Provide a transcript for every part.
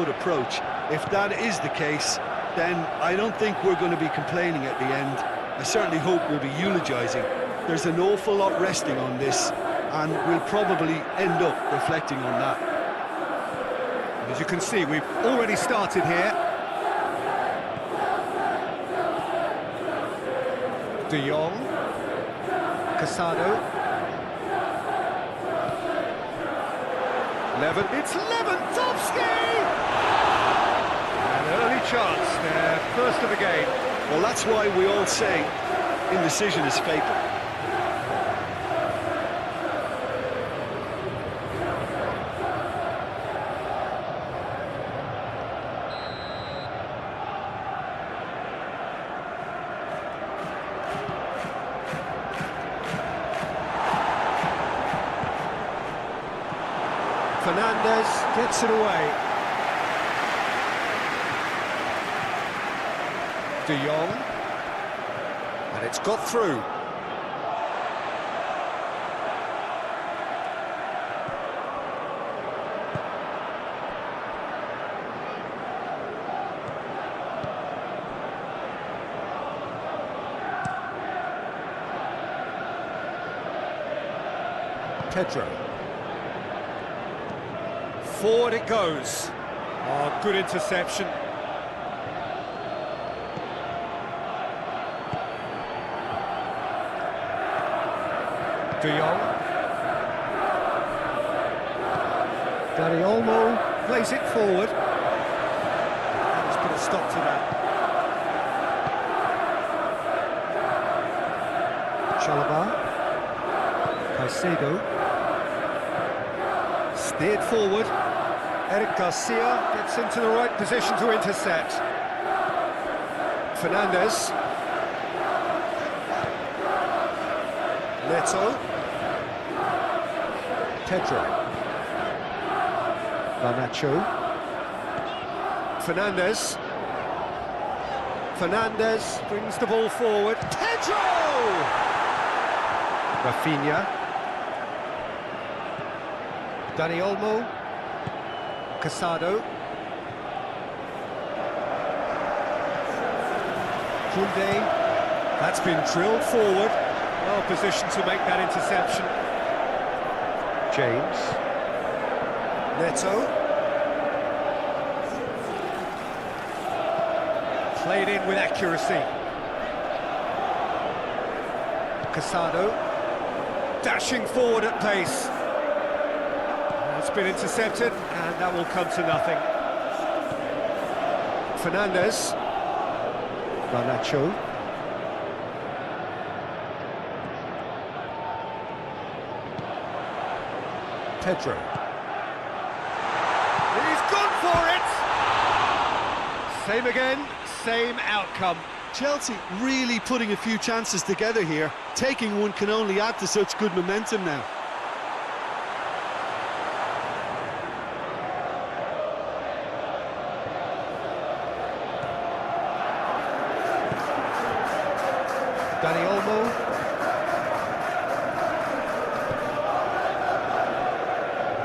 good approach. If that is the case, then I don't think we're going to be complaining at the end. I certainly hope we'll be eulogising. There's an awful lot resting on this, and we'll probably end up reflecting on that. As you can see, we've already started here. De Jong, Casado, it's Lewandowski! An early chance, their first of the game. Well, that's why we all say indecision is fatal. Fernandes gets it away. De Jong, and it's got through. Pedro. Forward it goes. Oh, good interception. De Jong. Dani Olmo plays it forward. Let's put a stop to that. Chalobah. Caicedo. Steered forward. Eric Garcia gets into the right position to intercept. Fernandes. Neto. Pedro. Garnacho. Fernandes. Fernandes brings the ball forward. Pedro! Rafinha. Dani Olmo. Casado. Koundé. That's been drilled forward. Well positioned to make that interception. James. Neto. Played in with accuracy. Casado. Dashing forward at pace. It's been intercepted, and that will come to nothing. Fernandes. Garnacho. Pedro. He's gone for it! Same again, same outcome. Chelsea really putting a few chances together here. Taking one can only add to such good momentum now. Dani Olmo.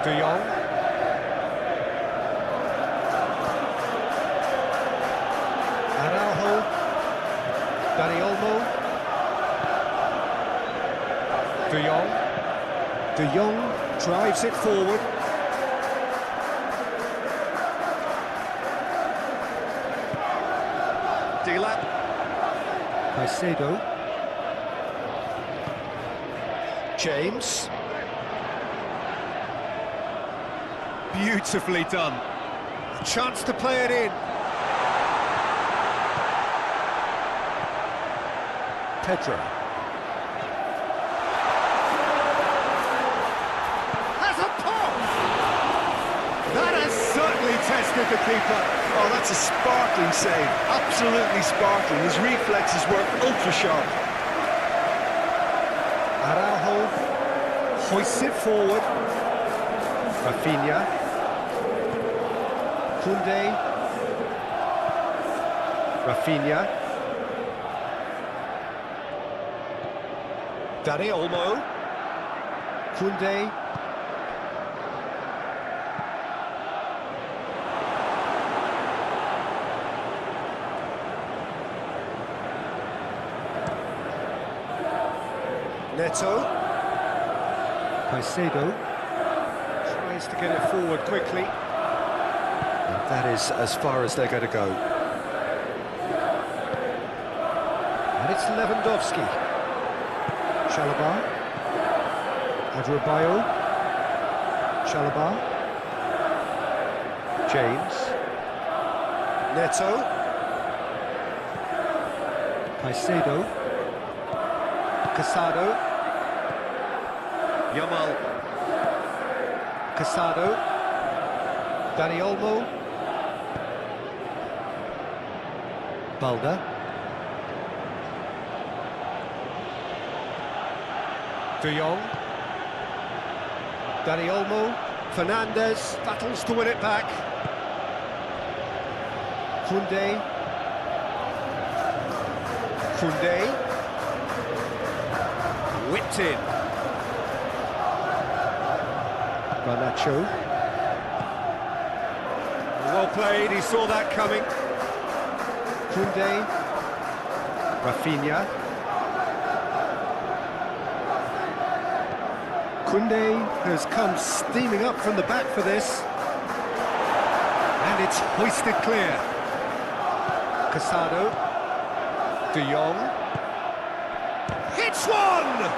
De Jong. Araujo. Dani Olmo. De Jong. De Jong drives it forward. Dila. Caicedo. James. Beautifully done. A chance to play it in. Pedro. Has a pop! That has certainly tested the keeper. Oh, that's a sparkling save. Absolutely sparkling. His reflexes were ultra-sharp. Araujo hoists it forward. Rafinha. Koundé. Rafinha. Dani Olmo. Koundé. Neto. Caicedo tries to get it forward quickly. And that is as far as they're going to go. And it's Lewandowski. Chalobah. Adrabayo. Chalobah. James. Neto. Caicedo. Casado. Yamal. Casado. Dani Olmo. Balda. De Jong. Dani Olmo. Fernandez battles to win it back. Koundé. Koundé. Whipped in. Garnacho. Well played, he saw that coming. Koundé. Rafinha. Koundé has come steaming up from the back for this. And it's hoisted clear. Casado. De Jong. Hits one!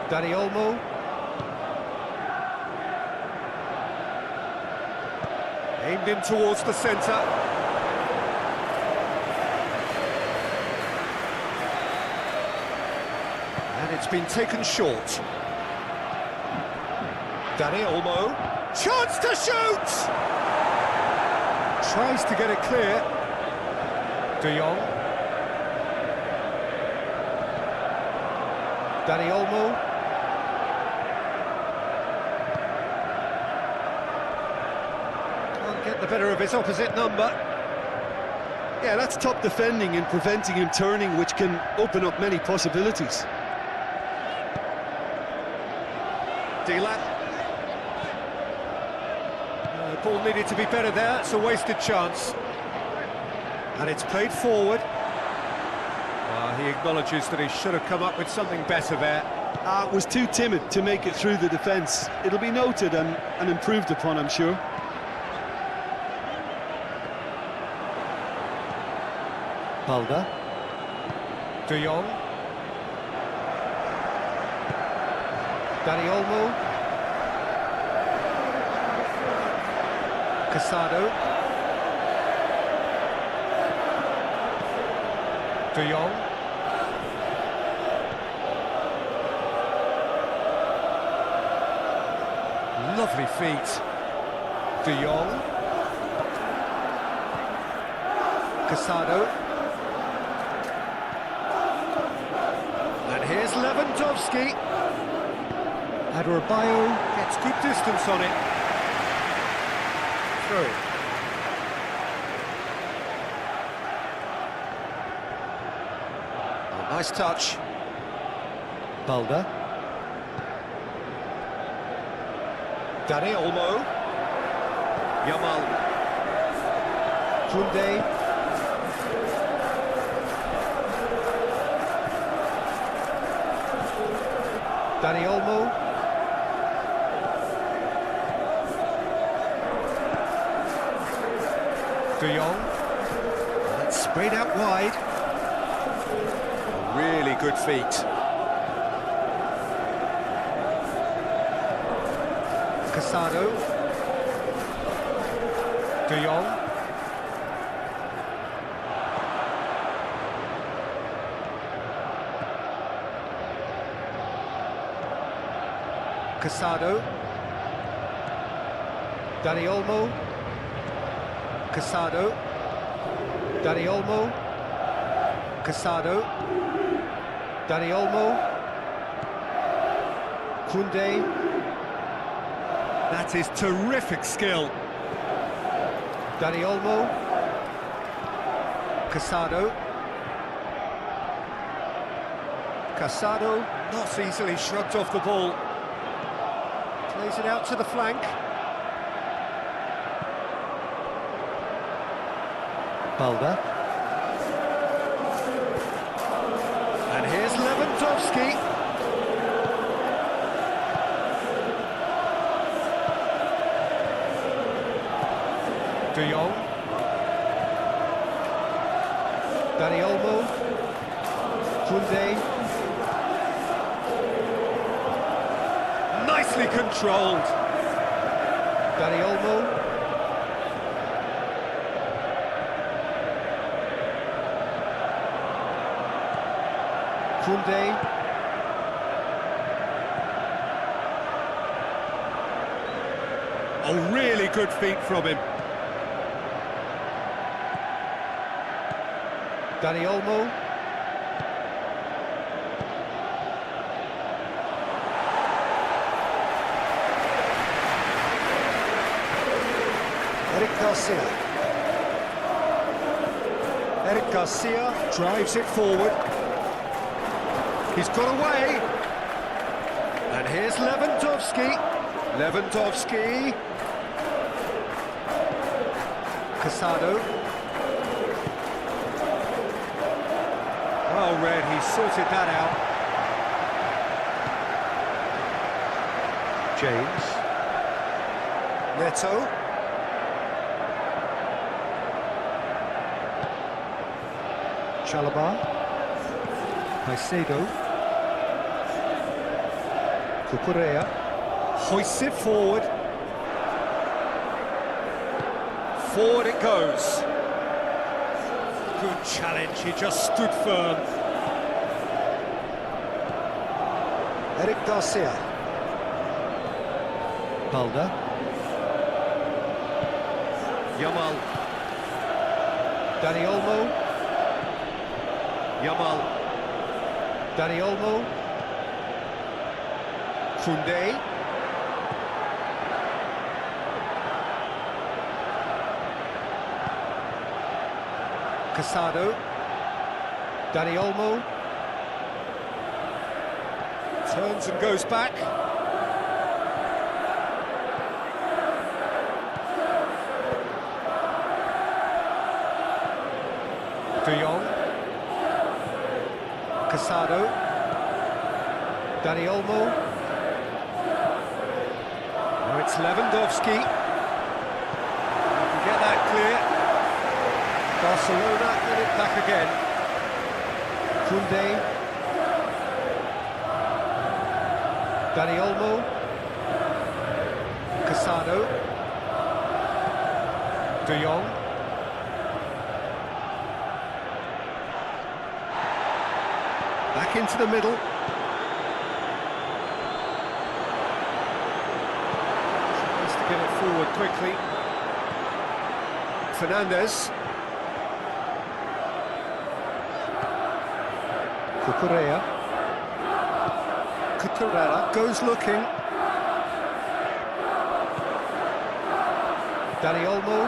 Dani Olmo. Aimed in towards the centre. And it's been taken short. Dani Olmo. Chance to shoot! Tries to get it clear. De Jong. Dani Olmo. Can't get the better of his opposite number. Yeah, that's top defending and preventing him turning, which can open up many possibilities. Dila. The ball needed to be better there, it's a wasted chance. And it's played forward. He acknowledges that he should have come up with something better there. Was too timid to make it through the defence. It'll be noted and improved upon, I'm sure. Balda. De Jong. Dani Olmo. Casado. De Jong. Lovely feet. De Jong. Casado. And here's Lewandowski. Adrabayo gets good distance on it. Through. Oh, nice touch. Balda. Dani Olmo. Yamal. Koundé. Dani Olmo. De Jong. That's sprayed out wide. Really good feet. Casado. De Jong. Casado. Dani Olmo. Casado. Dani Olmo. Casado. Dani Olmo. Koundé. That is terrific skill. Dani Olmo. Casado. Casado not easily shrugged off the ball. Plays it out to the flank. Balda. And here's Lewandowski. De Jong. Dani Olmo. Koundé. Nicely controlled. Dani Olmo. Koundé. Oh, really good feet from him. Dani Olmo. Eric Garcia. Eric Garcia drives it forward. He's got away. And here's Lewandowski. Lewandowski. Casado. Well read, he sorted that out. James. Neto. Chalobah. Caicedo. Cucurella hoists it forward. Forward it goes. Good challenge, he just stood firm. Eric Garcia. Balda. Yamal. Dani Olmo. Yamal. Dani Olmo. Koundé. Casado. Dani Olmo. Turns and goes back. De Jong. Casado. Dani Olmo. Now it's Lewandowski. You can get that clear. Barcelona get it back again. Koundé. Dani Olmo. Casado. De Jong. Back into the middle. Tries to get it forward quickly. Fernandez. Cucurella. Cucurella goes looking. Dani Olmo.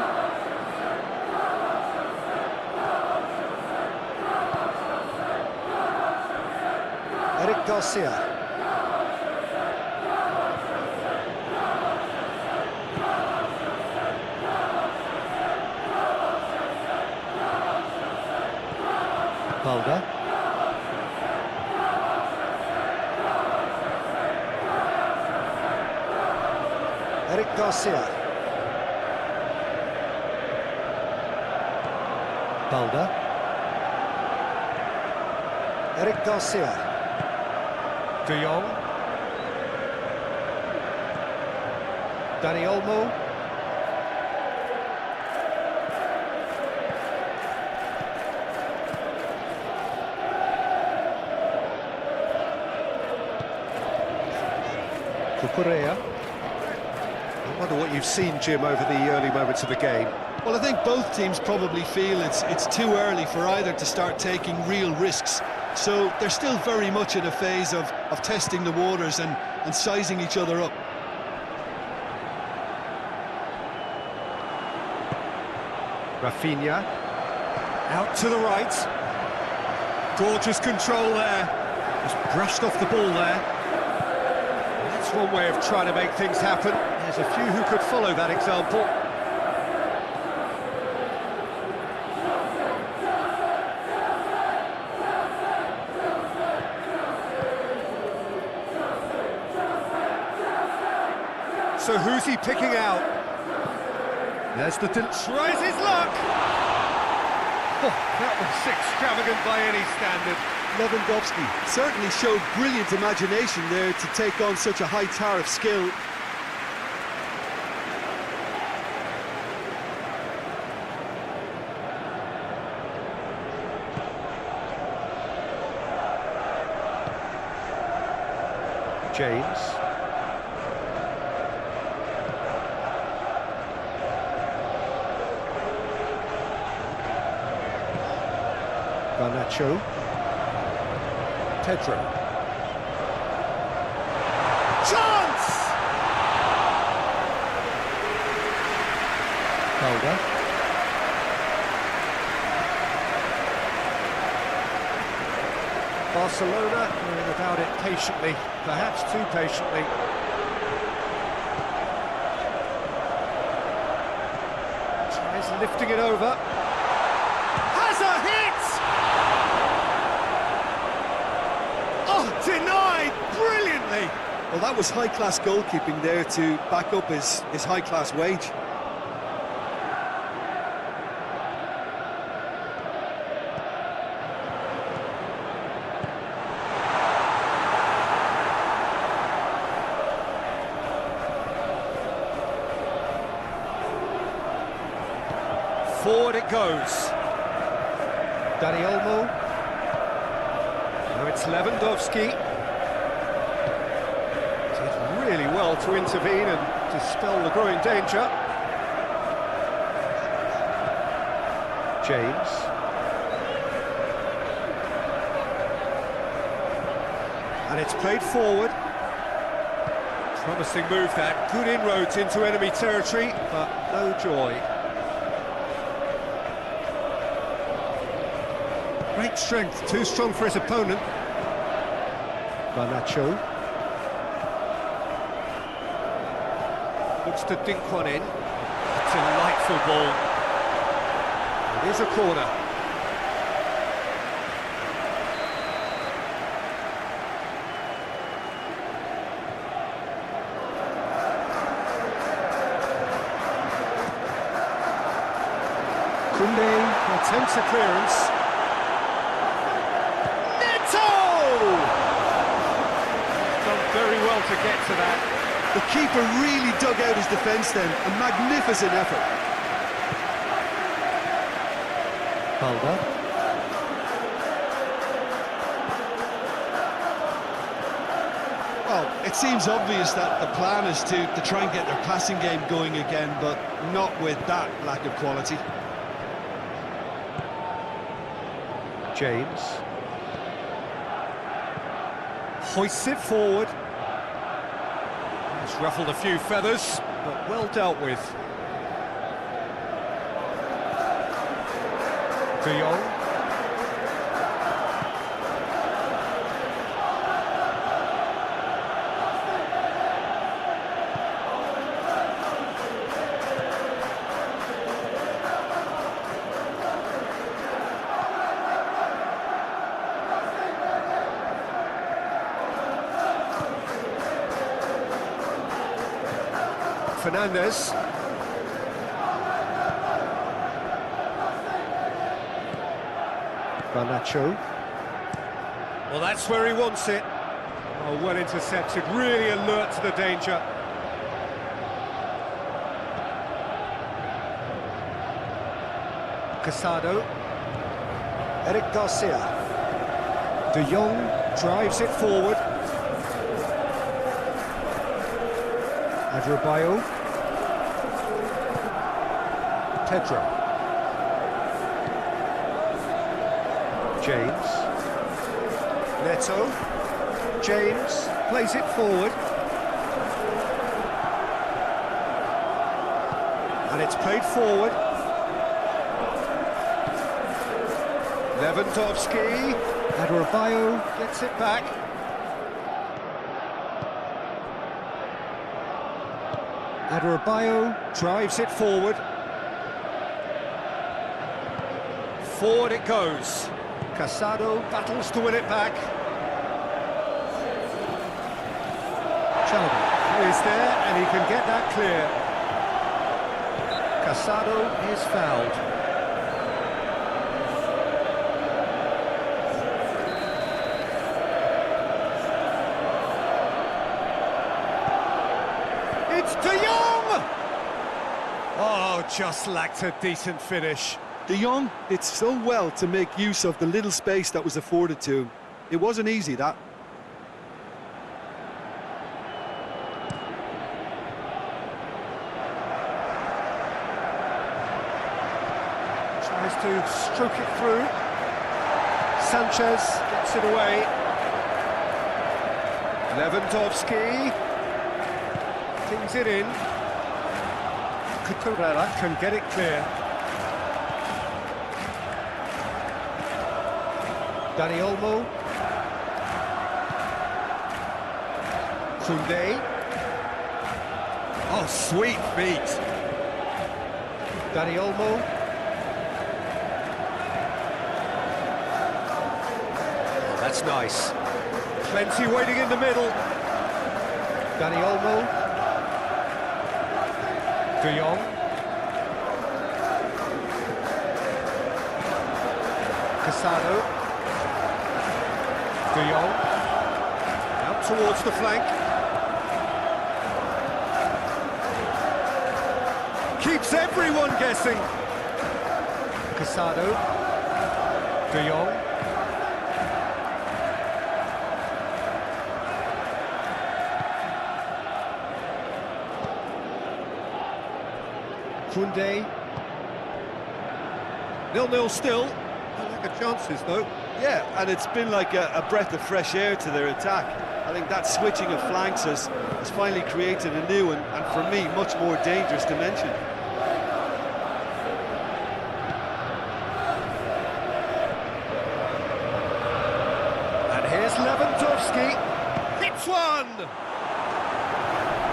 Eric Garcia. Balda. Eric Garcia. Balda. Eric Garcia. De Jong. Dani Olmo. Cucurella. I wonder what you've seen, Jim, over the early moments of the game. Well, I think both teams probably feel it's too early for either to start taking real risks. So they're still very much in a phase of testing the waters and sizing each other up. Rafinha. Out to the right. Gorgeous control there. Just brushed off the ball there. That's one way of trying to make things happen. There's a few who could follow that example. So who's he picking out? There's the... Tries his luck! Oh, that was extravagant by any standard. Lewandowski certainly showed brilliant imagination there to take on such a high tower of skill. James. Garnacho. Pedro. Chance! Calder. Barcelona going about it patiently, perhaps too patiently. Tries lifting it over. Has a hit! Oh, denied brilliantly! Well, that was high-class goalkeeping there to back up his high-class wage. Forward it goes. Dani Olmo. Now it's Lewandowski. Did really well to intervene and dispel the growing danger. James. And it's played forward. Promising move that. Good inroads into enemy territory, but no joy. Great strength, too strong for his opponent. Garnacho. Looks to dink one in. Delightful ball. It is a corner. Koundé Attempts a clearance. Done very well to get to that. The keeper really dug out his defence then. A magnificent effort. Calder. Well, it seems obvious that the plan is to try and get their passing game going again, but not with that lack of quality. James. Hoists it forward. It's ruffled a few feathers, but well dealt with. De Jong. Fernandez. Garnacho. Well, that's where he wants it. Oh, well intercepted, really alert to the danger. Casado. Eric Garcia. De Jong drives it forward. Adrabayo. Pedro. James. Neto. James plays it forward. And it's played forward. Lewandowski. Adrabayo gets it back. Adrabayo drives it forward. Forward it goes. Casado battles to win it back. Chalobah is there, and he can get that clear. Casado is fouled. It's De Jong! Oh, just lacked a decent finish. De Jong did so well to make use of the little space that was afforded to him. It wasn't easy, that. Tries to stroke it through. Sanchez gets it away. Lewandowski pings it in. Cucurella can get it clear. Dani Olmo. Koundé. Oh, sweet feet. Dani Olmo. That's nice. Plenty waiting in the middle. Dani Olmo. De Jong. Casado. De Jong. Out towards the flank. Keeps everyone guessing. Casado. De Jong. Koundé. 0-0 still. I like the chances though. Yeah, and it's been like a breath of fresh air to their attack. I think that switching of flanks has finally created a new and for me, much more dangerous dimension. And here's Lewandowski. Hits one!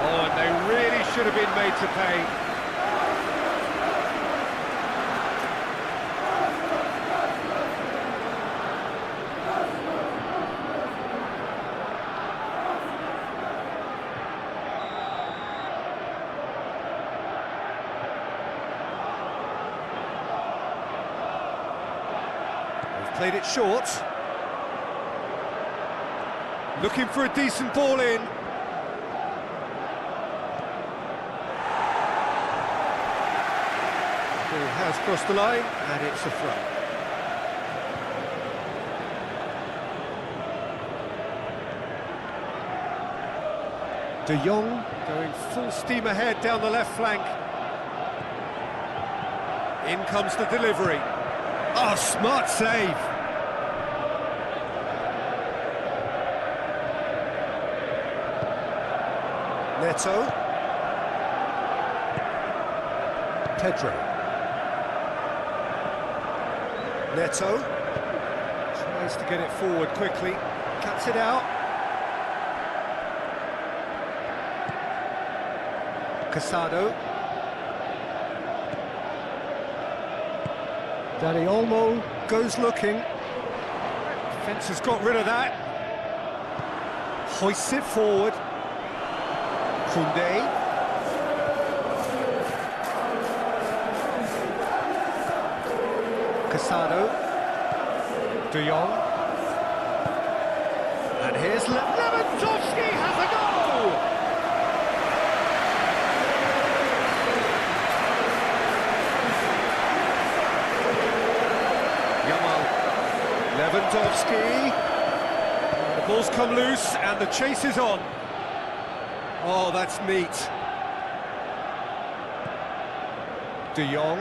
Oh, and they really should have been made to pay. Played it short. Looking for a decent ball in. Ball has crossed the line, and it's a throw. De Jong going full steam ahead down the left flank. In comes the delivery. Oh, smart save. Neto. Pedro. Neto. Tries to get it forward quickly. Cuts it out. Casado. Dani Olmo goes looking. Defence has got rid of that. Hoists it forward. Koundé. Casado. De Jong. And here's Lewandowski has a goal! Lewandowski. The ball's come loose and the chase is on. Oh, that's neat. De Jong.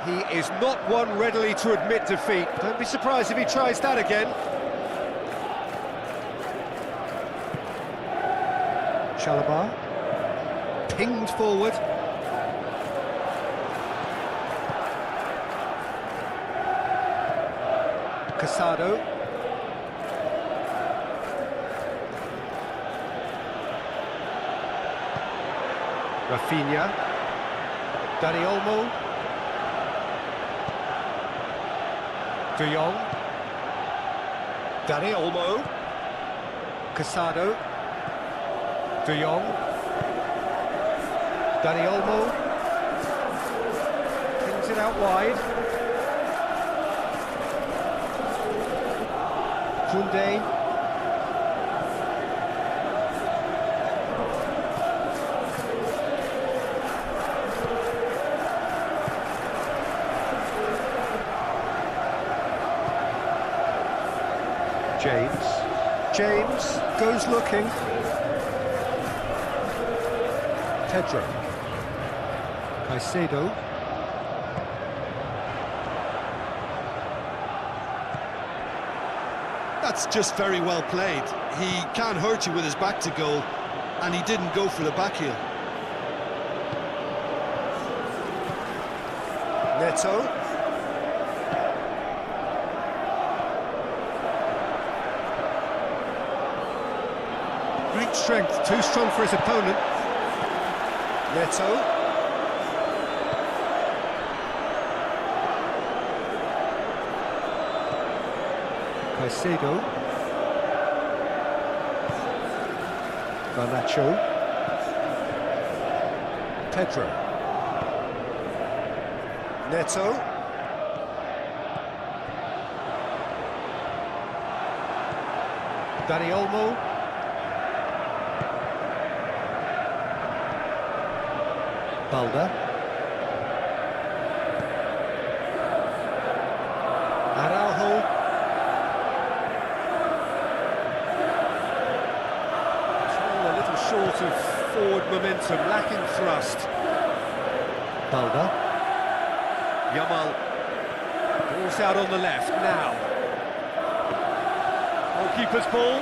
He is not one readily to admit defeat. Don't be surprised if he tries that again. Chalobah. Pinged forward. Casado. Rafinha. Dani Olmo. De Jong. Dani Olmo. Casado. De Jong. Dani Olmo. Brings it out wide. Koundé. James goes looking. Pedro. Caicedo. That's just very well played. He can't hurt you with his back to goal, and he didn't go for the back heel. Neto. Great strength, too strong for his opponent. Neto. Caicedo. Garnacho. Pedro. Neto. Dani Olmo. Balda. Araujo. All a little short of forward momentum, lacking thrust. Balda. Yamal. Ball's out on the left now. Goalkeeper's ball.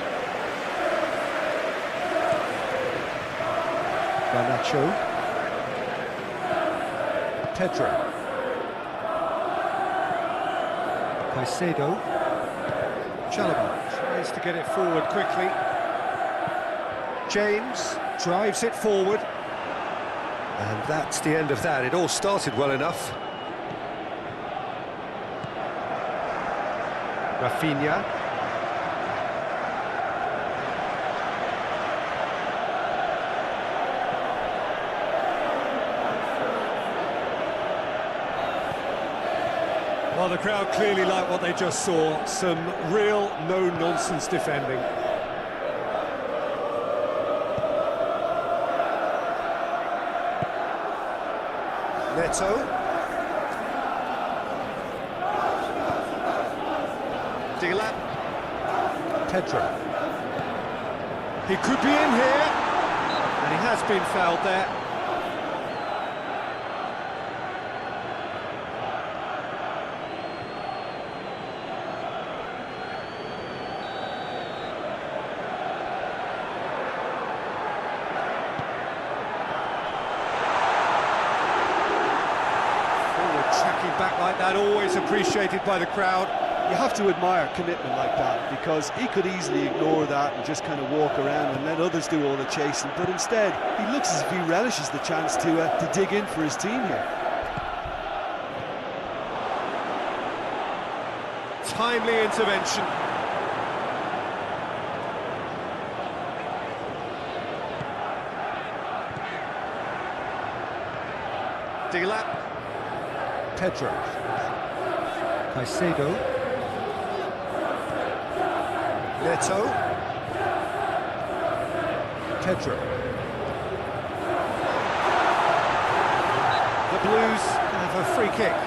Garnacho. Pedro. Caicedo. Chalobah tries to get it forward quickly. James drives it forward. And that's the end of that. It all started well enough. Rafinha. Well, the crowd clearly like what they just saw. Some real no-nonsense defending. Neto. Dilap. Pedro. He could be in here. And he has been fouled there. Tracking back like that, always appreciated by the crowd. You have to admire commitment like that, because he could easily ignore that and just kind of walk around and let others do all the chasing, but instead he looks as if he relishes the chance to dig in for his team here. Timely intervention. Dilap. Pedro. Caicedo. Neto. Pedro. The Blues have a free kick.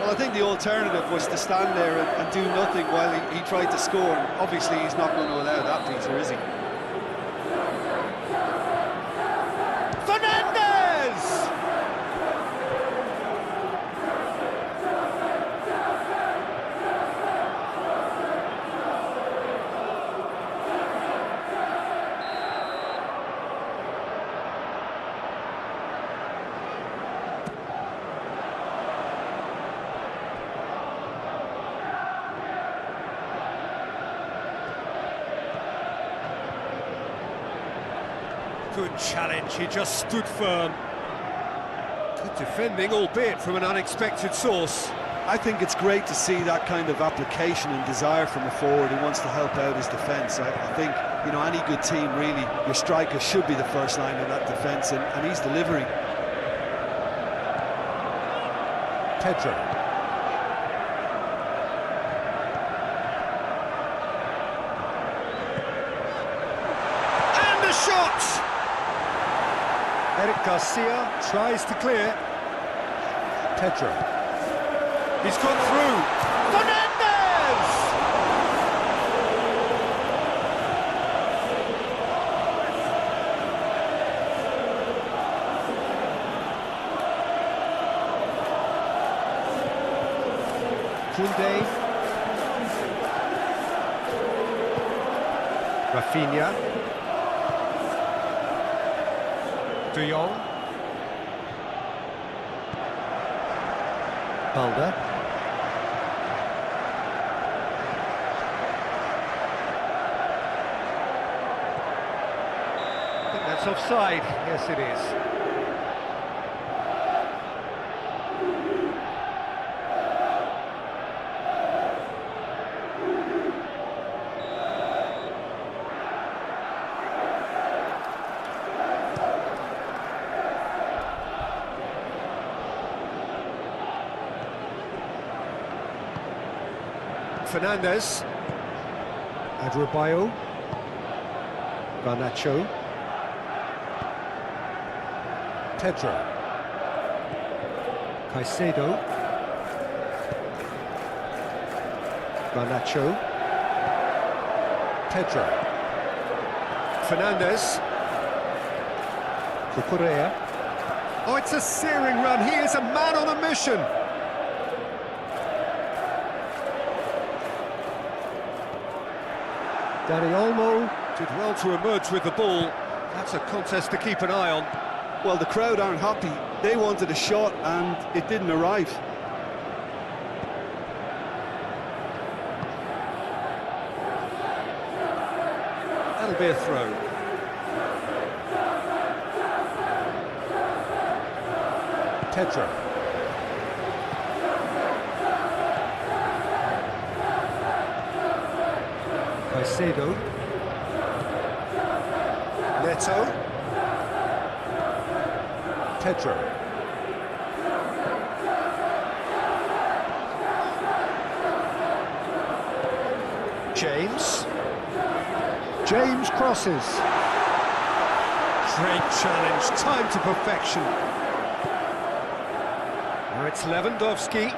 Well, I think the alternative was to stand there and do nothing while he tried to score, and obviously he's not going to allow that, Peter, is he? Good challenge, he just stood firm. Good defending, albeit from an unexpected source. I think it's great to see that kind of application and desire from a forward who wants to help out his defence. I think, you know, any good team, really, your striker should be the first line of that defence, and he's delivering. Pedro. And the shot! Eric Garcia tries to clear. Pedro. He's gone through. Fernandez! Koundé. Rafinha. De Jong. Balda. I think that's offside. Yes, it is. Fernandez. Adrabayo. Garnacho. Pedro. Caicedo. Garnacho. Pedro. Fernandez. Cucurella. Oh, it's a searing run. He is a man on a mission. Dani Olmo Did well to emerge with the ball. That's a contest to keep an eye on. Well, the crowd aren't happy. They wanted a shot, and it didn't arrive. That'll be a throw. Pedro. Caicedo. Neto. Pedro. James. James crosses. Great challenge, time to perfection. Now it's Lewandowski.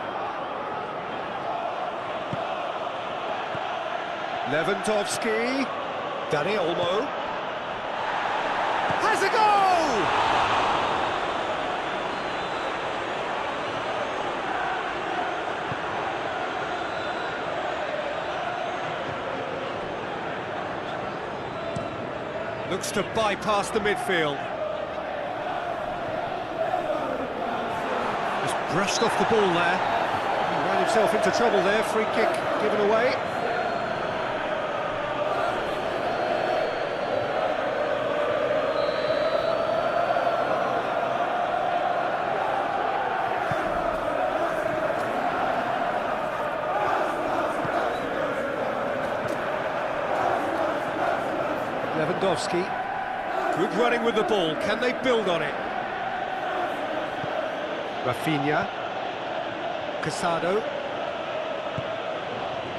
Lewandowski. Dani Olmo. Has a goal! Looks to bypass the midfield. Just brushed off the ball there. He ran himself into trouble there. Free kick given away. Lewandowski. Good running with the ball. Can they build on it? Rafinha. Casado.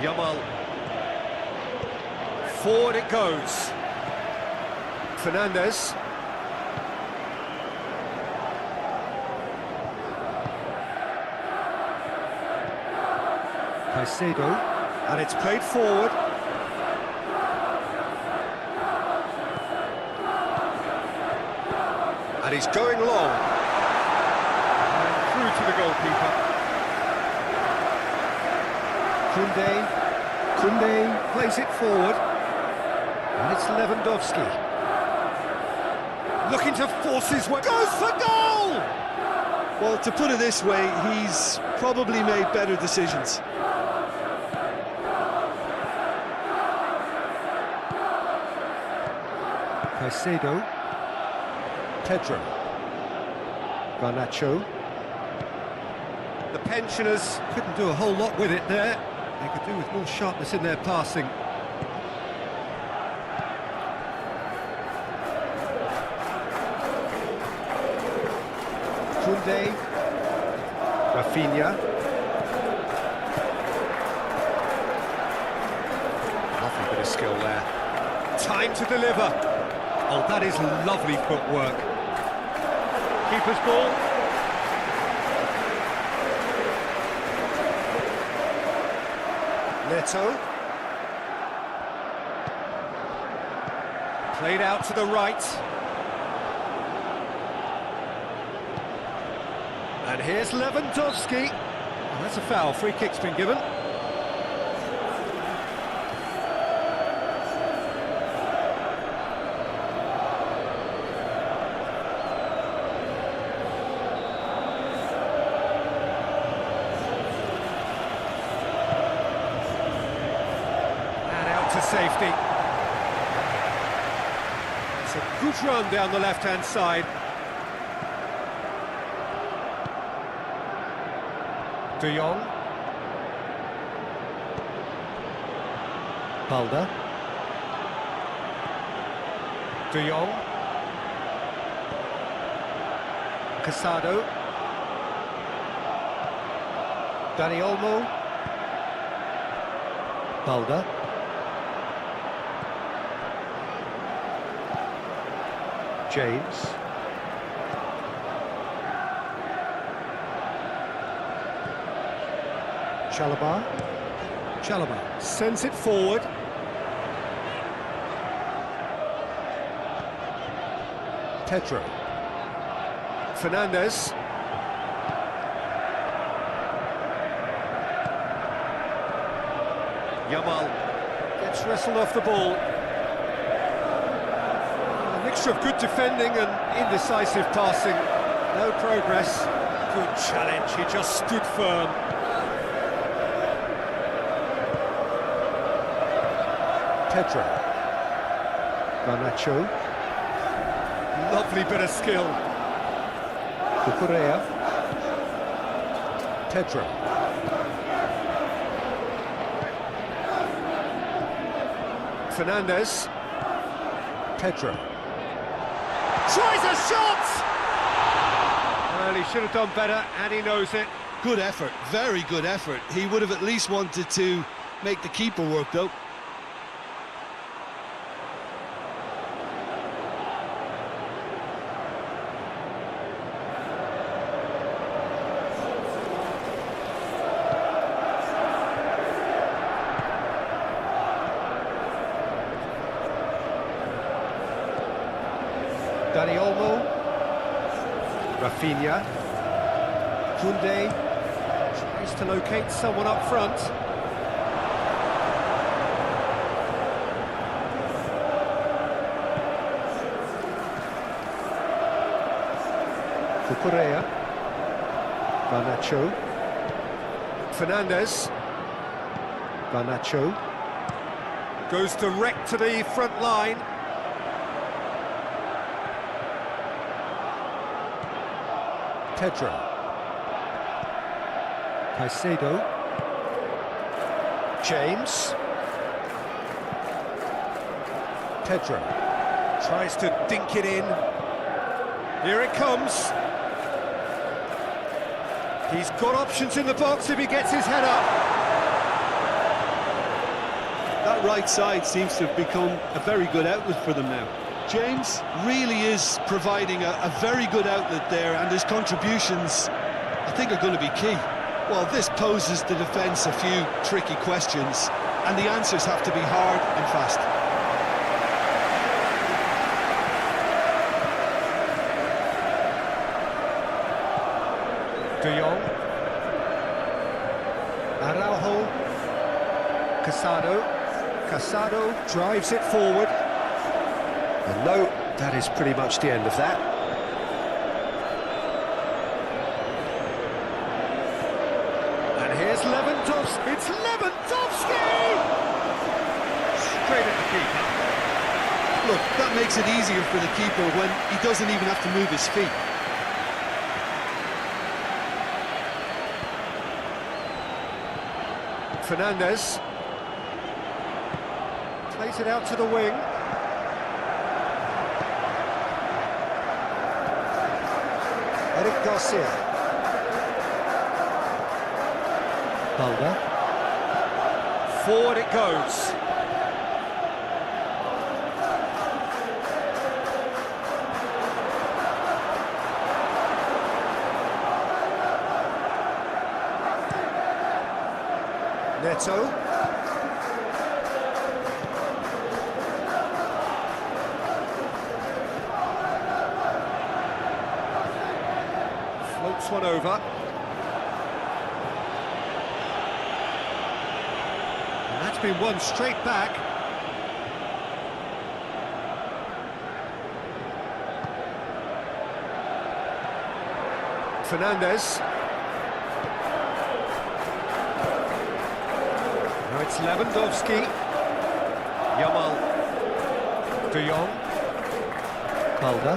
Yamal. Forward it goes. Fernandez. Caicedo. And it's played forward. And he's going long. And through to the goalkeeper. Koundé. Koundé plays it forward. And it's Lewandowski. Looking to force his way. Goes for goal! Well, to put it this way, he's probably made better decisions. Caicedo. Pedro. Garnacho. The pensioners couldn't do a whole lot with it there. They could do with more sharpness in their passing. Koundé, Rafinha. Lovely bit of skill there. Time to deliver. Oh, that is lovely footwork. Keeper's ball. Neto. Played out to the right. And here's Lewandowski. Oh, that's a foul. Free kick's been given. And out to safety. It's a good run down the left-hand side. De Jong. Balda. De Jong. Casado. Dani Olmo. Balda. James. Chalobah sends it forward. Pedro. Fernandes. Yamal gets wrestled off the ball. A mixture of good defending and indecisive passing. No progress. Good challenge, he just stood firm. Pedro. Garnacho. Lovely bit of skill. Cucurella. Pedro. Fernandes. Pedro. Tries a shot! Well, he should have done better, and he knows it. Good effort, very good effort. He would have at least wanted to make the keeper work, though. Dani Olmo. Rafinha. Koundé tries to locate someone up front. Cucurella. Garnacho. Fernandes. Garnacho. Goes direct to the front line. Pedro. Caicedo. James. Pedro. Tries to dink it in. Here it comes. He's got options in the box if he gets his head up. That right side seems to have become a very good outlet for them now. James really is providing a very good outlet there, and his contributions, I think, are going to be key. Well, this poses the defence a few tricky questions, and the answers have to be hard and fast. De Jong. Araujo. Casado drives it forward. And no, that is pretty much the end of that. And here's Lewandowski. It's Lewandowski! Straight at the keeper. Look, that makes it easier for the keeper when he doesn't even have to move his feet. Fernandez. Plays it out to the wing. Eric Garcia. Balda. Forward it goes. Neto. Floats one over. And that's been won straight back. Fernandez. Now it's Lewandowski. Yamal. De Jong. Balda.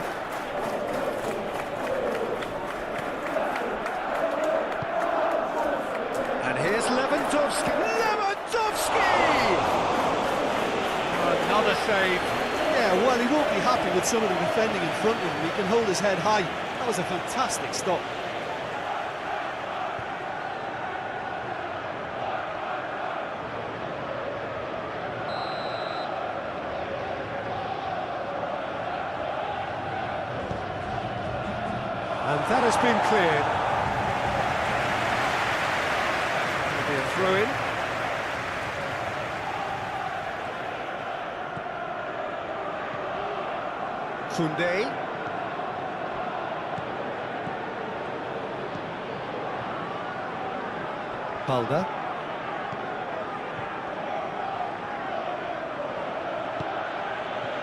And here's Lewandowski. Lewandowski! Another save. Yeah, well, he won't be happy with some of the defending in front of him. He can hold his head high. That was a fantastic stop. And that has been cleared. It'll be a throw-in. Koundé. Balda.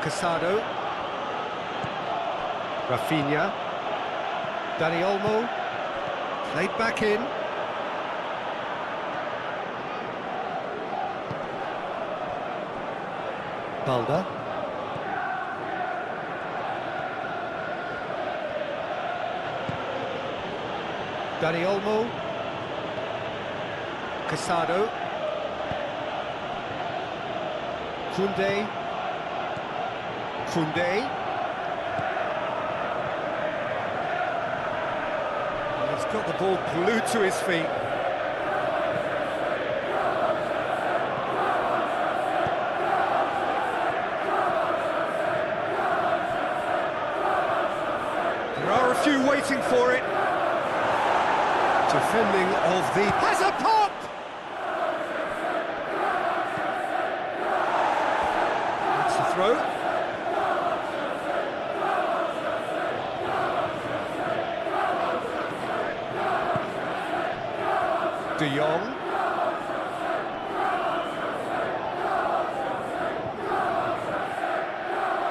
Casado. Rafinha. Dani Olmo, played back in. Balda. Dani Olmo. Casado. Koundé. Koundé. He's got the ball glued to his feet. There are a few waiting for it. Defending of the... Has a pop! That's the throw. De Jong.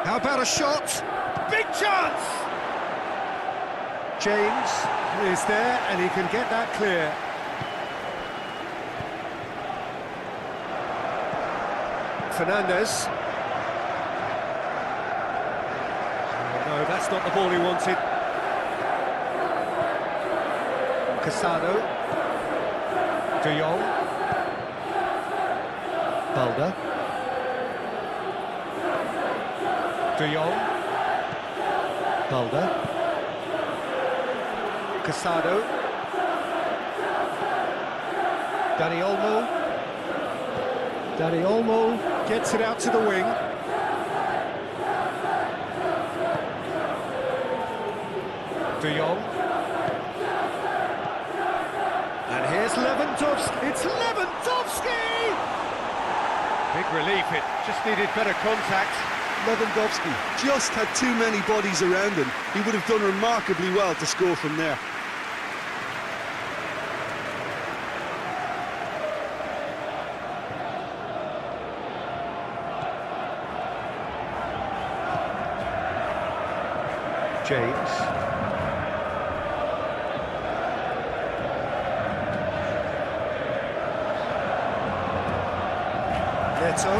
How about a shot? Big chance! James is there and he can get that clear. Fernandez. Oh, no, that's not the ball he wanted. Casado. De Jong. Balda. De Jong. Balda. Casado. Dani Olmo. Dani Olmo gets it out to the wing. De Jong. And here's Lewandowski. It's Lewandowski! Big relief, it just needed better contact. Lewandowski just had too many bodies around him. He would have done remarkably well to score from there. James. Neto.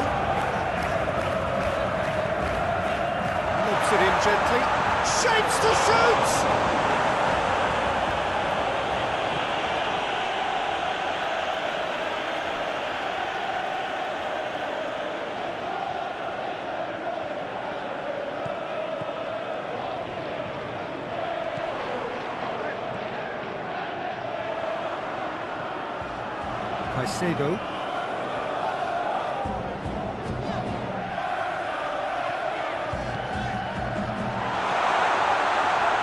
Looks at him gently. Shapes to shoot! Caicedo.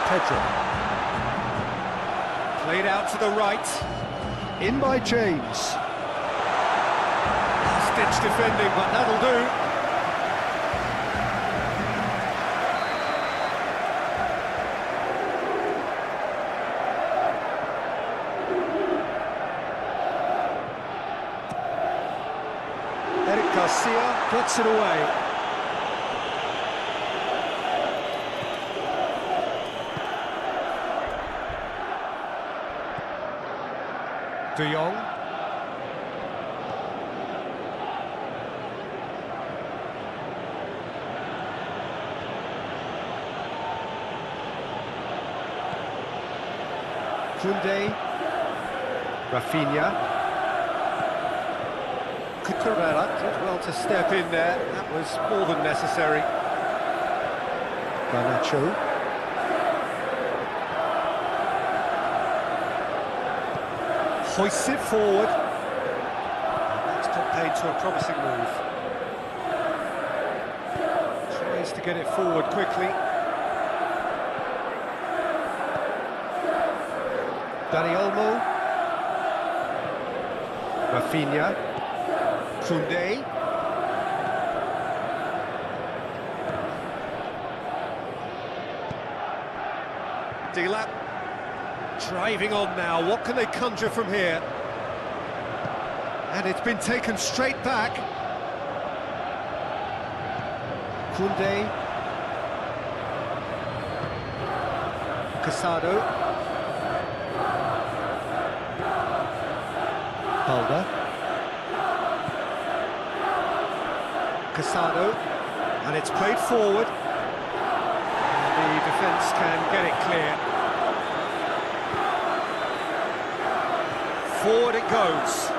Pedro. Played out to the right. In by James. Stitch defending, but that'll do. Eric Garcia puts it away. De Jong. Koundé. Rafinha. Cucurella did well to step in there. That was more than necessary. Garnacho. Hoists it forward. That's put paid to a promising move. Tries to get it forward quickly. Dani Olmo. Rafinha. Koundé. Delap. Driving on now, what can they conjure from here? And it's been taken straight back. Koundé. Casado. Balda. Casado. And it's played forward. The defence can get it clear. Forward it goes.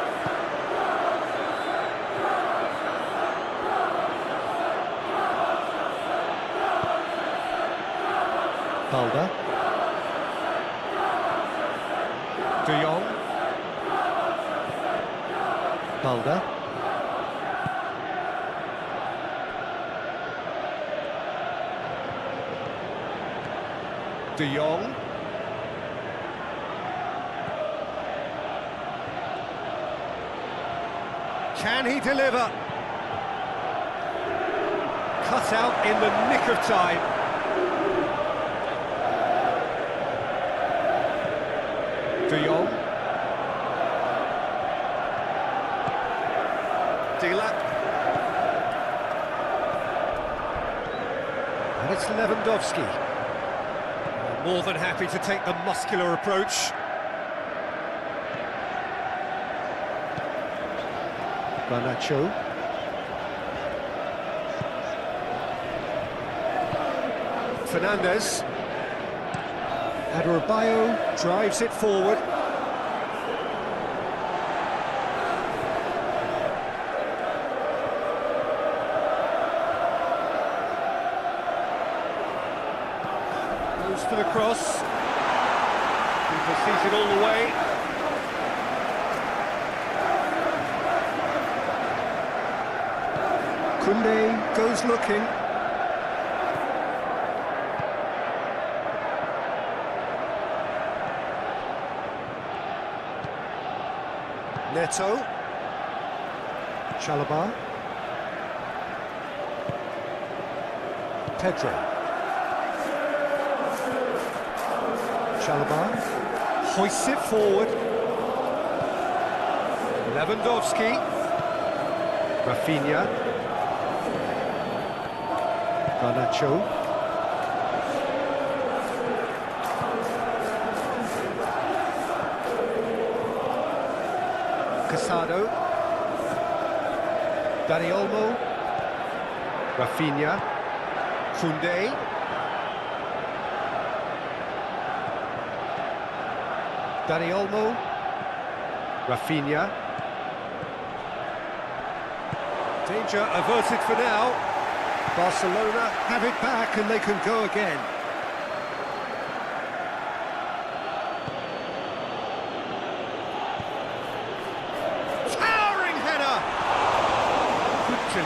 Balda. De Jong. Balda. De Jong. Can he deliver? Cut out in the nick of time. De Jong. Delap. And it's Lewandowski. More than happy to take the muscular approach. Garnacho. Fernandez. Adebayo drives it forward. Goes for the cross. People sees it all the way. Koundé goes looking. Neto. Chalobah. Pedro. Chalobah. Hoists it forward. Lewandowski. Rafinha. Garnacho. Casado. Dani Olmo. Rafinha. Koundé. Dani Olmo. Rafinha. Danger averted for now. Barcelona have it back and they can go again.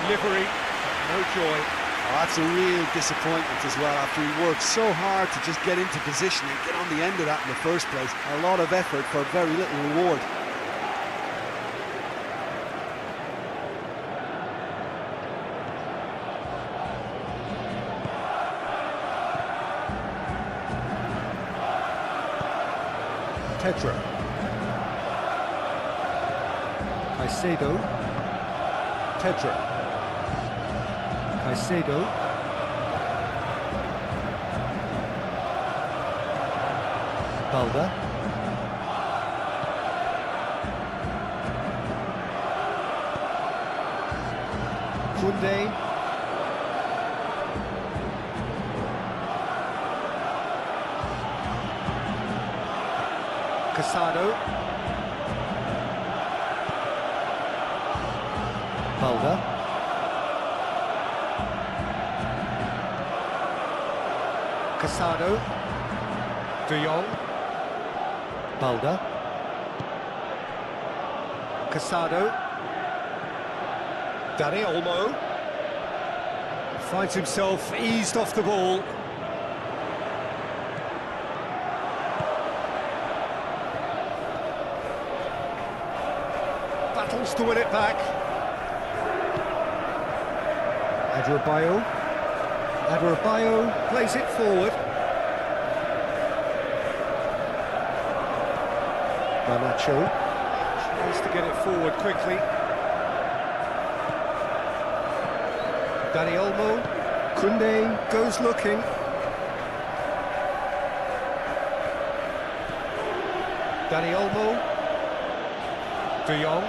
delivery, no joy. Oh, that's a real disappointment as well, after he worked so hard to just get into position and get on the end of that in the first place. A lot of effort for very little reward. Pedro. Caicedo. Pedro. Caicedo. Balda. Koundé. Casado. Balda. Casado. De Jong, Balda. Casado. Dani Olmo. Finds himself eased off the ball. Battles to win it back. Adebayo. Adebayo plays it forward. Garnacho Tries to get it forward quickly. Dani Olmo. Koundé goes looking. Dani Olmo. De Jong,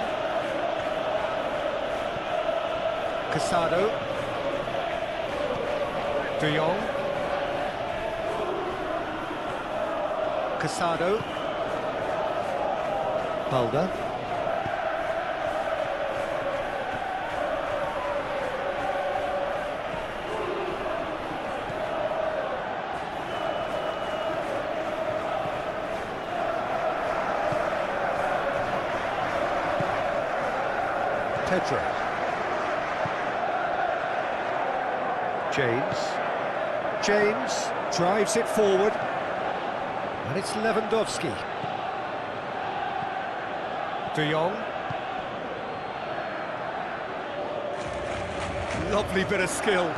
Casado. De Jong, Casado. Balda. Pedro. James drives it forward. And it's Lewandowski. De Jong. Lovely bit of skill.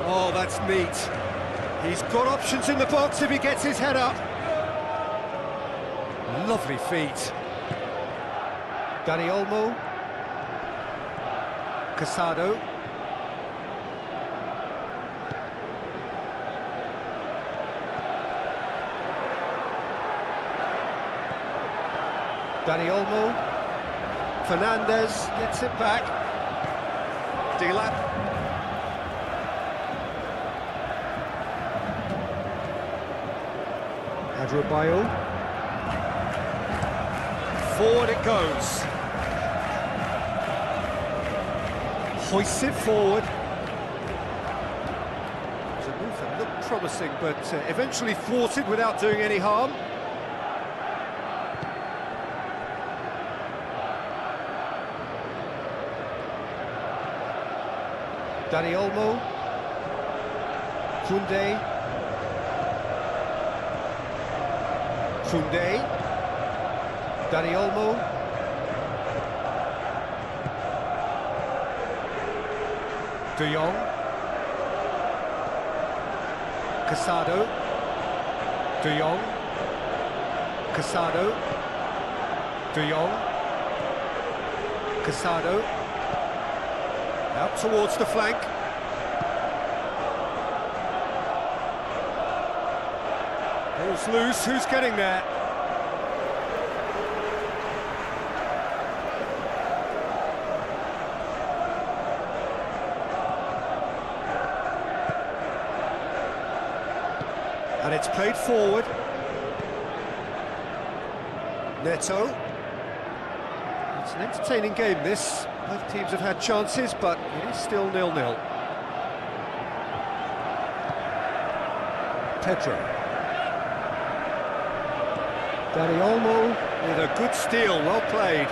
Oh, that's neat. He's got options in the box if he gets his head up. Lovely feet. Dani Olmo. Casado. Dani Olmo. Fernandez gets it back. Delap. Adebayo. Forward it goes. Hoists it forward. It was a move that looked promising, but eventually thwarted without doing any harm. Dani Olmo. Koundé. Koundé. Dani Olmo. De Jong, Casado. De Jong, Casado. De Jong, Casado. out towards the flank. Ball's loose, who's getting there? And it's played forward. Neto. It's an entertaining game, this. Both teams have had chances, but it is still 0-0. Pedro. Dani Olmo with a good steal, well played.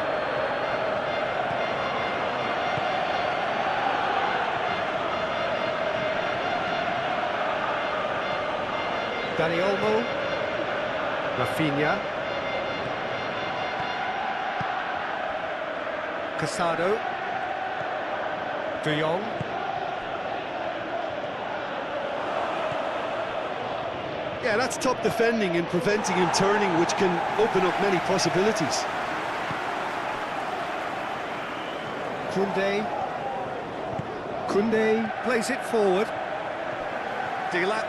Dani Olmo, Rafinha, Casado, De Jong. Yeah, that's top defending and preventing him turning, which can open up many possibilities. Koundé plays it forward. Dila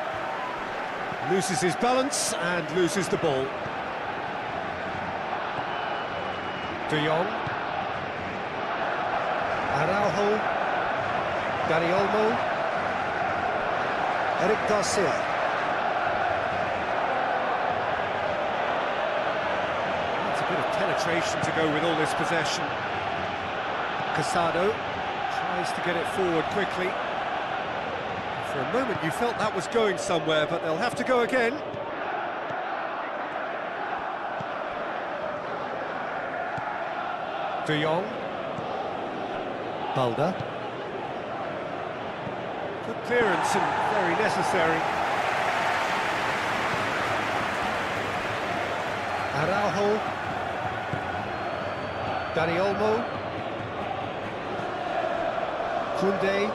loses his balance and loses the ball. De Jong, Araujo, Dani Olmo, Eric Garcia. That's a bit of penetration to go with all this possession. Casado tries to get it forward quickly. For a moment you felt that was going somewhere, but they'll have to go again. De Jong, Balda. Good clearance and very necessary. Araujo, Dani Olmo, Koundé.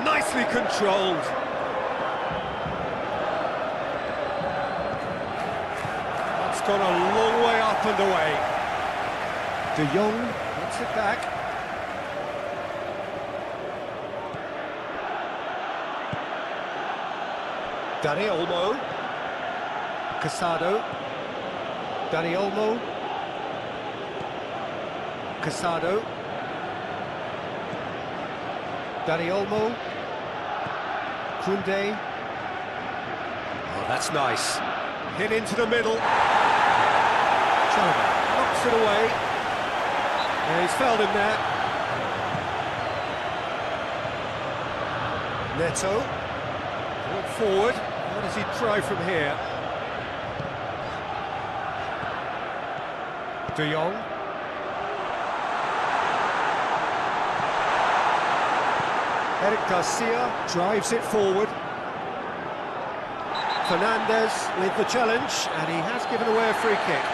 Nicely controlled. It's gone a long way up and away. De Jong gets it back. Dani Olmo. Casado. Dani Olmo. Casado. Dani Olmo. Koundé. Oh, that's nice. Hit into the middle. Chalobah knocks it away. Yeah, he's fouled him there. Neto. Brought forward. What does he try from here? De Jong. Eric Garcia drives it forward. Fernandez with the challenge, and he has given away a free kick.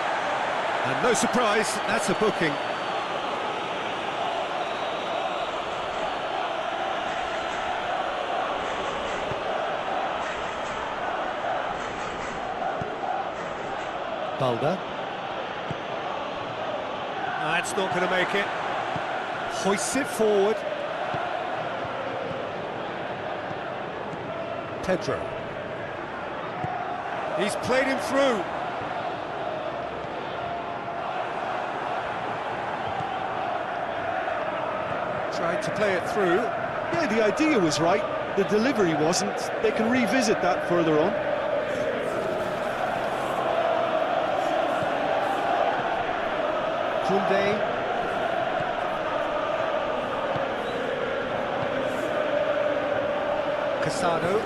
And no surprise, that's a booking. Balda. That's not going to make it. Hoists it forward. Pedro. He's played him through. Tried to play it through. Yeah, the idea was right. The delivery wasn't. They can revisit that further on. Koundé. Casado.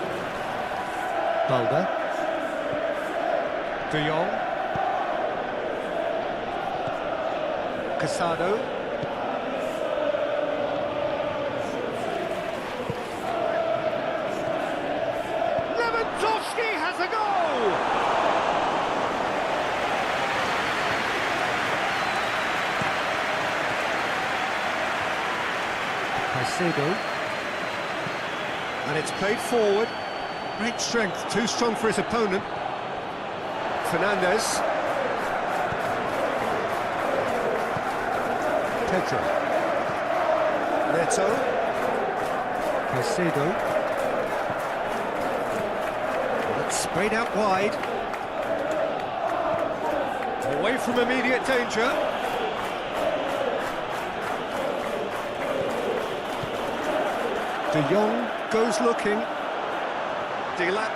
Balda. De Jong. Casado. Lewandowski has a goal! Caicedo. And it's played forward. Great strength, too strong for his opponent. Fernandez. Pedro. Neto. Caicedo. It's sprayed out wide. Away from immediate danger. De Jong goes looking. Dila.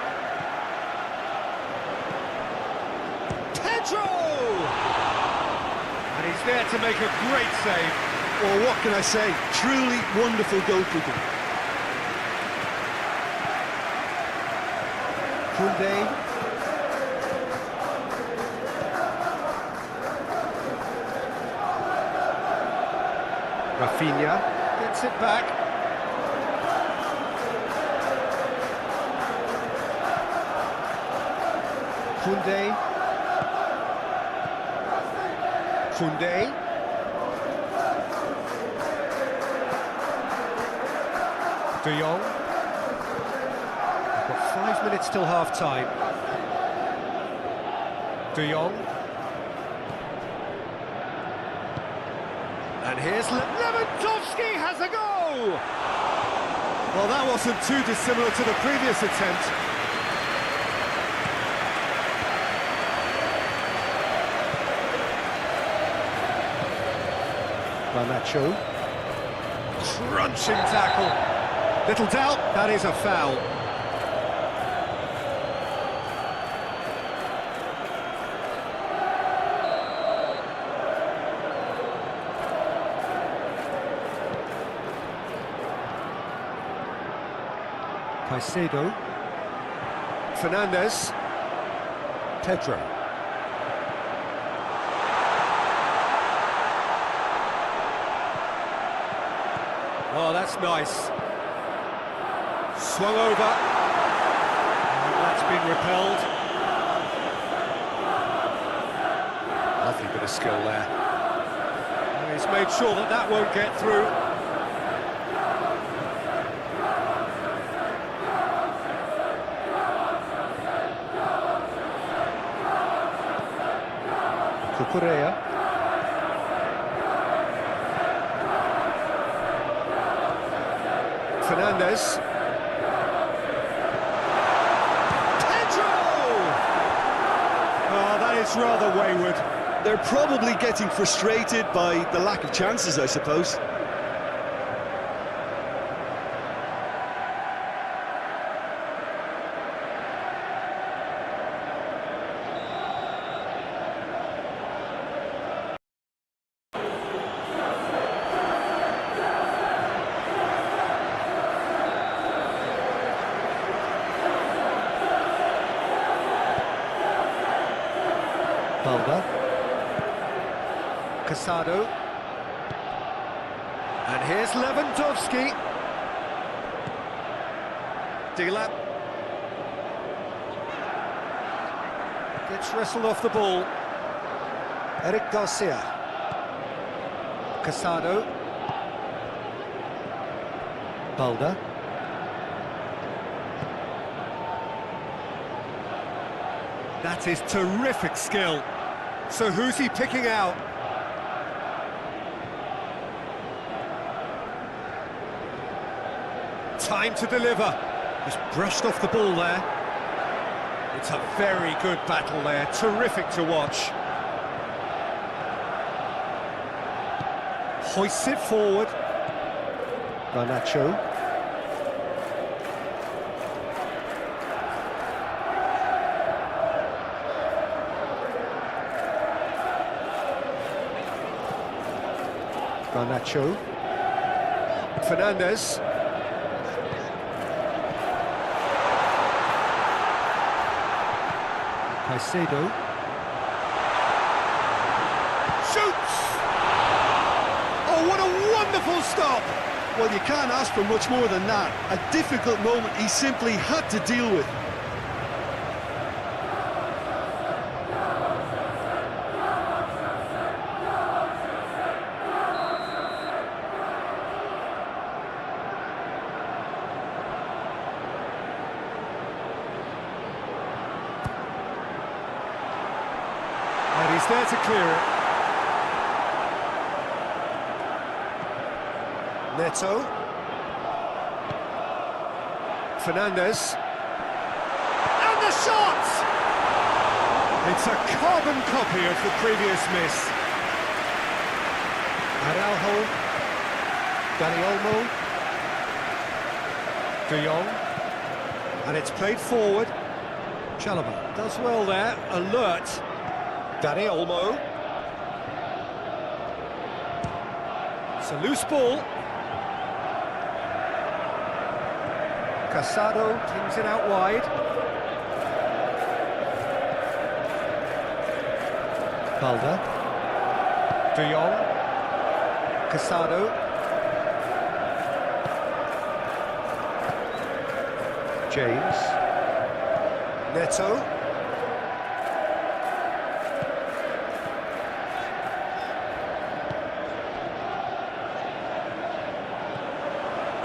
Pedro! And he's there to make a great save. Well, what can I say? Truly wonderful goalkeeping. Koundé. Rafinha gets it back. Koundé. Koundé. De Jong. We've got 5 minutes till half-time. De Jong. And here's Lewandowski has a goal! Well, that wasn't too dissimilar to the previous attempt. Garnacho. Crunching tackle. Little doubt, that is a foul. Caicedo. Fernandes. Pedro. Oh, that's nice. Swung over. And that's been repelled. Lovely bit of skill there. And he's made sure that that won't get through. Cucurella. Fernandes. Pedro! Oh, that is rather wayward. They're probably getting frustrated by the lack of chances, I suppose. Balda. Casado. And here's Lewandowski. Dila. Gets wrestled off the ball. Eric Garcia. Casado. Balda. That is terrific skill. So who's he picking out? Time to deliver. Just brushed off the ball there. It's a very good battle there. Terrific to watch. Hoists it forward. Garnacho. Garnacho. Fernandes. Caicedo. Shoots! Oh, what a wonderful stop! Well, you can't ask for much more than that. A difficult moment he simply had to deal with. And he's there to clear it. Neto. Fernandes. And the shot! It's a carbon copy of the previous miss. Araujo. Dani Olmo. De Jong. And it's played forward. Chalobah does well there, alert. Dani Olmo. It's a loose ball. Casado pings it out wide. Balda. De Jong. Casado. James. Neto.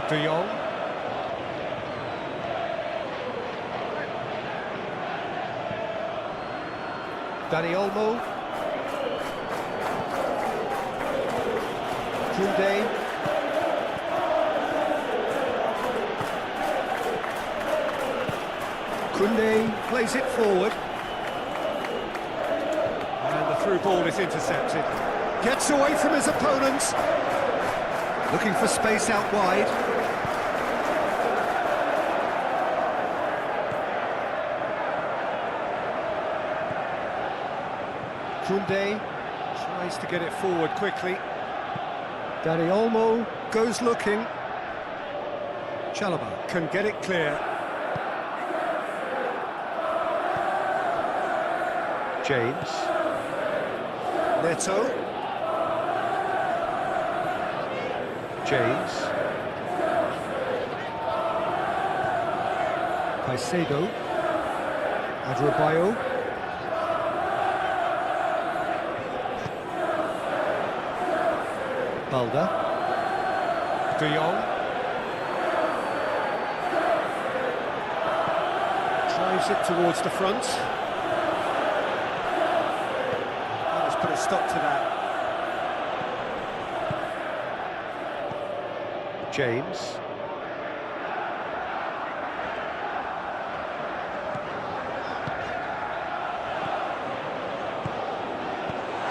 De Jong. Dani Olmo. Koundé. Koundé plays it forward. And the through ball is intercepted. Gets away from his opponents. Looking for space out wide. Koundé tries to get it forward quickly. Dani Olmo goes looking. Chalobah can get it clear. James. Neto. James. Caicedo. Adrabayo. Balda. De Jong. Drives it towards the front. Let's put a stop to that. James.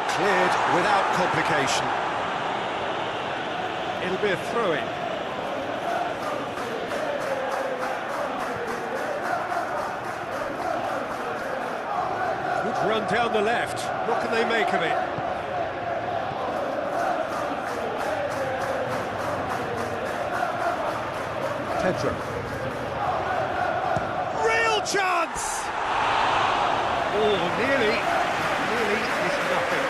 Cleared without complication. It'll be a throw-in. Good run down the left. What can they make of it? Pedro. Real chance! Oh, nearly is nothing.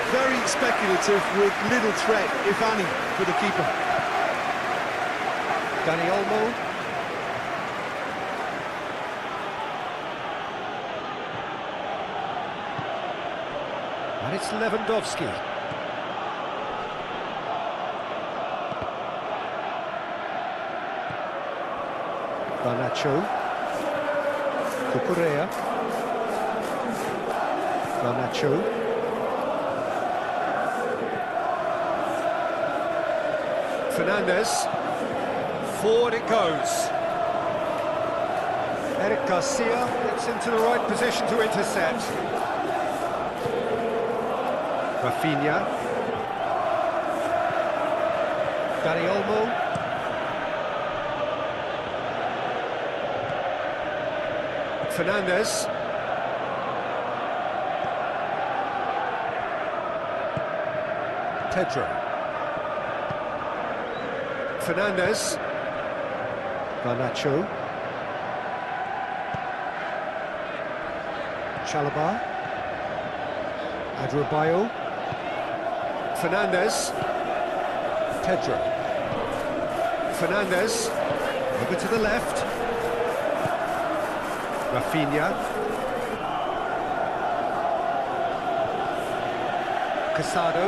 Very speculative with little threat, if any, for the keeper. Dani Olmo. And it's Lewandowski. Garnacho. Cucurella. Garnacho. Fernandez. Forward it goes. Eric Garcia gets into the right position to intercept. Rafinha. Dani Olmo. Fernandez. Pedro. Fernandez. Garnacho. Chalobah. Adrabayo. Fernandez. Pedro. Fernandez. Over to the left. Rafinha. Casado.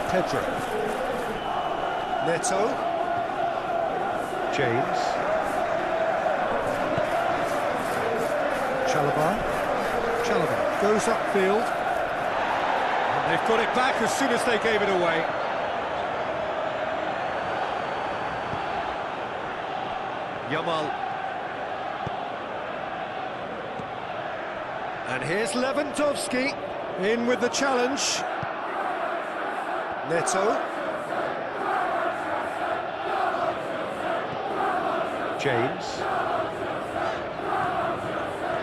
Pedro. Neto. James. Chalobah goes upfield. And they've got it back as soon as they gave it away. Yamal. And here's Lewandowski in with the challenge. Neto. James.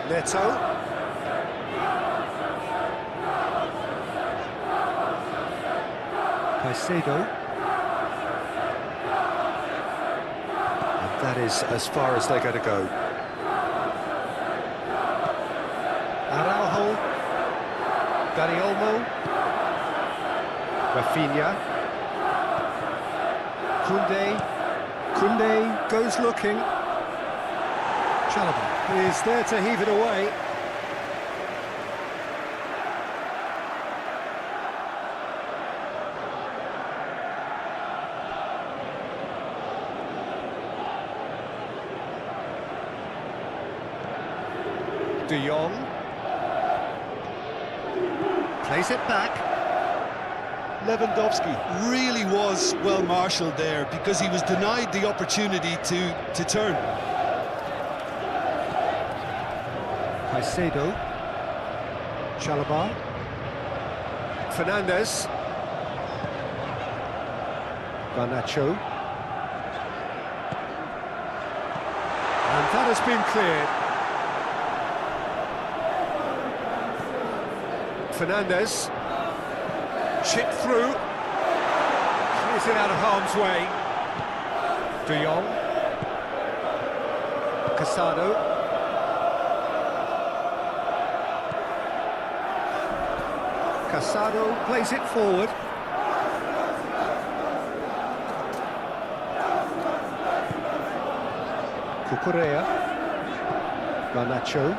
Neto. Caicedo. And that is as far as they're going to go. Dani Olmo. Rafinha. Koundé goes looking. Chalobah is there to heave it away. De Jong. Plays it back. Lewandowski really was well marshalled there because he was denied the opportunity to turn. Caicedo. Chalobah. Fernandes. Garnacho. And that has been cleared. Fernandes. Chip through. Clears it out of harm's way. De Jong. Casado. Casado plays it forward. Cucurella. Garnacho.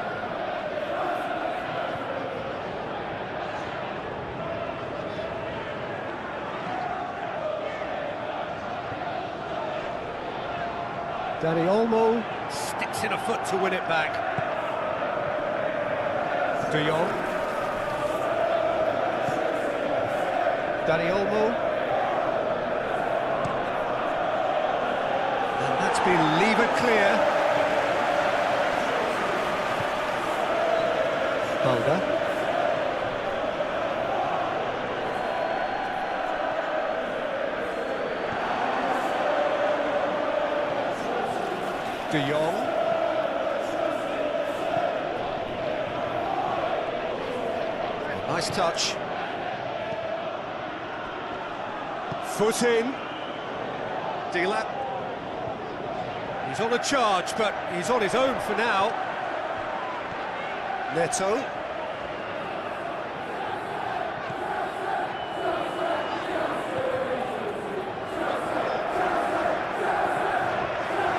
Dani Olmo Sticks in a foot to win it back. De Jong. Dani Olmo. And that's been levered clear. Balda. De Jong. Nice touch. Foot in. Dila. He's on a charge, but he's on his own for now. Neto.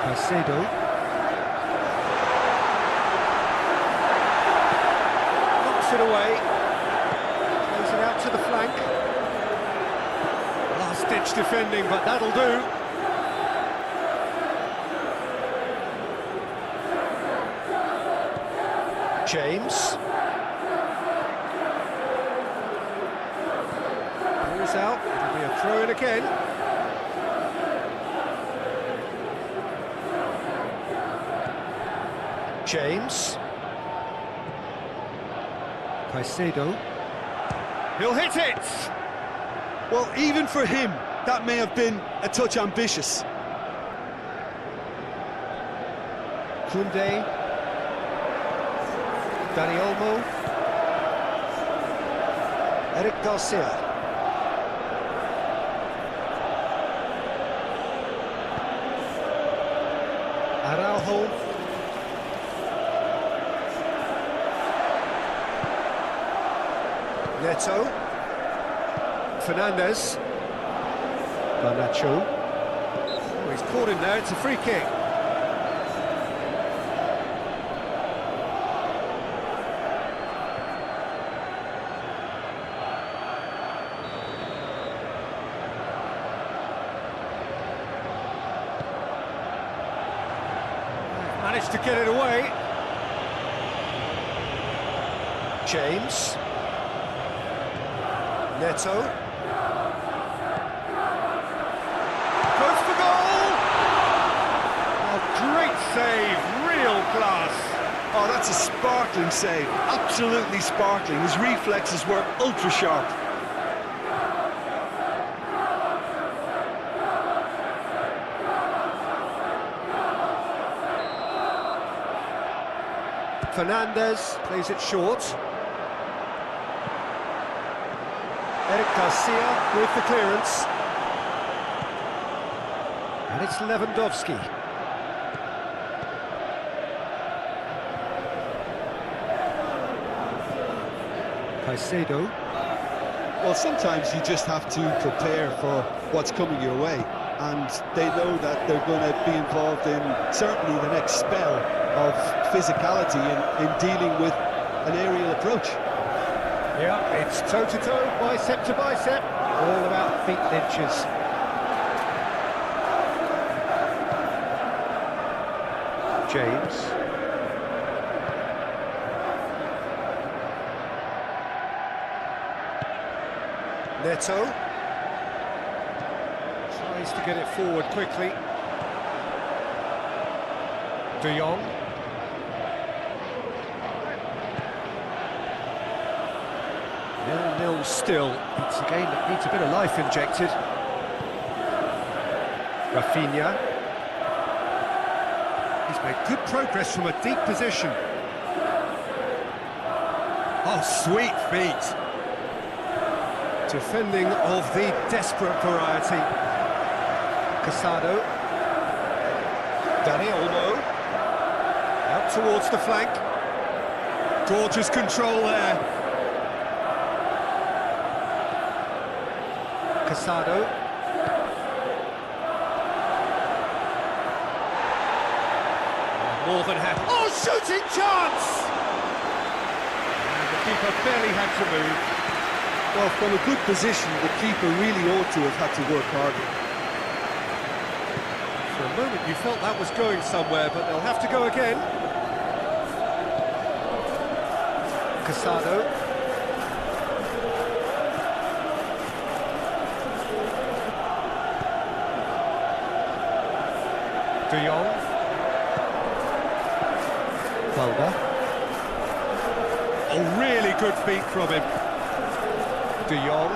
Caicedo. Knocks it away. Plays it out to the flank. Last-ditch defending, but that'll do. James. Ball's out. It'll be a throw-in again. James. Caicedo. He'll hit it! Well, even for him, that may have been a touch ambitious. Koundé. Dani Olmo. Eric Garcia. Araujo. Neto. Fernandes. Garnacho. Oh, he's caught in there, it's a free kick. Managed to get it away. James. Neto. Goes for goal! A great save, real class. Oh, that's a sparkling save, absolutely sparkling. His reflexes were ultra sharp. Fernandes plays it short. Eric Garcia with the clearance. And it's Lewandowski. Caicedo. Well, sometimes you just have to prepare for what's coming your way, and they know that they're going to be involved in certainly the next spell of physicality in dealing with an aerial approach. Yeah, it's toe-to-toe, bicep to bicep, all about feet and inches. James. Neto. Tries to get it forward quickly. De Jong. 0-0 still. It's a game that needs a bit of life injected. Rafinha. He's made good progress from a deep position. Oh, sweet feet. Defending of the desperate variety. Casado. Dani Olmo. Out towards the flank. Gorgeous control there. Casado. More than happy. Oh, shooting chance! And the keeper barely had to move. Well, from a good position, the keeper really ought to have had to work harder. For a moment you felt that was going somewhere, but they'll have to go again. Casado. De Jong. Valda. Oh, really good feet from him. De Jong.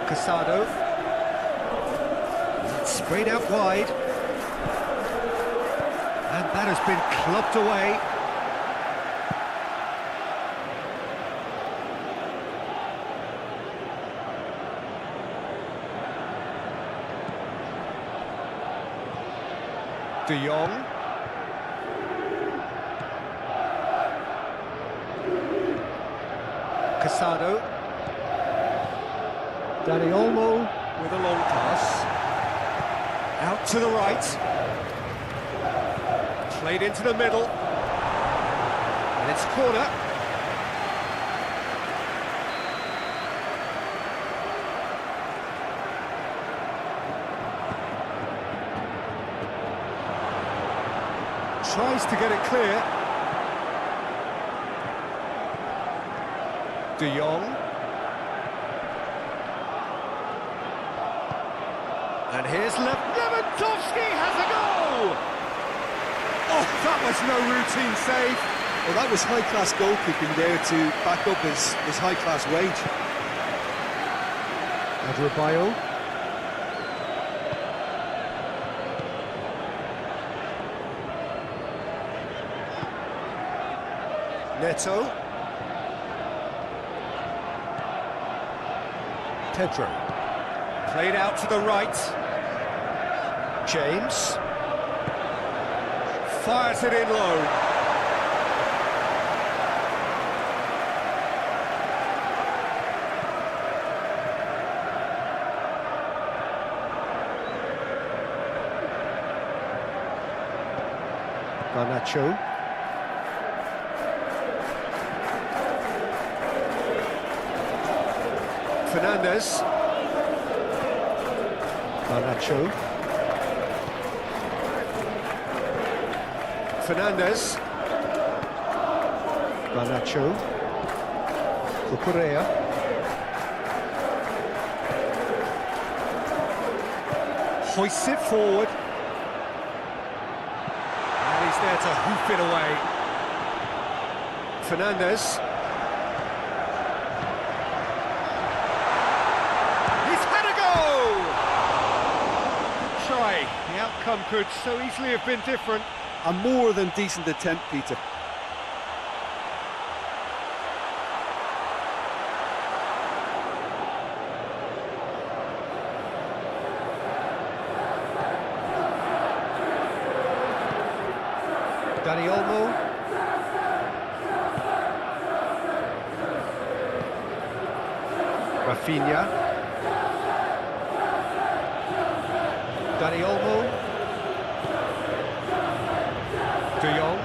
Casado. Sprayed out wide. And that has been clubbed away. De Jong. Casado. Dani Olmo with a long pass. Out to the right. Played into the middle. And it's corner. Tries to get it clear. De Jong. And here's Lewandowski has a goal! Oh, that was no routine save. Well, that was high-class goalkeeping there to back up his high-class wage. Adrabayo. Neto. Pedro. Played out to the right. James. Fires it in low. Garnacho. Fernandez. Garnacho. Fernandez. Garnacho. Cucurella. Hoists it forward. And he's there to hoof it away. Fernandez. He's had a goal! Try. The outcome could so easily have been different. A more than decent attempt, Peter. Dani Olmo. Rafinha. Dani Olmo. De Jong.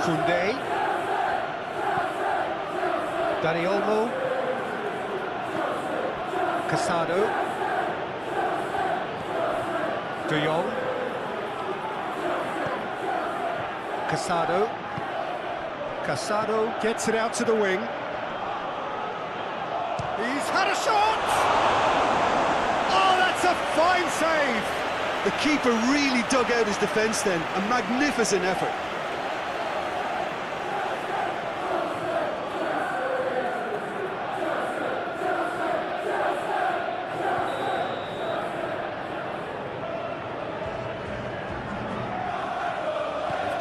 Koundé. Dani Olmo. Casado. De Jong. Casado. Casado gets it out to the wing. He's had a shot! Oh, that's a fine save! The keeper really dug out his defence then. A magnificent effort.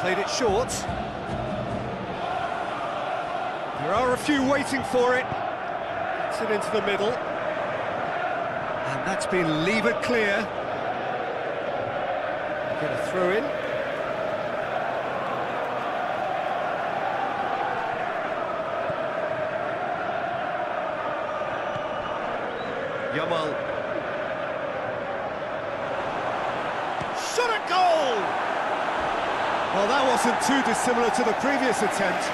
Played it short. There are a few waiting for it. Gets it into the middle. And that's been levered clear. Get a throw in. Yamal. Shot at goal! Well, that wasn't too dissimilar to the previous attempt.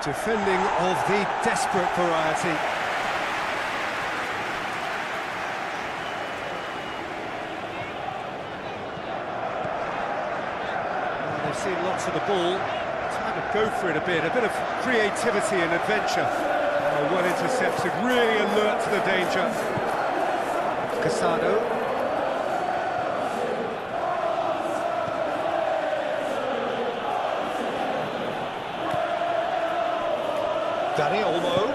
Defending of the desperate variety. They've seen lots of the ball. Time to go for it a bit of creativity and adventure. Oh, well intercepted, really alert to the danger. Casado. Dani Olmo.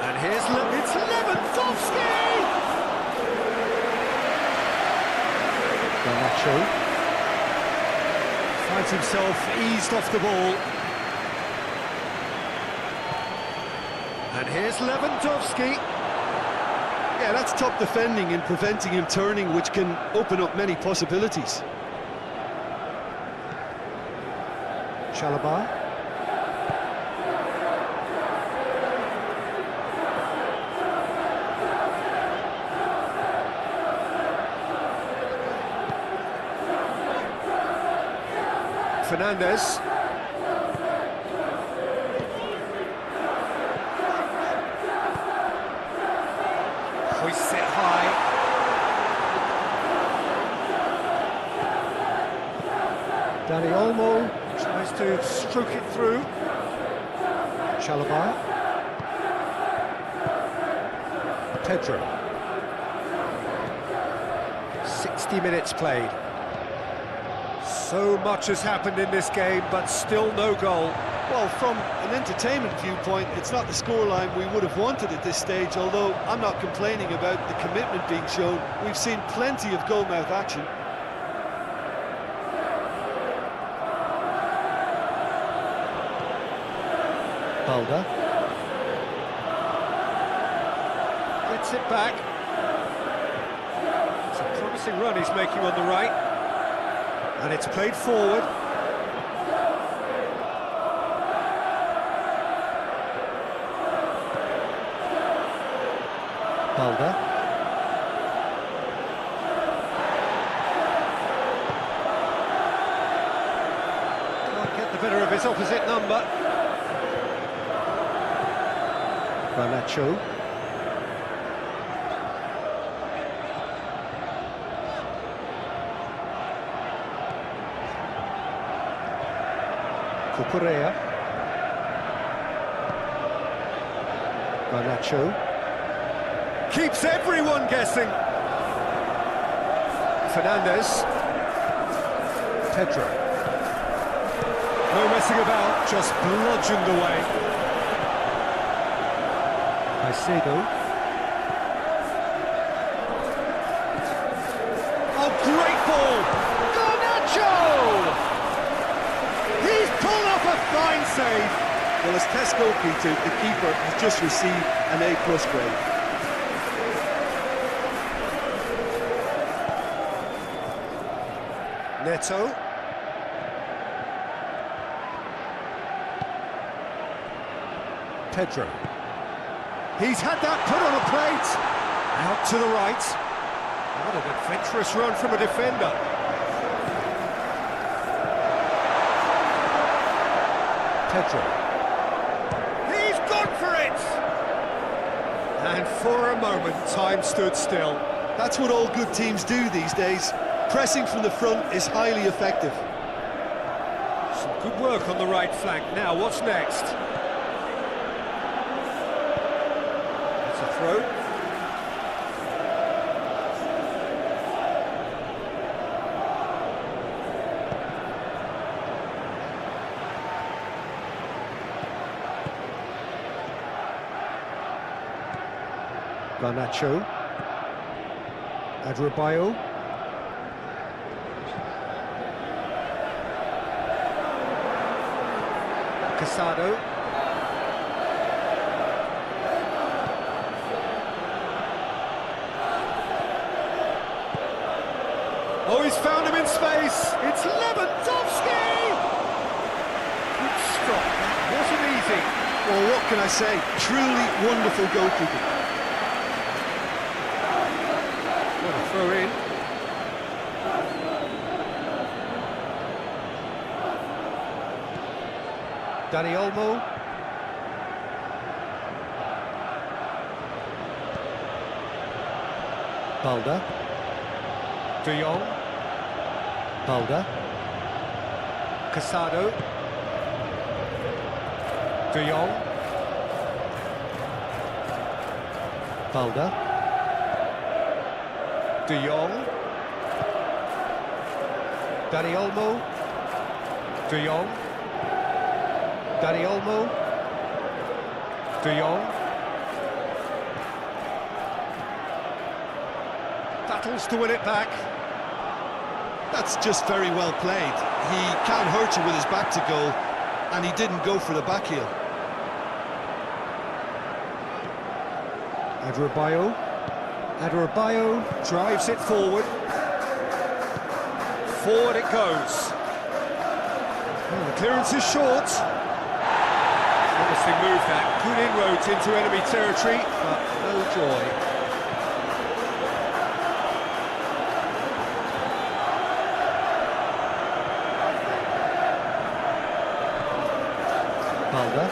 And here's it's Lewandowski! Garnacho. Finds himself eased off the ball. And here's Lewandowski. Yeah, that's top defending and preventing him turning, which can open up many possibilities. Chalobah. Fernandez. Hoists it high. Dani Olmo tries to stroke it through. Chalobah. Pedro. 60 minutes played. So much has happened in this game, but still no goal. Well, from an entertainment viewpoint, it's not the scoreline we would have wanted at this stage, although I'm not complaining about the commitment being shown. We've seen plenty of goalmouth action. Balda. Gets it back. It's a promising run he's making on the right. And it's played forward. Balda. Can't get the better of his opposite number. Garnacho. Cucurella. Garnacho. Keeps everyone guessing. Fernandez. Pedro. No messing about, just bludgeoned away. Caicedo. Oh, great ball! Garnacho! save. Well, as test goalkeeper, the keeper has just received an A+ grade. Neto. Pedro. He's had that put on a plate. Out to the right. What an adventurous run from a defender. Pedro. He's gone for it! And for a moment, time stood still. That's what all good teams do these days. Pressing from the front is highly effective. Some good work on the right flank. Now, what's next? It's a throw. Garnacho. Adrabayo. Casado. Oh, he's found him in space. It's Lewandowski! Good stop. That wasn't easy. Well, what can I say? Truly wonderful goalkeeping. What a throw in. Dani Olmo. Balda. De Jong. Balda. Casado. De Jong. Balda. De Jong. Dani Olmo. De Jong. Dani Olmo. De Jong. Battles to win it back. That's just very well played. He can't hurt you with his back to goal, and he didn't go for the back heel. Adrabayo. Adrabayo drives it forward. Forward it goes. Oh, the clearance is short. Promising move that. Good inroads into enemy territory, but no joy. Balda.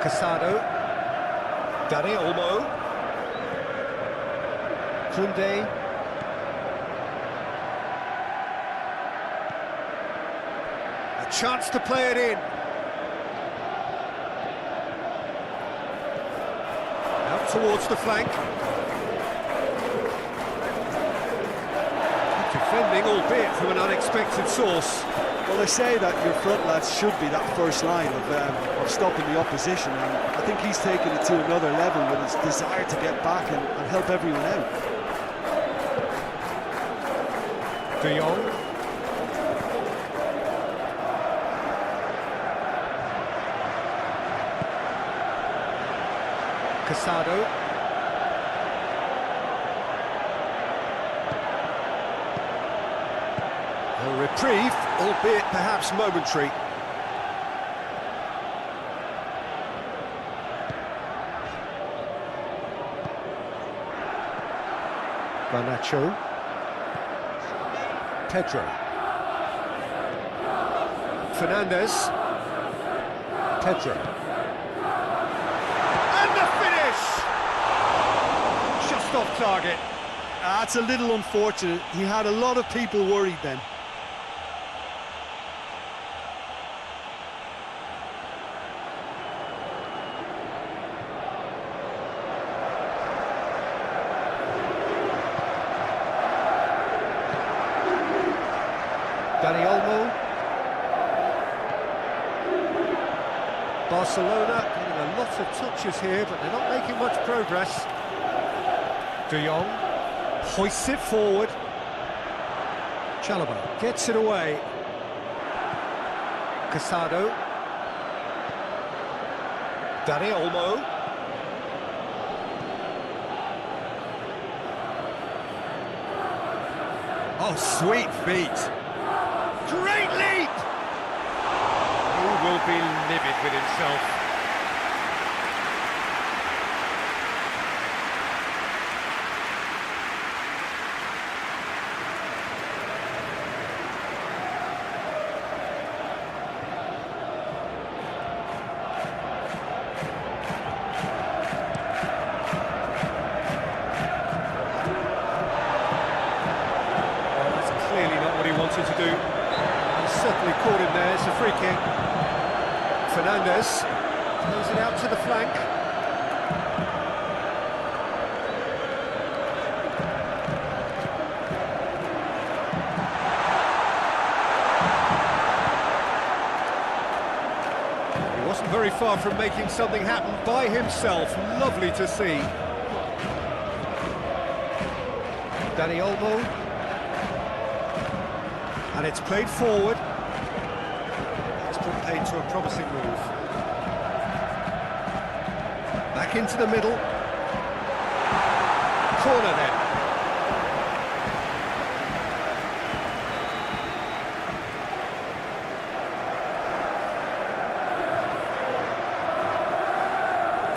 Casado. Dani Olmo. Koundé. A chance to play it in. Out towards the flank. Defending, albeit from an unexpected source. Well, they say that your front lads should be that first line of stopping the opposition, and I think he's taken it to another level with his desire to get back and help everyone out. De Jong. Casado. A reprieve, albeit perhaps momentary. Garnacho. Pedro. Fernandez. Pedro. And the finish! Just off target. That's a little unfortunate. He had a lot of people worried then. Dani Olmo. Barcelona getting a lot of touches here, but they're not making much progress. De Jong. Hoists it forward. Chalobah gets it away. Casado. Dani Olmo. Oh, sweet feet. Great leap! He will be livid with himself. To do. He's certainly caught him there. It's a free kick. Fernandes plays it out to the flank. He wasn't very far from making something happen by himself. Lovely to see. Dani Olmo. And it's played forward. It's put paid to a promising move. Back into the middle. Corner then.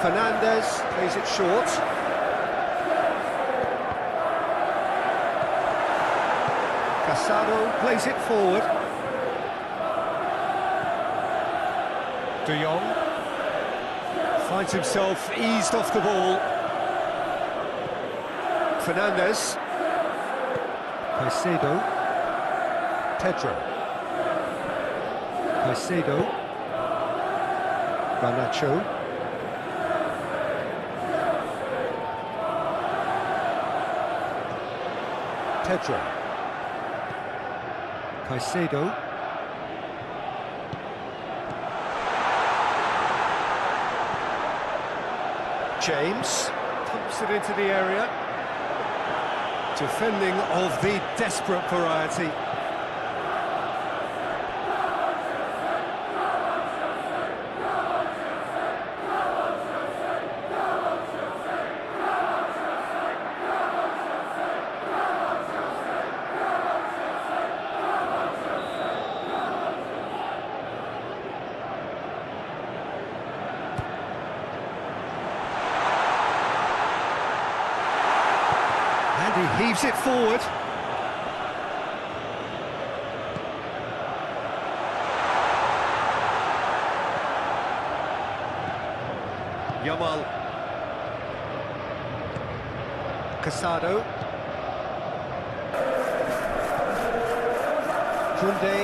Fernandes plays it short. Casado plays it forward. De Jong finds himself eased off the ball. Fernandes. Caicedo. Pedro. Caicedo. Garnacho. Pedro. Caicedo. James pumps it into the area. Defending of the desperate variety. He heaves it forward. Yamal. Casado. Koundé.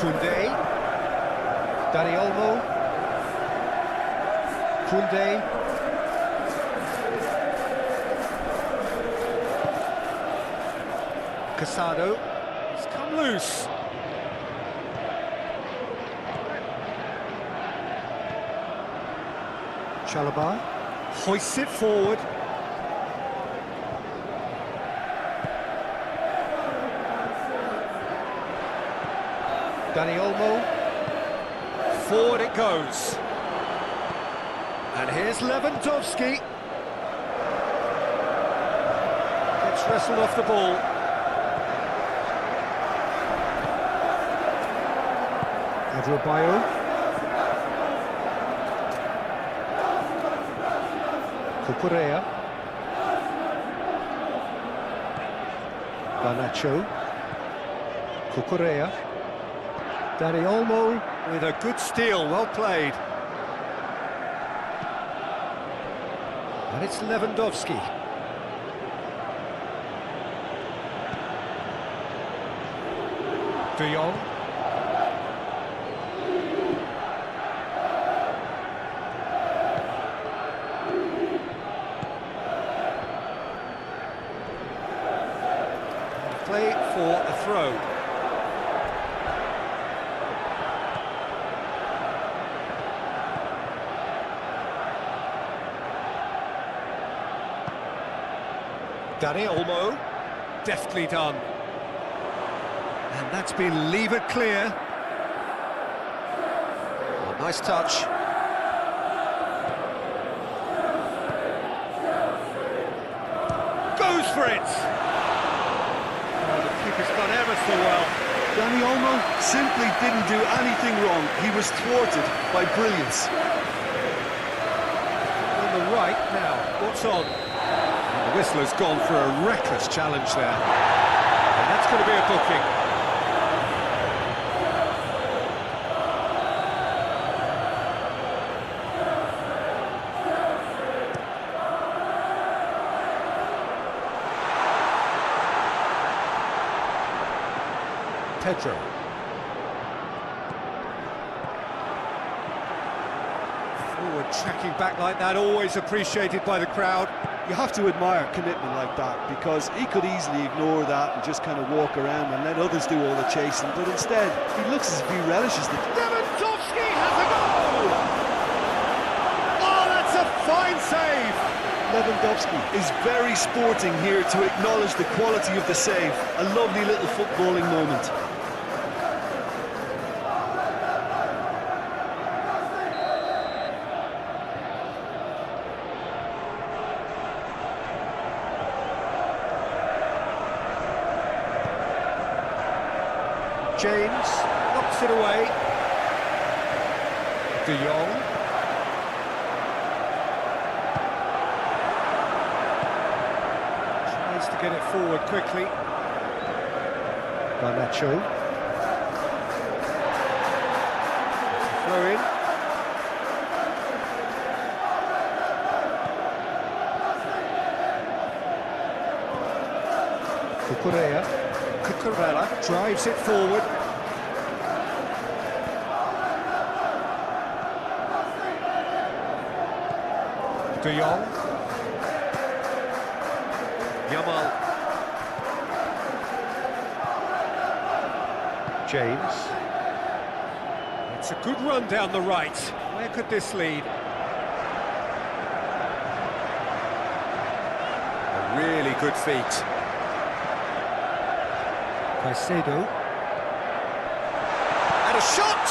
Koundé. Dani Olmo. Koundé. Casado, he's come loose. Chalobah hoists it forward. Dani Olmo, forward it goes. And here's Lewandowski. Gets wrestled off the ball. Adebayo. Cucurella. Garnacho. Cucurella. Dani Olmo with a good steal, well played. And it's Lewandowski. De Jong. Play for a throw. Danny Olmo. Deftly done. And that's been levered clear. Oh, nice touch. Goes for it! Oh, the keeper's done ever so well. Danny Olmo simply didn't do anything wrong. He was thwarted by brilliance. On the right now, what's on? And the whistler's gone for a reckless challenge there. And That's going to be a booking. Pedro. Forward tracking back like that, always appreciated by the crowd. You have to admire commitment like that, because he could easily ignore that and just kind of walk around and let others do all the chasing, but instead he looks as if he relishes the... Lewandowski has a goal! Oh, that's a fine save! Lewandowski is very sporting here to acknowledge the quality of the save. A lovely little footballing moment. James knocks it away. De Jong. Tries to get it forward quickly. Garnacho. Throw in. Cucurella drives it forward. De Jong. Yamal. James. It's a good run down the right. Where could this lead? A really good feat. Caicedo. And a shot!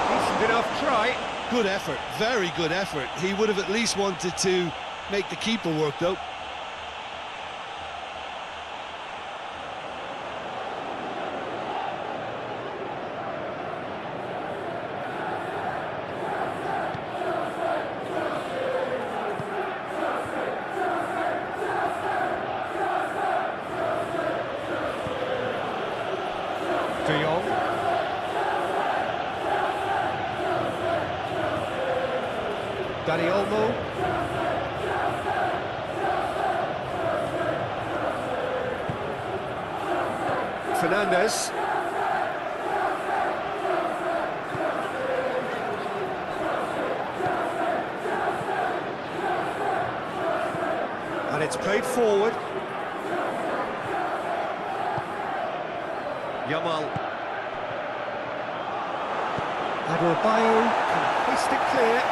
Decent enough try. Good effort, very good effort. He would have at least wanted to make the keeper work, though. De Jong. Danny Olmo. Fernandes. And it's played forward. Yamal. Adebayo can hoist it clear.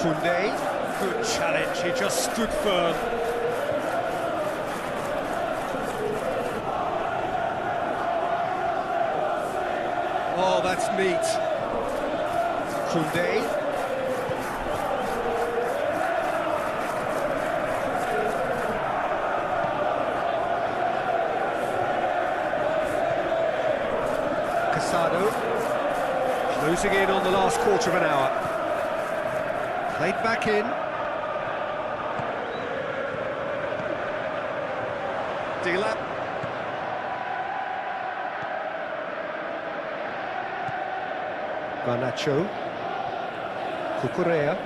Koundé, good challenge, he just stood firm. Oh, that's neat. Koundé. Casado. Closing in on the last quarter of an hour. Played back in. Dila. Garnacho. Cucurella.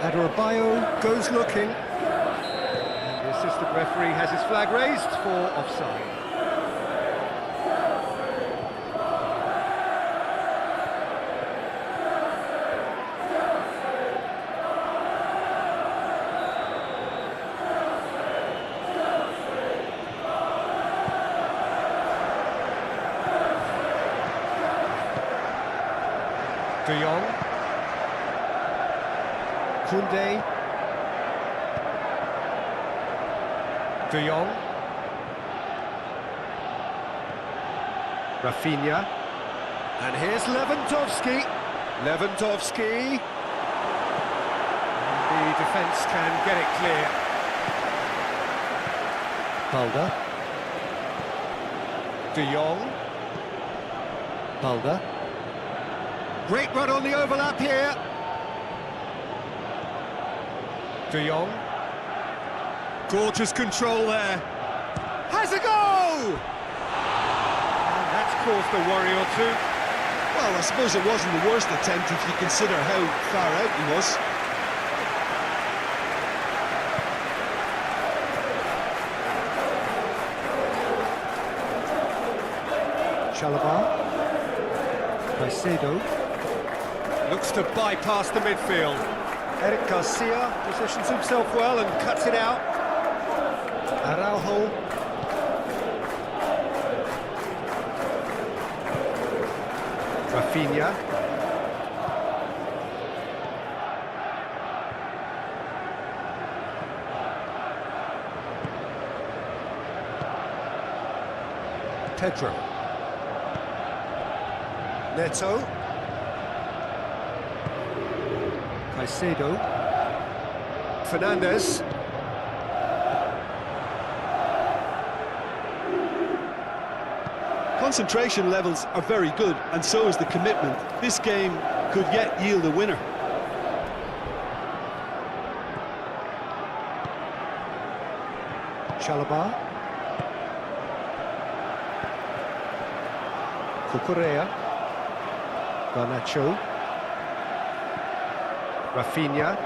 Adebayo goes looking. And the assistant referee has his flag raised for offside. De Jong. Koundé. De Jong. Rafinha. And here's Lewandowski. Lewandowski. The defence can get it clear. Balda. De Jong. Balda. Great run on the overlap here. De Jong. Gorgeous control there. Has a go! And that's caused a worry or two. Well, I suppose it wasn't the worst attempt if you consider how far out he was. Chalobah. Caicedo. Looks to bypass the midfield. Eric Garcia positions himself well and cuts it out. Araujo. Rafinha. Pedro. Neto. Caicedo. Fernandez. Concentration levels are very good, and so is the commitment. This game could yet yield a winner. Chalobah. Cucurella. Garnacho. Rafinha.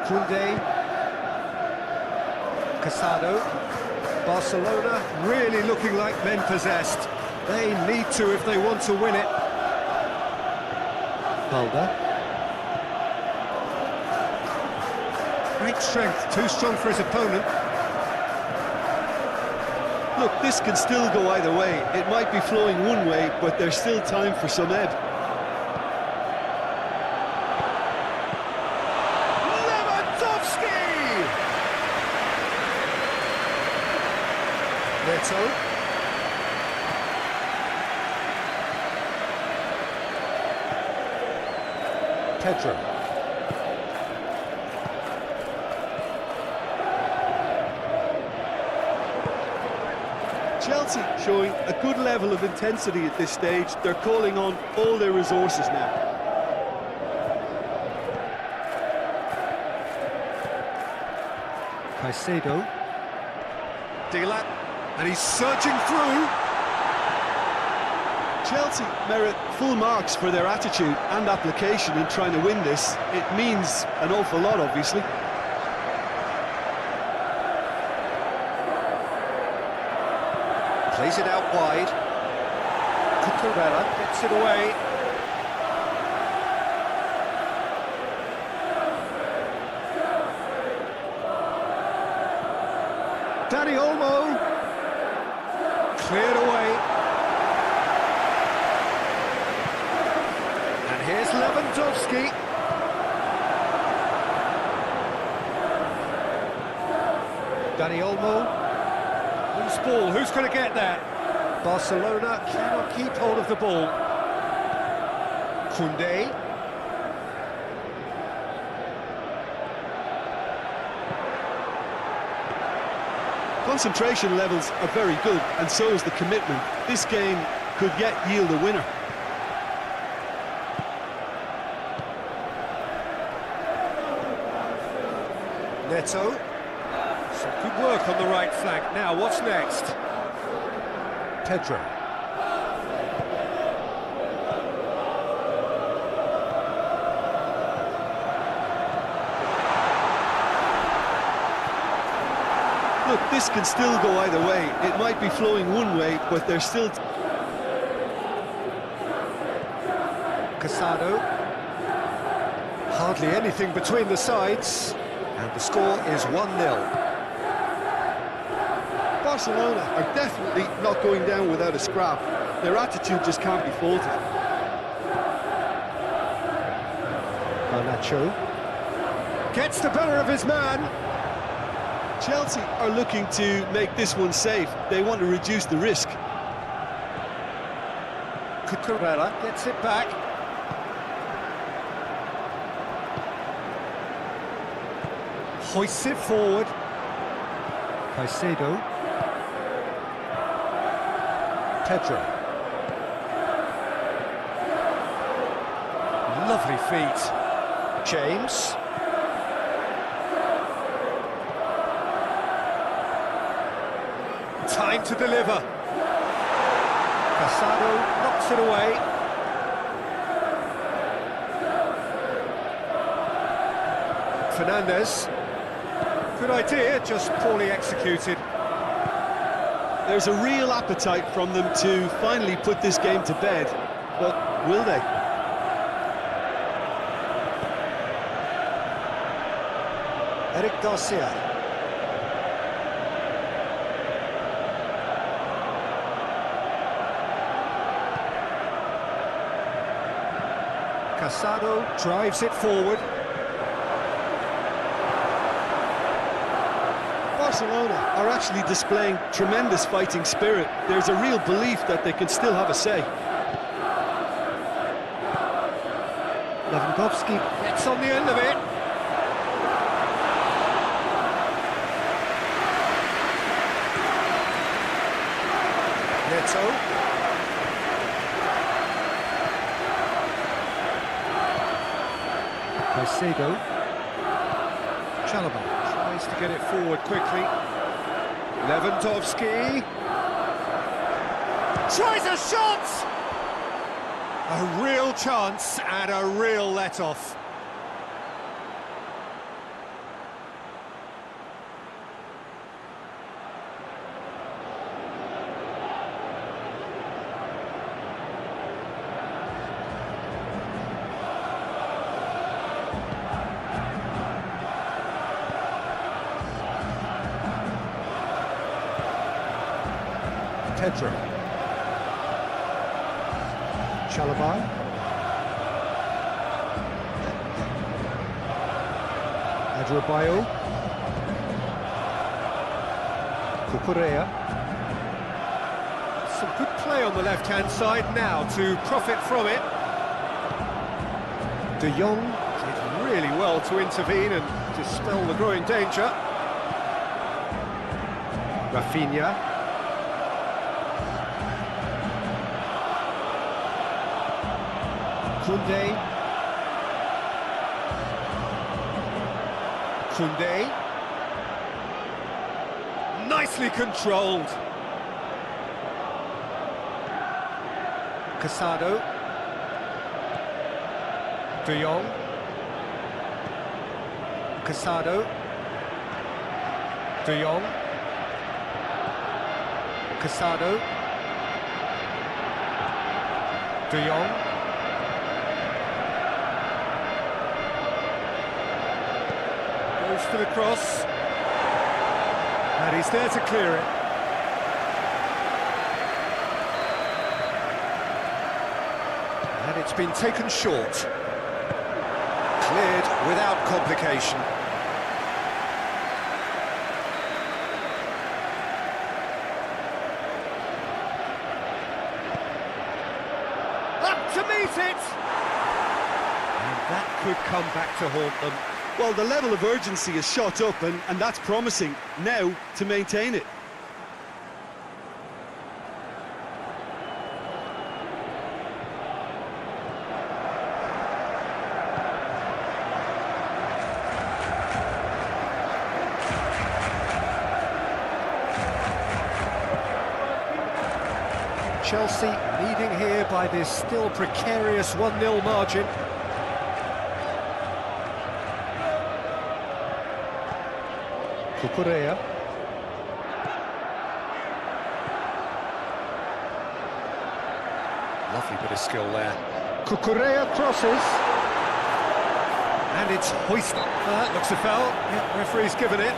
Koundé. Casado. Barcelona really looking like men possessed. They need to if they want to win it. Balda. Great strength, too strong for his opponent. Look, this can still go either way. It might be flowing one way, but there's still time for some ebb. Lewandowski! Neto. Pedro. Chelsea showing a good level of intensity at this stage. They're calling on all their resources now. Caicedo. Dilat. And he's surging through. Chelsea merit full marks for their attitude and application in trying to win this. It means an awful lot, obviously. Plays it out wide. Cucurella gets it away. Dani Olmo. Cleared away. And here's Lewandowski. Dani Olmo. Loose ball, who's going to get that? Barcelona cannot keep hold of the ball. Koundé. Concentration levels are very good, and so is the commitment. This game could yet yield a winner. Neto. Some good work on the right flank. Now, what's next? Pedro. Look, this can still go either way. It might be flowing one way, but there's still... Casado. Hardly anything between the sides. And the score is 1-0. Barcelona are definitely not going down without a scrap. Their attitude just can't be faulted. Garnacho gets the better of his man. Chelsea are looking to make this one safe. They want to reduce the risk. Cucurella gets it back. Hoists it forward. Caicedo. Pedro. Lovely feet. James. Time to deliver. Casado knocks it away. Fernandez. Good idea, just poorly executed. There's a real appetite from them to finally put this game to bed, but will they? Eric Garcia. Casado drives it forward. Barcelona are actually displaying tremendous fighting spirit. There's a real belief that they can still have a say. Lewandowski gets on the end of it. Neto. Caicedo. Chalobah tries to get it forward quickly. Lewandowski tries a shot! A real chance and a real let-off. Pedro. Chalobah. Adrabayo. Cucurella. Some good play on the left-hand side now to profit from it. De Jong did really well to intervene and dispel the growing danger. Rafinha. Koundé. Nicely controlled. Casado. De Jong. Casado. De Jong. Casado. De Jong. To the cross, and he's there to clear it. And it's been taken short. Cleared without complication. Up to meet it! And that could come back to haunt them. Well, the level of urgency is shot up, and that's promising. Now to maintain it. Chelsea leading here by this still precarious 1-0 margin. Cucurella. Lovely bit of skill there. Cucurella crosses. And it's hoisted. That looks a foul. Yeah, referee's given it.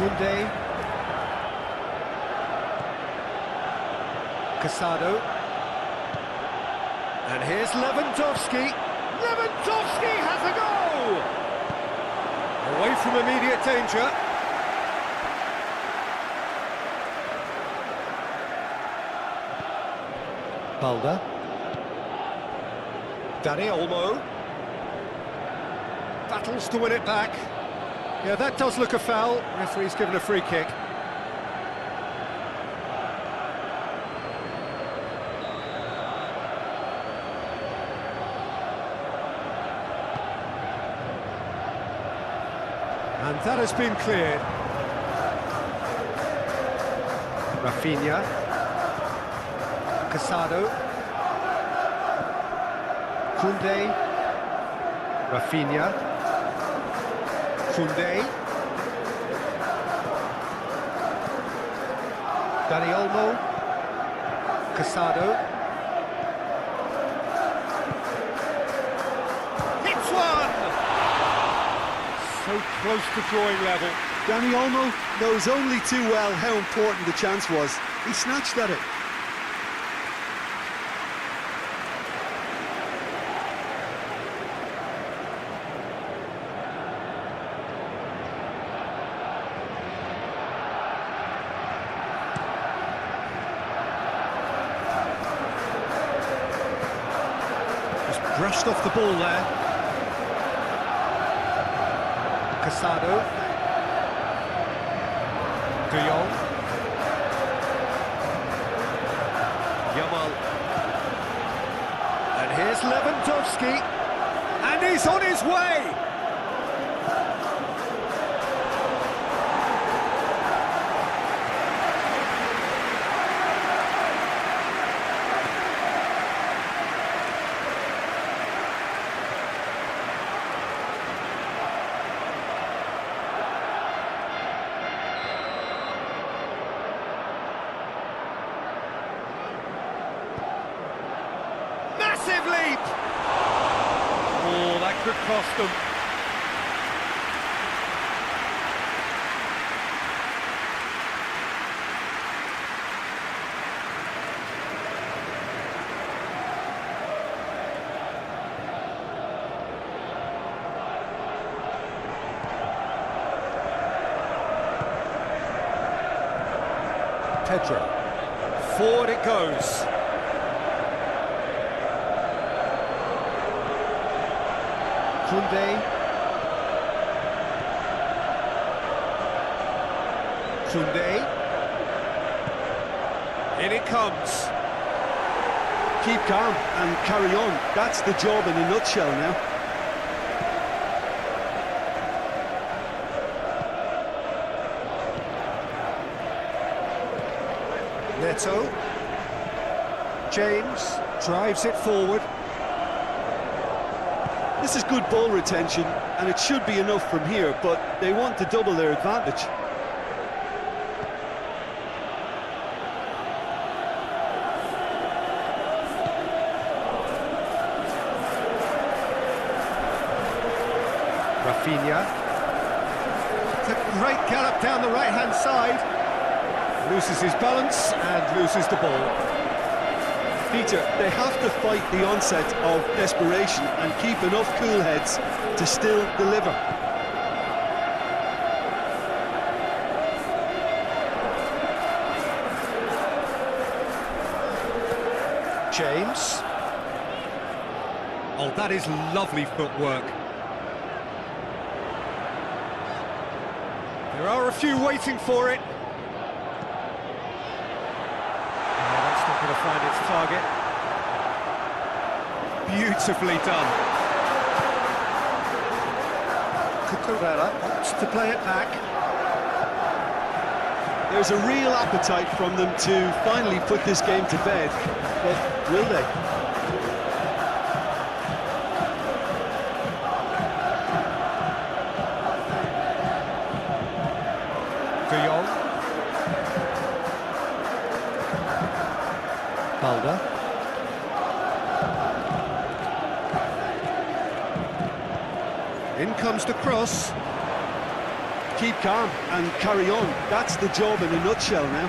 Koundé. Casado. And here's Lewandowski. Lewandowski has a goal! Away from immediate danger. Balda. Dani Olmo. Battles to win it back. Yeah, that does look a foul. Referee's given a free kick. And that has been cleared. Rafinha. Casado. Koundé. Rafinha. Koundé. Dani Olmo. Casado. Hits one! So close to drawing level. Dani Olmo knows only too well how important the chance was. He snatched at it. Just brushed off the ball there. Casado. De Jong. Yamal. And here's Lewandowski. And he's on his way! Massive leap! Oh, that could cost them. Pedro. Forward it goes. Koundé. Koundé. In it comes. Keep calm and carry on. That's the job in a nutshell now. Neto. James drives it forward. This is good ball retention, and it should be enough from here, but they want to double their advantage. Rafinha. It's a great gallop down the right-hand side. Loses his balance and loses the ball. Peter, they have to fight the onset of desperation and keep enough cool heads to still deliver. James. Oh, that is lovely footwork. There are a few waiting for it. That's not going to find its target. Beautifully done. Cucurella wants to play it back. There's a real appetite from them to finally put this game to bed, but will they? De Jong. Balda. In comes the cross. keep calm and carry on. That's the job in a nutshell now.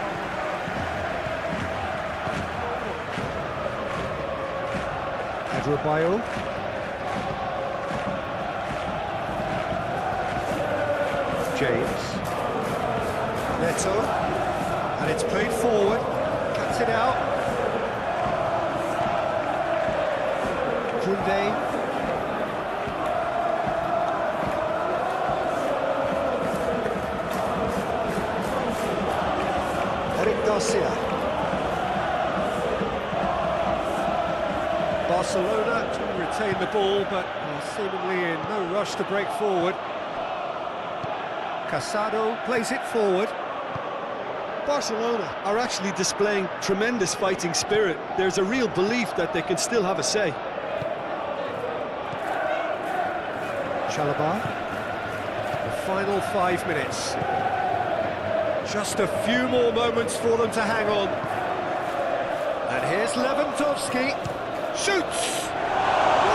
Adebayo. James. Neto. And it's played forward. Cuts it out. Koundé. Garcia. Barcelona to retain the ball, but seemingly in no rush to break forward. Casado plays it forward. Barcelona are actually displaying tremendous fighting spirit. There's a real belief that they can still have a say. Chalobah. The final 5 minutes. Just a few more moments for them to hang on. And here's Lewandowski. Shoots!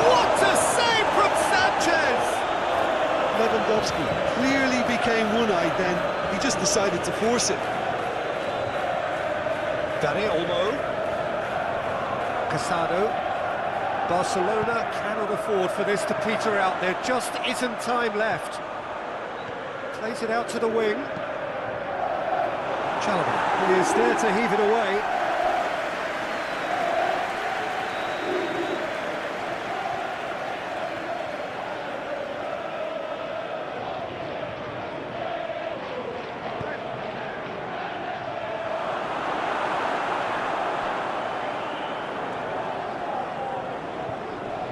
What a save from Sanchez! Lewandowski clearly became one-eyed then. He just decided to force it. Dani Olmo. Casado. Barcelona cannot afford for this to peter out. There just isn't time left. Plays it out to the wing. Chalobah. He is there to heave it away.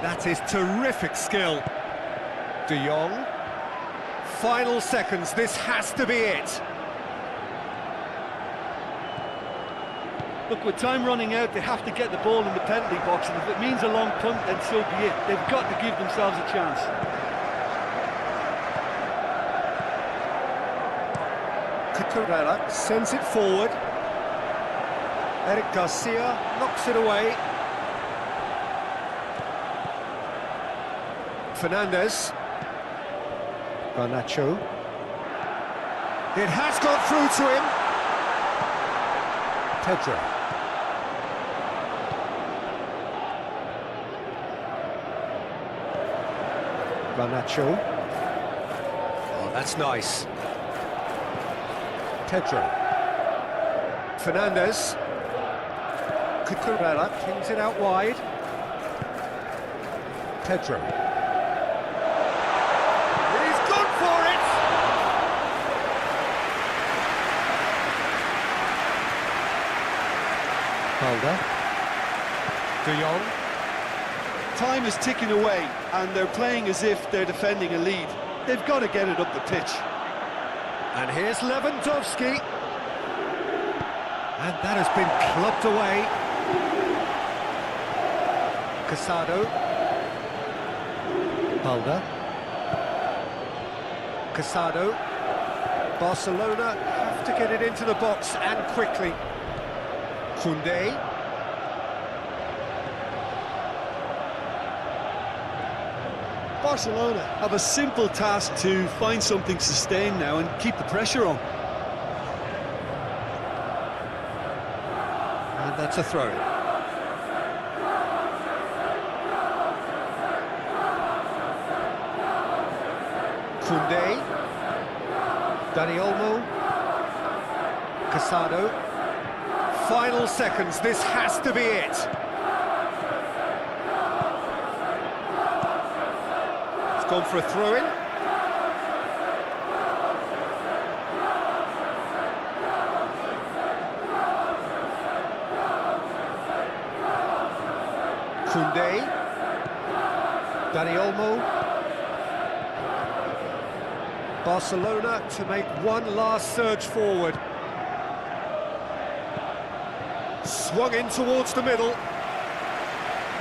That is terrific skill. De Jong. Final seconds, this has to be it. Look, with time running out, they have to get the ball in the penalty box, and if it means a long punt, then so be it. They've got to give themselves a chance. Cucurella sends it forward. Eric Garcia knocks it away. Fernandez. Garnacho. It has gone through to him. Pedro. Garnacho. Oh, that's nice. Pedro. Fernandez. Cucurella kings it out wide. Pedro. He's gone for it! Calder. De Jong. Time is ticking away, and they're playing as if they're defending a lead. They've got to get it up the pitch. And here's Lewandowski. And that has been clubbed away. Casado. Calder. Casado. Barcelona have to get it into the box, and quickly. Koundé. Barcelona have a simple task to find something sustained now and keep the pressure on. And that's a throw. Koundé. Dani Olmo. Casado. Final seconds, this has to be it. Gone for a throw-in. Koundé. Dani Olmo. Barcelona to make one last surge forward. Swung in towards the middle.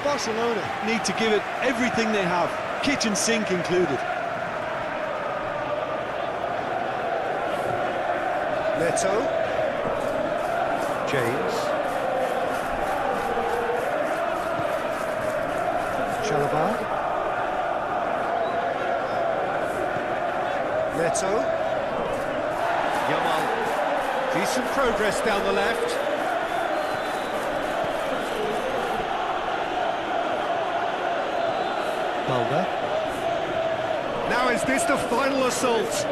Barcelona need to give it everything they have, kitchen sink included. Neto. James. Chalobah. Neto. Yamal. Decent progress down the left. Balda. Now is this the final assault?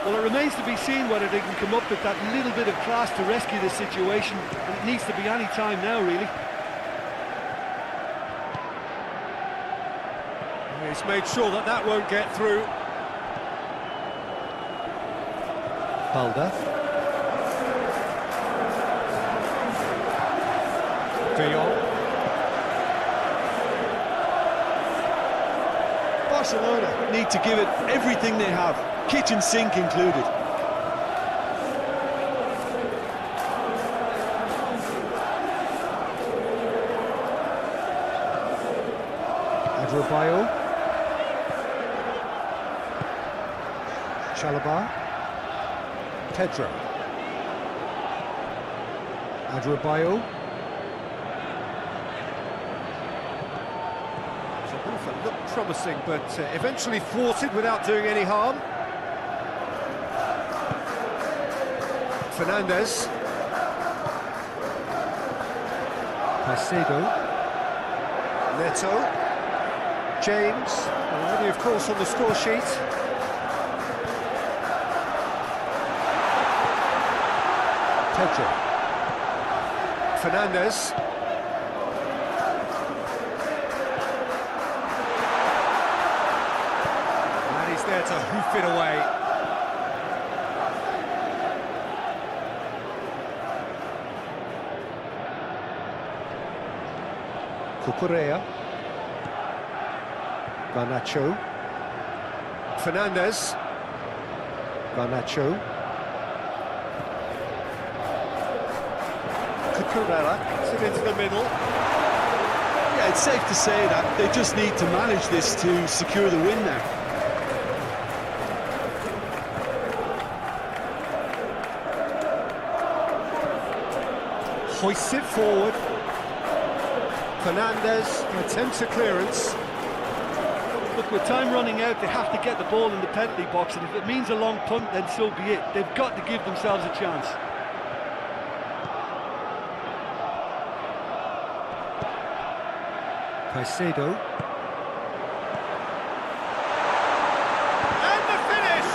Well, it remains to be seen whether they can come up with that little bit of class to rescue this situation, and it needs to be any time now, really. He's made sure that that won't get through. Balda. De Jong. Barcelona need to give it everything they have, kitchen sink included. Adebayo. Chalobah. Pedro. Adebayo. Looked promising, but eventually thwarted without doing any harm. Fernandez. Caicedo. Neto. James, already of course on the score sheet. Pedro. Fernandez. And he's there to hoof it away. Cucurella. Garnacho. Fernandez. Garnacho. Cucurella gets it into the middle. Yeah, it's safe to say that they just need to manage this to secure the win now. Hoists it forward. Fernandez attempts a clearance. Look, with time running out, they have to get the ball in the penalty box, and if it means a long punt, then so be it. They've got to give themselves a chance. Caicedo. And the finish!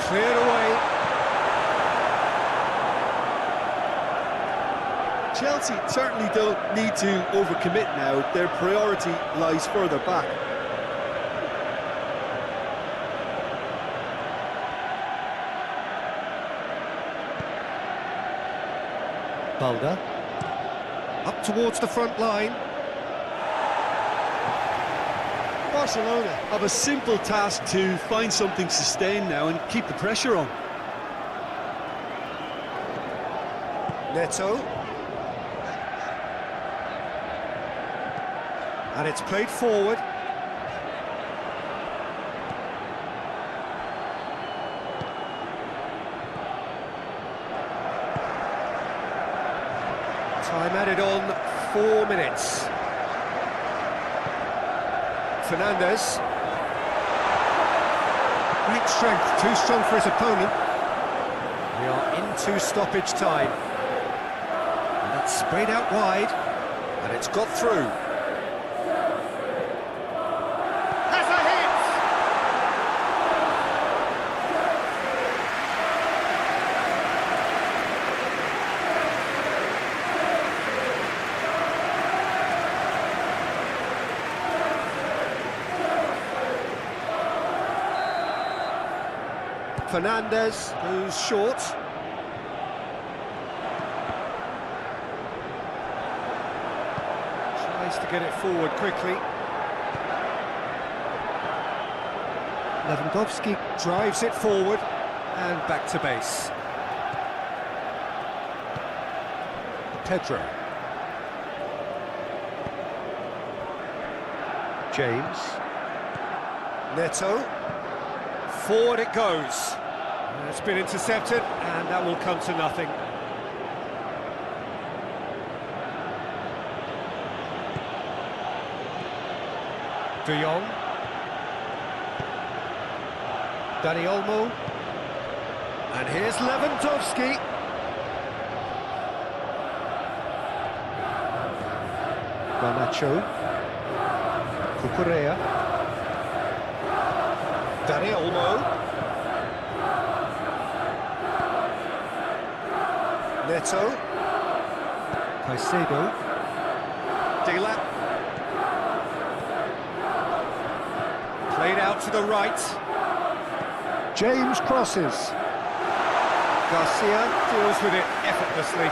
Cleared away. Chelsea certainly don't need to overcommit now. Their priority lies further back. Balda. Up towards the front line. Barcelona have a simple task to find something sustained now and keep the pressure on. Neto. And it's played forward. Time added on, 4 minutes. Fernandez. Great strength, too strong for his opponent. We are into stoppage time. And that's sprayed out wide, and it's got through. Has a hit! Fernandez goes short. Tries to get it forward quickly. Lewandowski drives it forward and back to base. Pedro. James. Neto. Forward it goes. It's been intercepted, and that will come to nothing. De Jong. Dani Olmo. And here's Lewandowski. Garnacho. Cucurella. Dani Olmo. Neto. Caicedo. Dila. Played out to the right. James crosses. Garcia deals with it effortlessly.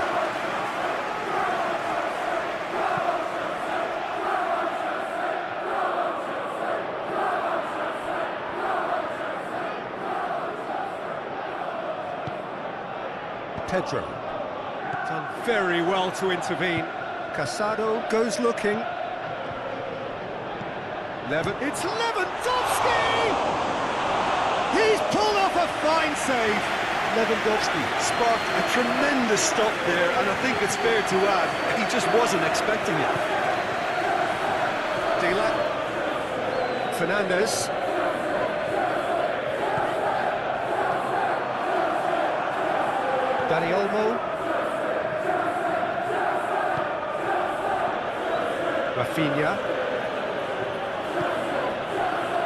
Pedro. Done very well to intervene. Casado goes looking. It's Lewandowski! He's pulled off a fine save. Lewandowski sparked a tremendous stop there, and I think it's fair to add, he just wasn't expecting it. Dila. Fernandez. Dani Olmo. Rafinha.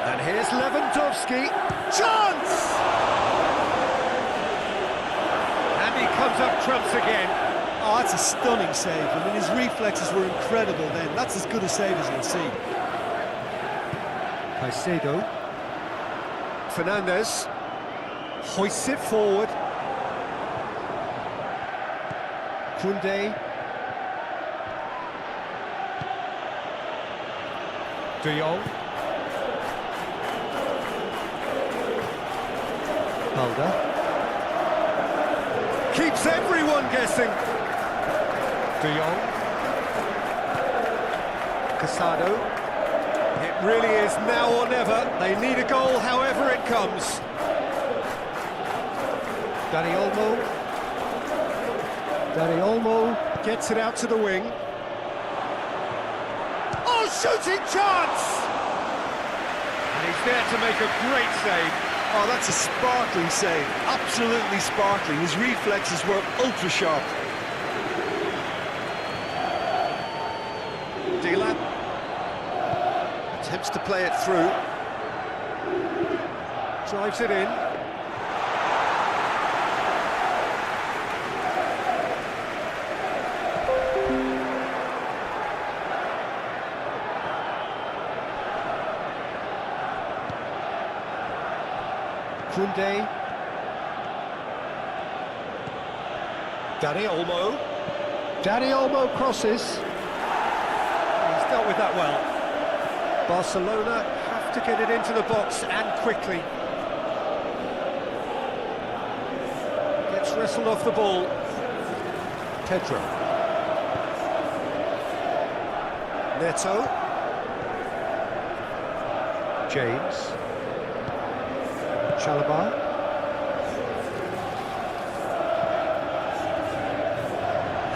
And here's Lewandowski. Chance! And he comes up trumps again. Oh, that's a stunning save. I mean, his reflexes were incredible then. That's as good a save as you'll see. Caicedo. Fernandez. Hoists it forward. Koundé. De Jong. Halder. Keeps everyone guessing. De Jong. Casado. It really is now or never. They need a goal however it comes. Dani Olmo. Dani Olmo gets it out to the wing. Oh, shooting chance! And he's there to make a great save. Oh, that's a sparkling save, absolutely sparkling. His reflexes were ultra sharp. Dila attempts to play it through. Drives it in. Koundé. Dani Olmo. Dani Olmo crosses. He's dealt with that well. Barcelona have to get it into the box and quickly. Gets wrestled off the ball. Pedro. Neto. James. Chalobah.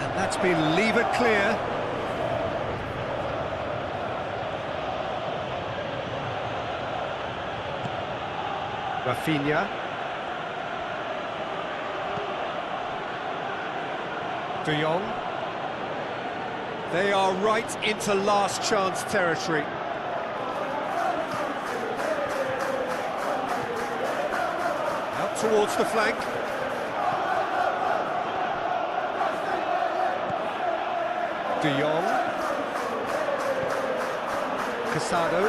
And that's been levered clear. Rafinha. De Jong. They are right into last chance territory. Towards the flank. De Jong. Casado.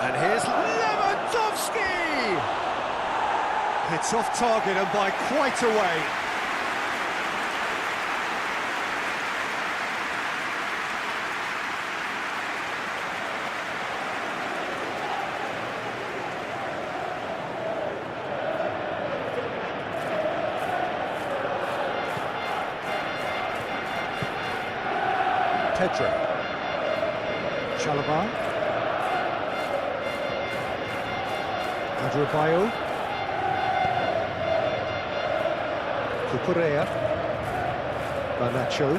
And here's Lewandowski! It's off target and by quite a way. Pedro. Chalobah. Adrabayo. Cucurella. Garnacho.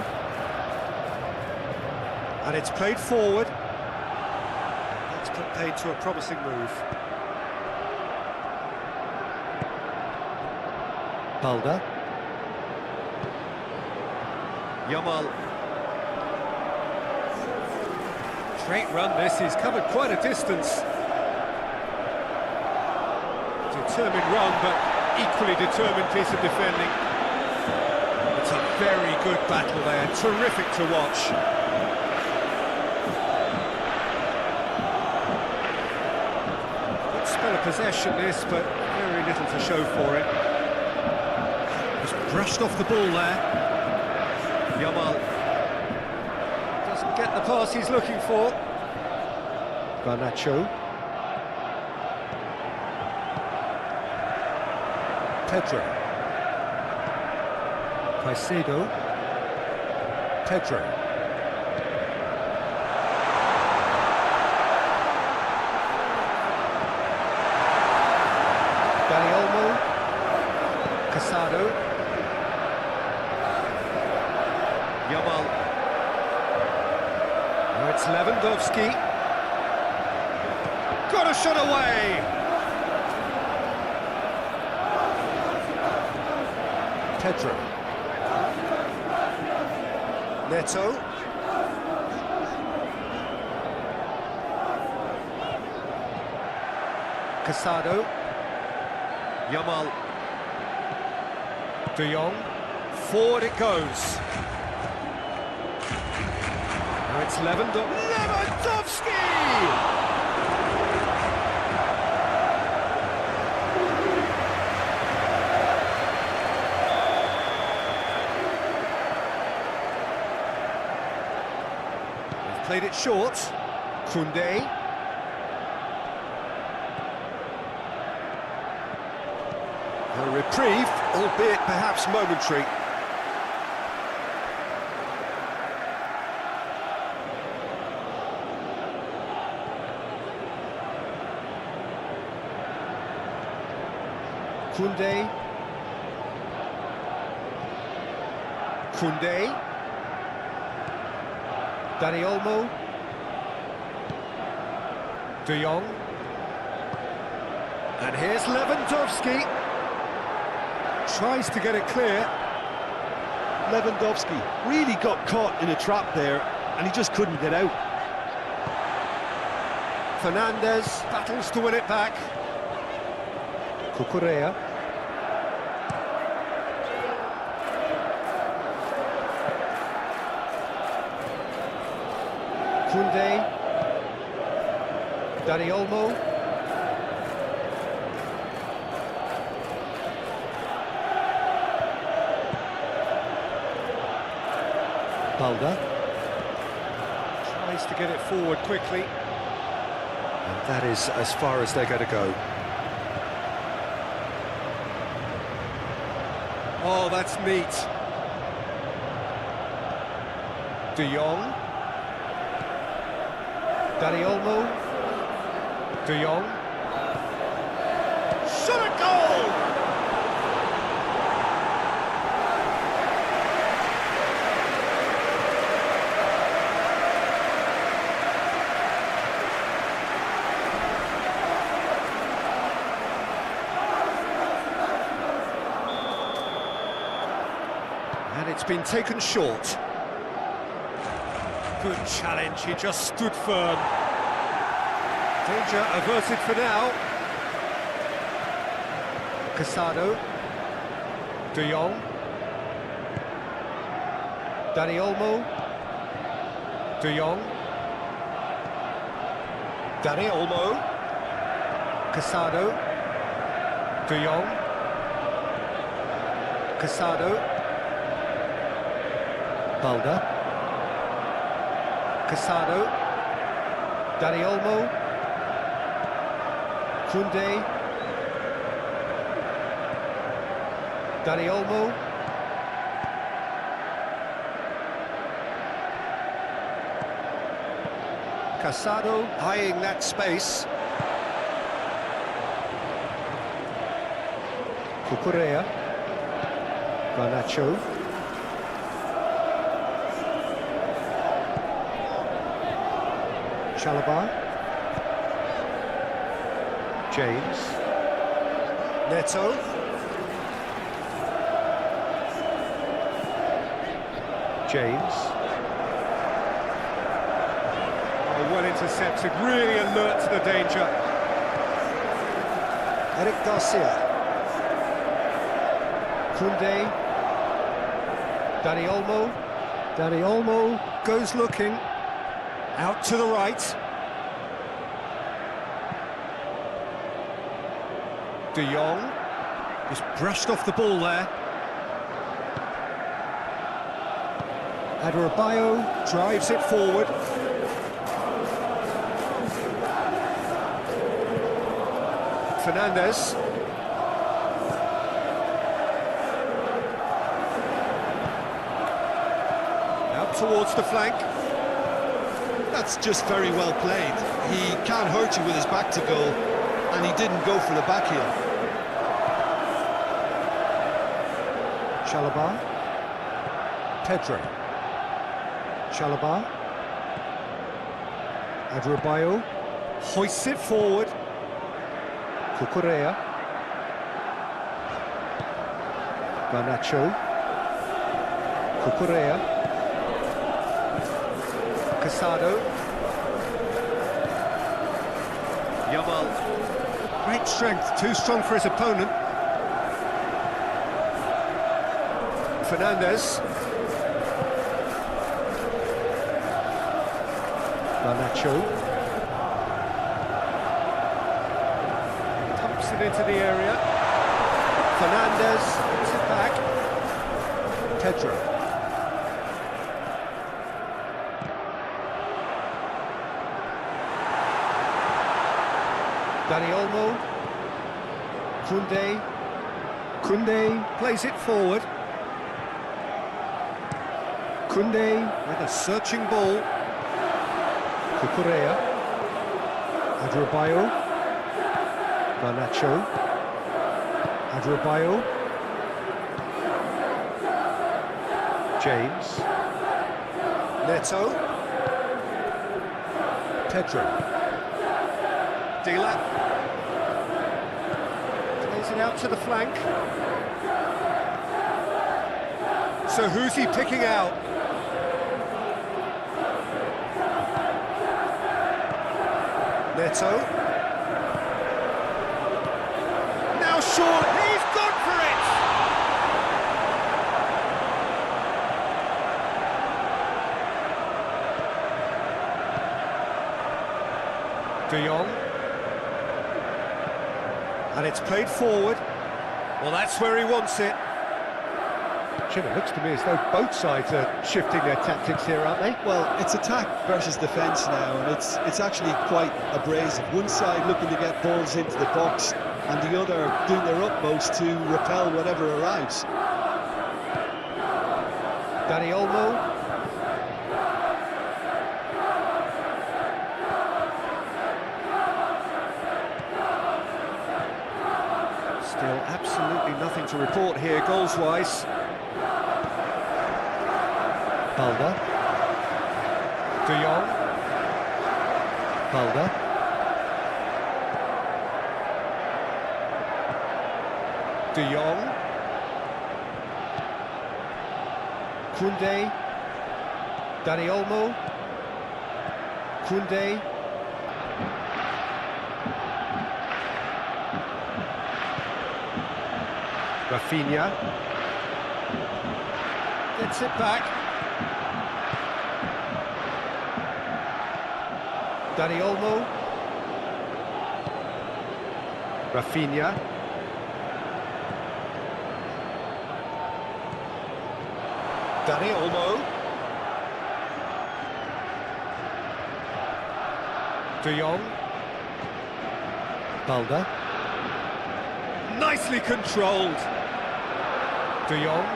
And it's played forward. That's put paid to a promising move. Balda. Yamal. Great run this, he's covered quite a distance. Determined run, but equally determined piece of defending. It's a very good battle there, terrific to watch. Good spell of possession this, but very little to show for it. Just brushed off the ball there. Yamal doesn't get the pass he's looking for. Garnacho. Pedro. Caicedo. Pedro. Dani Olmo. Casado. Yamal. Now it's Lewandowski. Got a shot away! Pedro. Neto. Casado. Yamal. De Jong. Forward it goes. Now it's Lewandowski! They've played it short. Koundé. A reprieve, albeit perhaps momentary. Koundé. Koundé. Dani Olmo. De Jong. And here's Lewandowski. Tries to get it clear. Lewandowski really got caught in a trap there, and he just couldn't get out. Fernandez battles to win it back. Cucurella. Koundé. Dani Olmo. Balda. Tries to get it forward quickly. And that is as far as they're going to go. Oh, that's neat. De Jong. Dani Olmo. De Jong. Shot a goal! And it's been taken short. Good challenge, he just stood firm. Danger averted for now. Casado. De Jong. Dani Olmo. De Jong. Dani Olmo. Casado. De Jong. Casado. Balda. Casado. Dani Olmo. Koundé. Dani Olmo. Casado eyeing that space. Cucurella. Garnacho. Chalobah. James. Neto. James. Oh, well intercepted, really alert to the danger. Eric Garcia. Koundé. Dani Olmo. Dani Olmo goes looking. Out to the right. De Jong. Just brushed off the ball there. Adebayo drives it forward. Fernandes. Out towards the flank. That's just very well played. He can't hurt you with his back to goal, and he didn't go for the back heel. Chalobah. Pedro. Chalobah. Adebayo hoists it forward. Cucurella. Garnacho. Cucurella. Casado. Yamal. Great strength, too strong for his opponent. Fernandes. Garnacho. Pumps it into the area. Fernandes. Puts it back. Pedro. Dani Olmo. Koundé. Koundé plays it forward. Koundé with a searching ball. Cucurella. Adebayo. Garnacho. Adebayo. James. Neto. Pedro. Dila. Plays it out to the flank. So who's he picking out? Neto. Now short, he's gone for it! De Jong. And it's played forward. Well, that's where he wants it. Jim, it looks to me as though both sides are shifting their tactics here, aren't they? Well, it's attack versus defence now, and it's actually quite abrasive. One side looking to get balls into the box, and the other doing their utmost to repel whatever arrives. Dani Olmo. Still absolutely nothing to report here, goals-wise. Balda. De Jong. Balda. De Jong. Koundé. Dani Olmo. Koundé. Rafinha. Gets it back. Dani Olmo. Rafinha. Dani Olmo. De Jong. Balda. Nicely controlled. De Jong.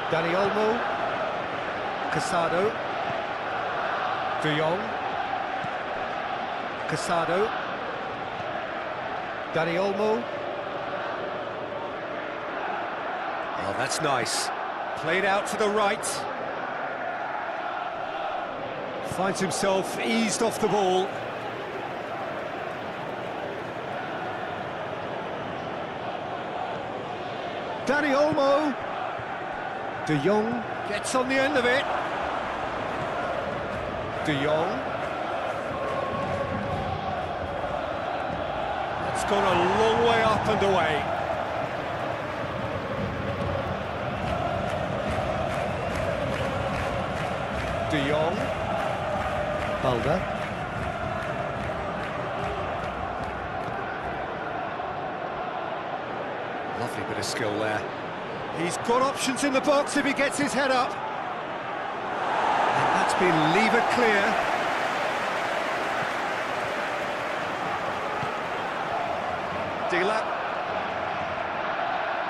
Dani Olmo. Casado. De Jong. Casado. Dani Olmo. Oh, that's nice. Played out to the right. Finds himself eased off the ball. Dani Olmo. De Jong gets on the end of it. De Jong. It's gone a long way up and away. De Jong. Balda. Lovely bit of skill there. He's got options in the box if he gets his head up. And that's been levered clear. Dila.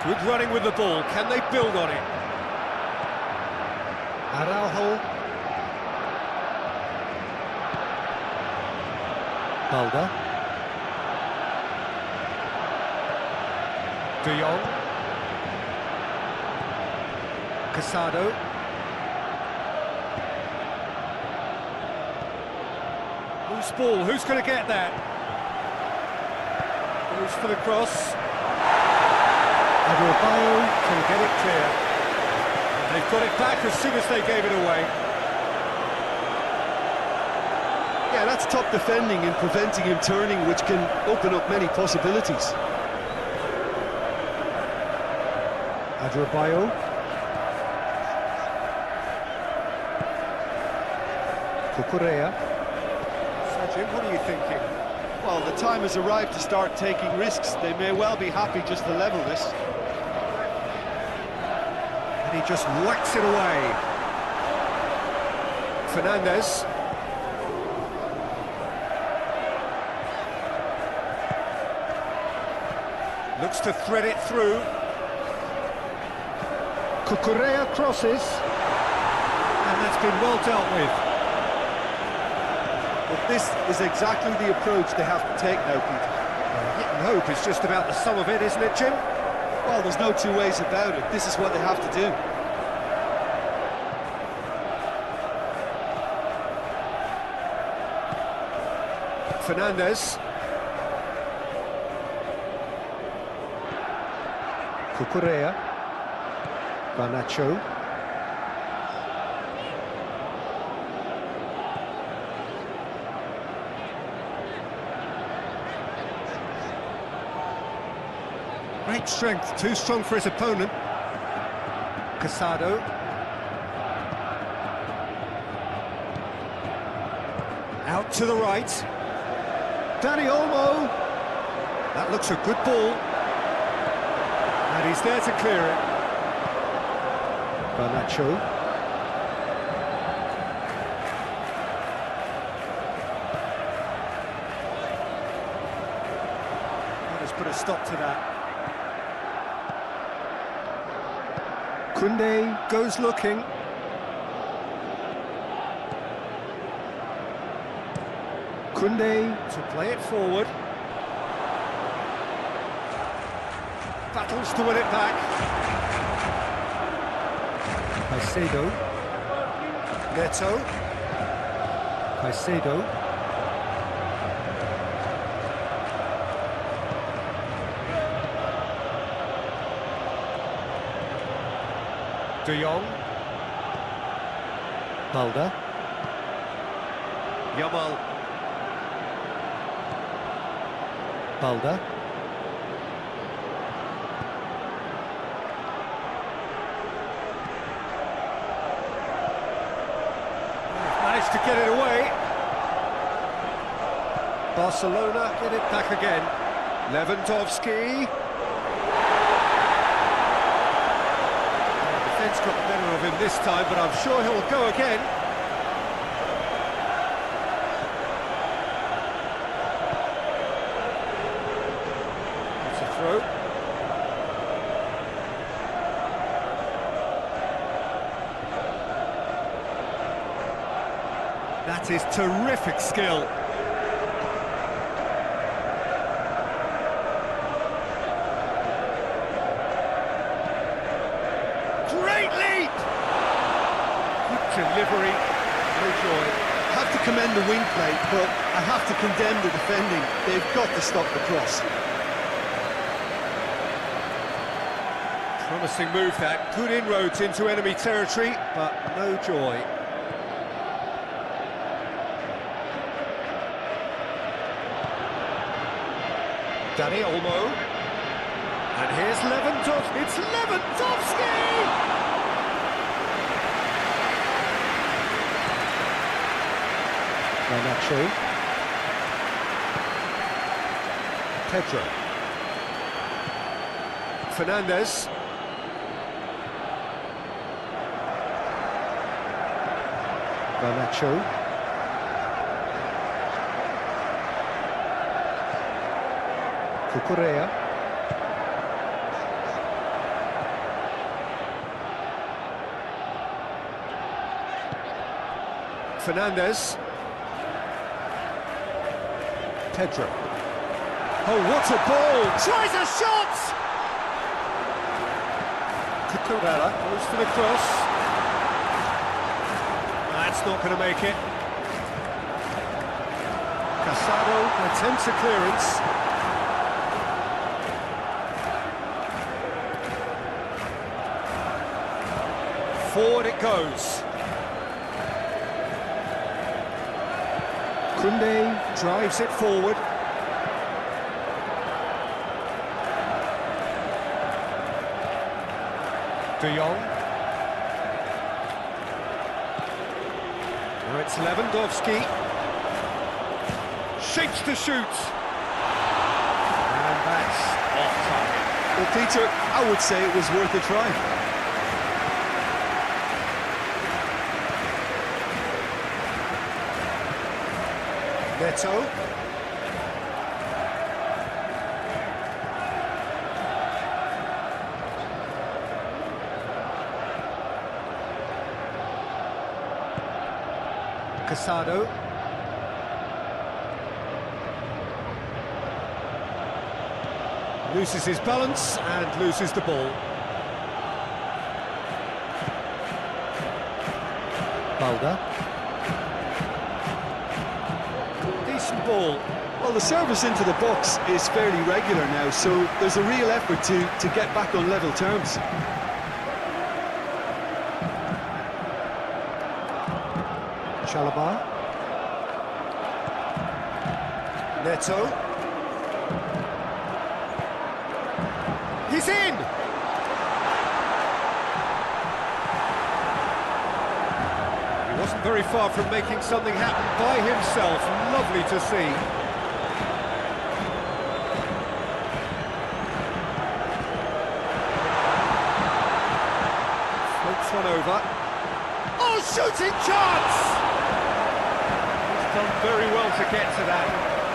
Good running with the ball. Can they build on it? Araujo. Balda. De Jong. Casado. Who's ball? Who's going to get that? Goes for the cross. Adebayo can get it clear. And they've got it back as soon as they gave it away. Yeah, that's top defending and preventing him turning, which can open up many possibilities. Adebayo. Cucurella. Jim, what are you thinking? Well, the time has arrived to start taking risks. They may well be happy just to level this. And he just whacks it away. Fernandez. Looks to thread it through. Cucurella crosses. And that's been well dealt with. But this is exactly the approach they have to take now, Peter. Hit and hope is just about the sum of it, isn't it, Jim? Well, there's no two ways about it. This is what they have to do. Fernandez. Cucurella. Garnacho. Great strength, too strong for his opponent. Casado. Out to the right. Dani Olmo. That looks a good ball. And he's there to clear it. Garnacho. That has put a stop to that. Koundé goes looking. Koundé to play it forward. Battles to win it back. Caicedo. Neto. Caicedo. De Jong. Balda. Yamal. Balda. Managed to get it away. Barcelona get it back again. Lewandowski. Defence got the better of him this time, but I'm sure he'll go again. It's a throw. That is terrific skill. Great leap! Good delivery, no joy. I have to commend the wing play, but I have to condemn the defending. They've got to stop the cross. Promising move that, good inroads into enemy territory, but no joy. Danny Olmo. And here's Lewandowski. It's Lewandowski! Garnacho. Pedro. Fernandez. Garnacho. Cucurella. Fernandez. Pedro. Oh, what a ball! Tries a shot! Cucurella goes for the cross. That's not going to make it. Casado attempts a clearance. Forward it goes. Kunde Drives it forward. De Jong. Now it's Lewandowski. Shapes to shoot. And that's off target. Well, Peter, I would say it was worth a try. Neto. Casado. Loses his balance and loses the ball. Balda. Decent ball. Well, the service into the box is fairly regular now, so there's a real effort to get back on level terms. Chalobah. Neto. He's in! He wasn't very far from making something happen by himself. Lovely to see. Floats one over. Oh, shooting chance! He's done very well to get to that.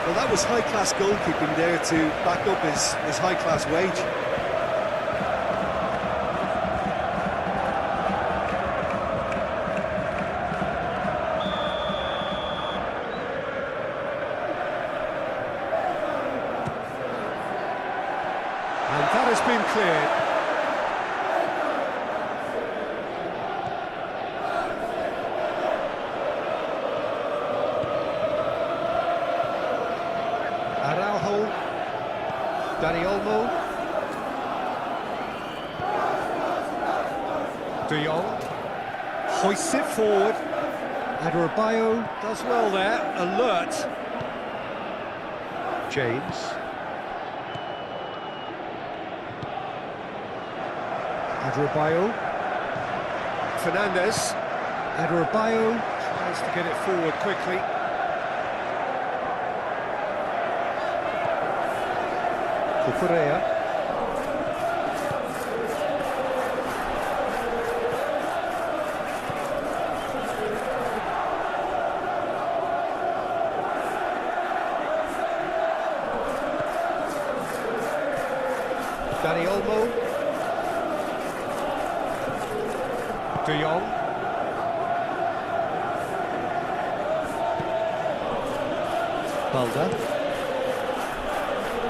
Well, that was high-class goalkeeping there to back up his high-class wage. And that has been cleared. Araujo. Danny Olmo. De Jong hoists it forward. Adebayo. Does well there. Alert. James. Adebayo. Fernandez Adebayo. tries to get it forward quickly. Cucurella. Danny Olmo. De Jong. Balda.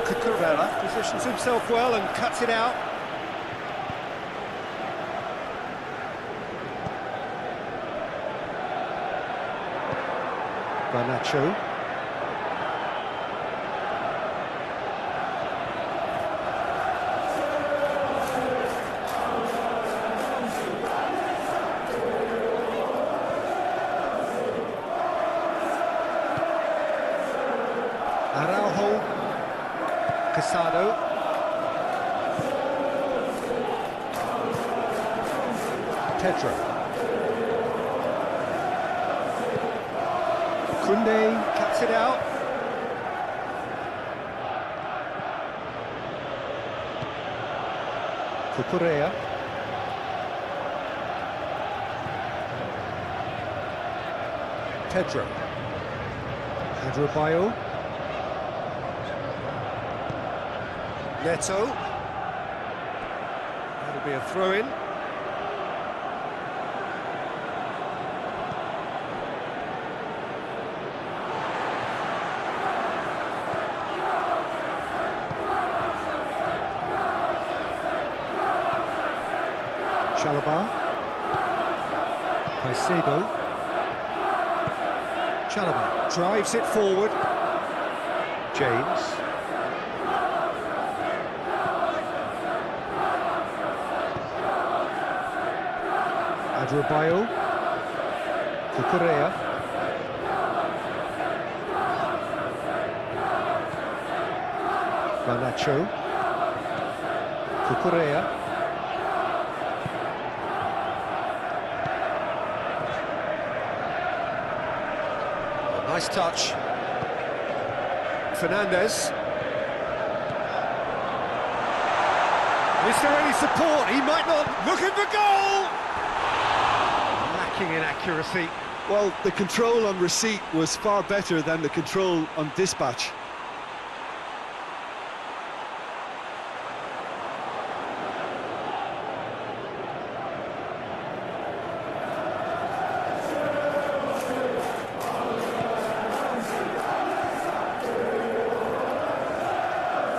Cucurella positions himself well and cuts it out. Garnacho. Araujo. Casado. Pedro. Kunde cuts it out. Cucurella. Pedro. Adrabayo. Neto. That'll be a throw-in. Chalobah. Caicedo. Chalobah drives it forward. James. Adrabayo. Cucurella. Garnacho. Cucurella. Nice touch. Fernandez. Is there any support? He might not. Looking for goal! Lacking in accuracy. Well, the control on receipt was far better than the control on dispatch.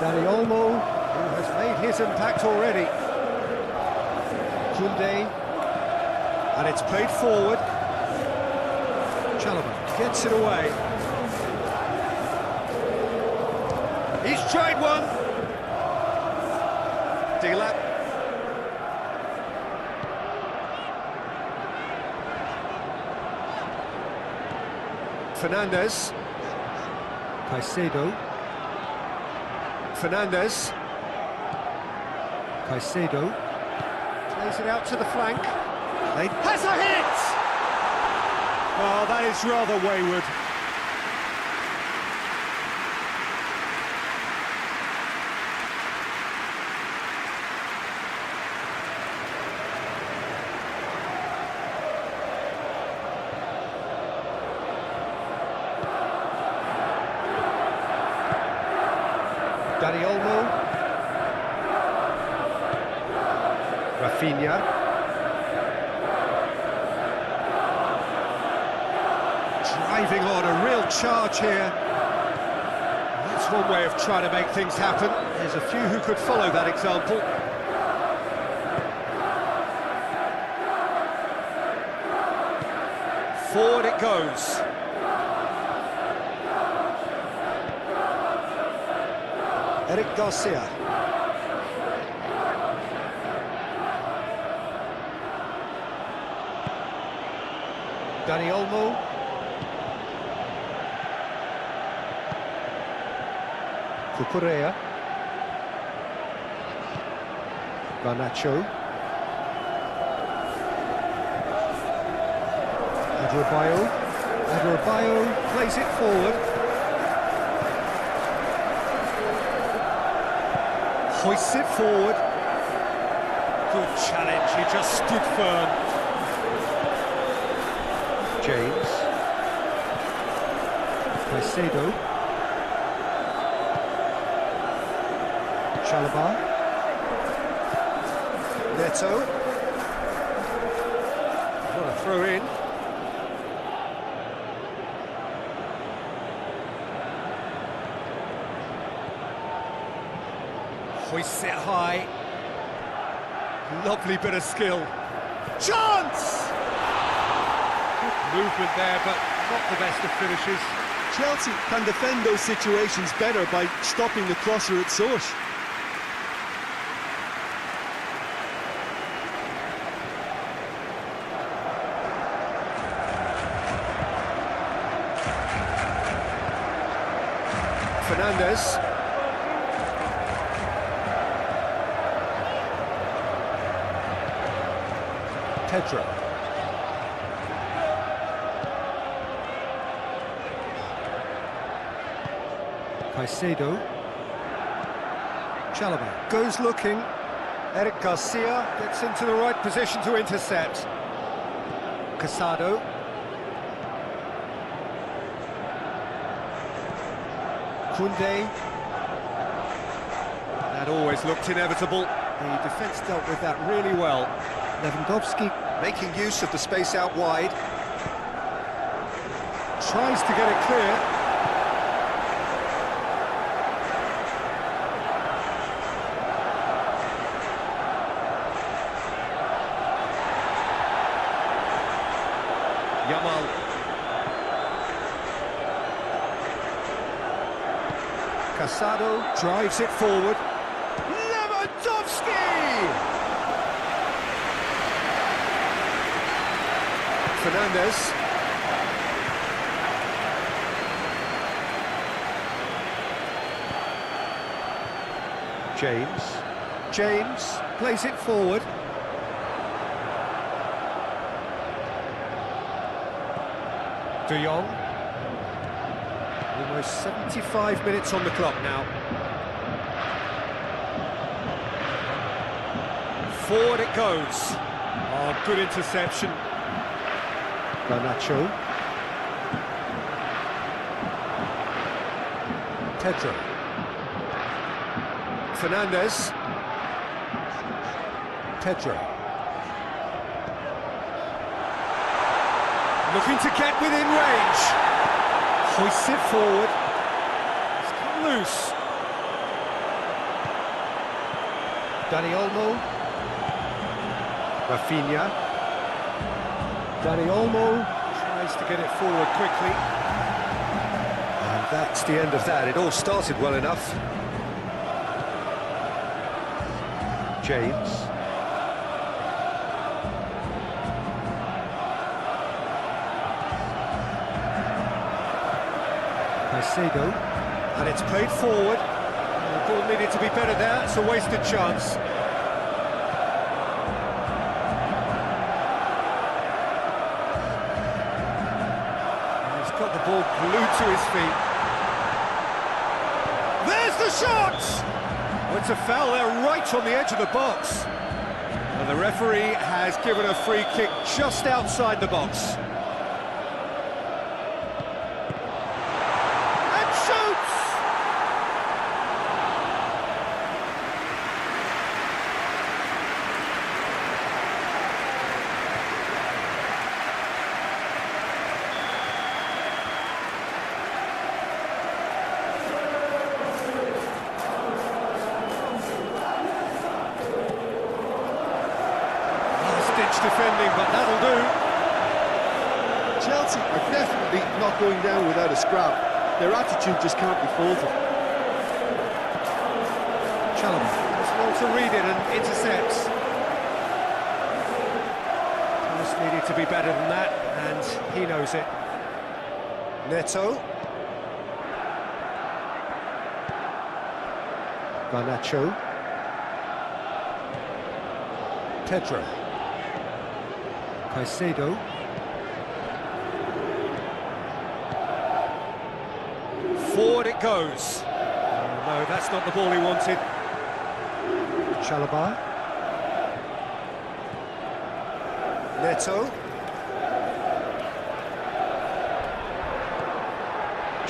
Dani Olmo, who has made his impact already. Kunde, and it's played forward. Chalobah gets it away. He's tried one. Delap. Fernandez. Caicedo. Fernandez. Caicedo. Plays it out to the flank. Has a hit! Oh, that is rather wayward. Dani Olmo. Rafinha. Driving on, a real charge here. That's one way of trying to make things happen. There's a few who could follow that example. Forward it goes. Eric Garcia. Dani Olmo. Cucurella. Garnacho. Adrabayo plays it forward. Hoists it forward. Good challenge, he just stood firm. James. Caicedo. Chalobah. Neto. What a throw in. Hoists it high. Lovely bit of skill. Chance! Good movement there, but not the best of finishes. Chelsea can defend those situations better by stopping the crosser at source. Fernandez. Pedro. Caicedo. Chalobah goes looking. Eric Garcia gets into the right position to intercept. Casado. Koundé. That always looked inevitable. The defence dealt with that really well. Lewandowski making use of the space out wide. Tries to get it clear. Yamal. Casado drives it forward. Lewandowski! Fernandez. James plays it forward. De Jong. Almost 75 minutes on the clock now. Forward it goes. Oh, good interception. Garnacho. Pedro. Fernandez. Pedro. Looking to get within range. Hoists it forward. It's come loose. Dani Olmo. Rafinha. Dani Olmo Tries to get it forward quickly. and that's the end of that. It all started well enough. James. Caicedo. And it's played forward. The ball needed to be better there. It's a wasted chance. And he's got the ball glued to his feet. There's the shot! Oh, it's a foul there right on the edge of the box. And the referee has given a free kick just outside the box. Defending, but that'll do. Chelsea are definitely not going down without a scrap. Their attitude just can't be faulted. Chalobah does well to read it and intercepts. Just needed to be better than that, and he knows it. Neto. Garnacho. Pedro. Caicedo. Forward it goes. Oh, no, that's not the ball he wanted. Chalobah. Neto.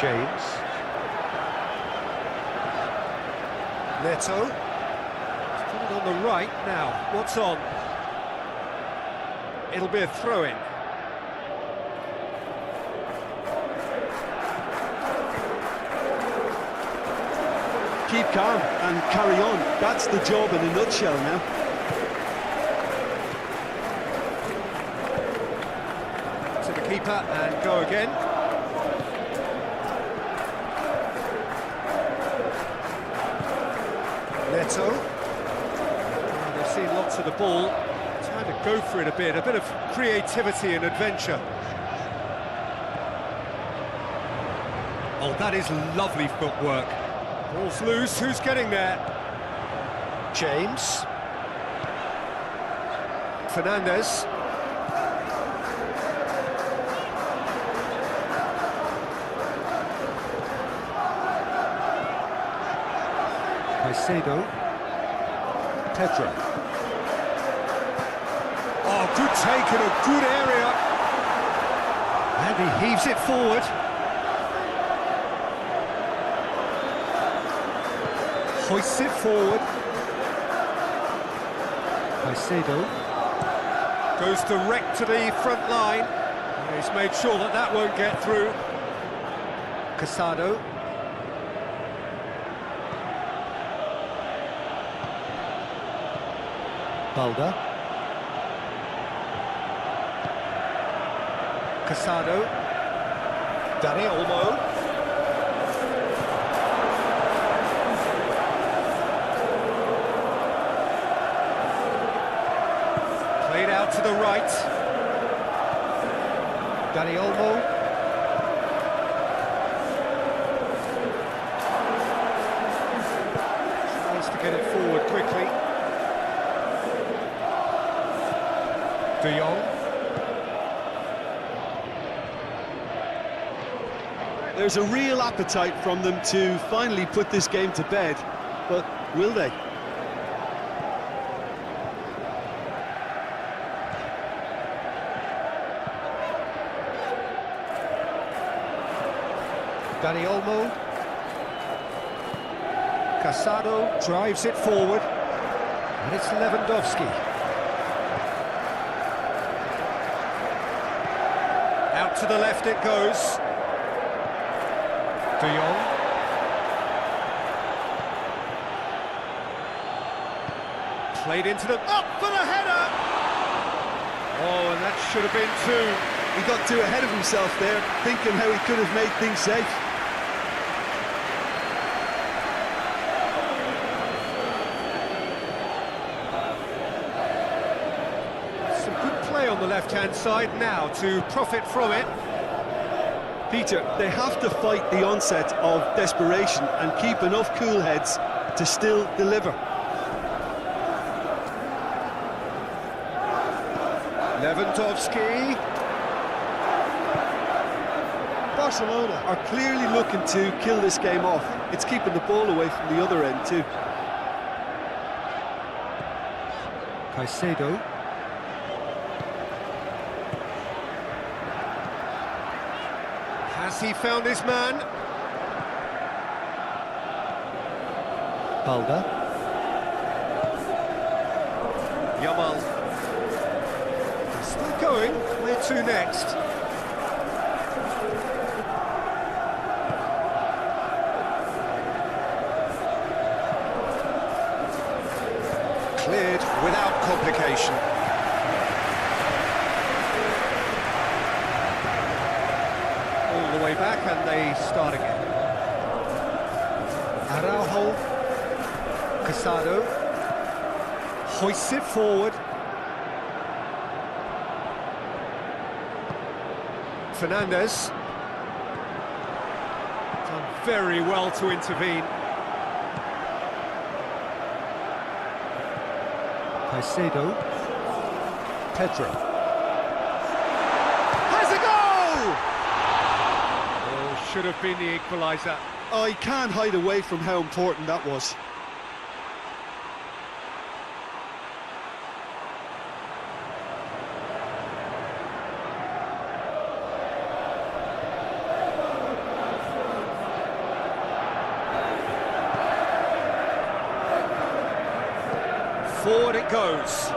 James. Neto. He's got it on the right now. What's on? It'll be a throw-in. keep calm and carry on. That's the job in a nutshell now. To the keeper and go again. Neto. Oh, they've seen lots of the ball. Time to go for it a bit of creativity and adventure. Oh, that is lovely footwork. Ball's loose, who's getting there? James. Fernandez. Caicedo. Pedro. Oh, good take in a good area. And he heaves it forward. Hoists it forward. Caicedo. Goes direct to the front line. And he's made sure that that won't get through. Casado. Balda. Casado. Dani Olmo. Played out to the right. Dani Olmo. Tries to get it forward quickly. De Jong. There's a real appetite from them to finally put this game to bed, but will they? Dani Olmo. Casado drives it forward. And it's Lewandowski. Out to the left it goes. De Jong. Played into the... Up for the header! Oh, and that should have been two. He got too ahead of himself there, thinking how he could have made things safe. Some good play on the left-hand side now to profit from it. Peter, they have to fight the onset of desperation and keep enough cool heads to still deliver. Lewandowski. Barcelona are clearly looking to kill this game off. It's keeping the ball away from the other end too. Caicedo. Has he found his man? Balda. Yamal. Still going. Where to next? Cleared without complication. All the way back and they start again. Araujo. Casado. Hoists it forward. Fernandez. Done very well to intervene. Caicedo. Pedro. Has a goal! Oh, should have been the equaliser. I can't hide away from how important that was. Forward it goes.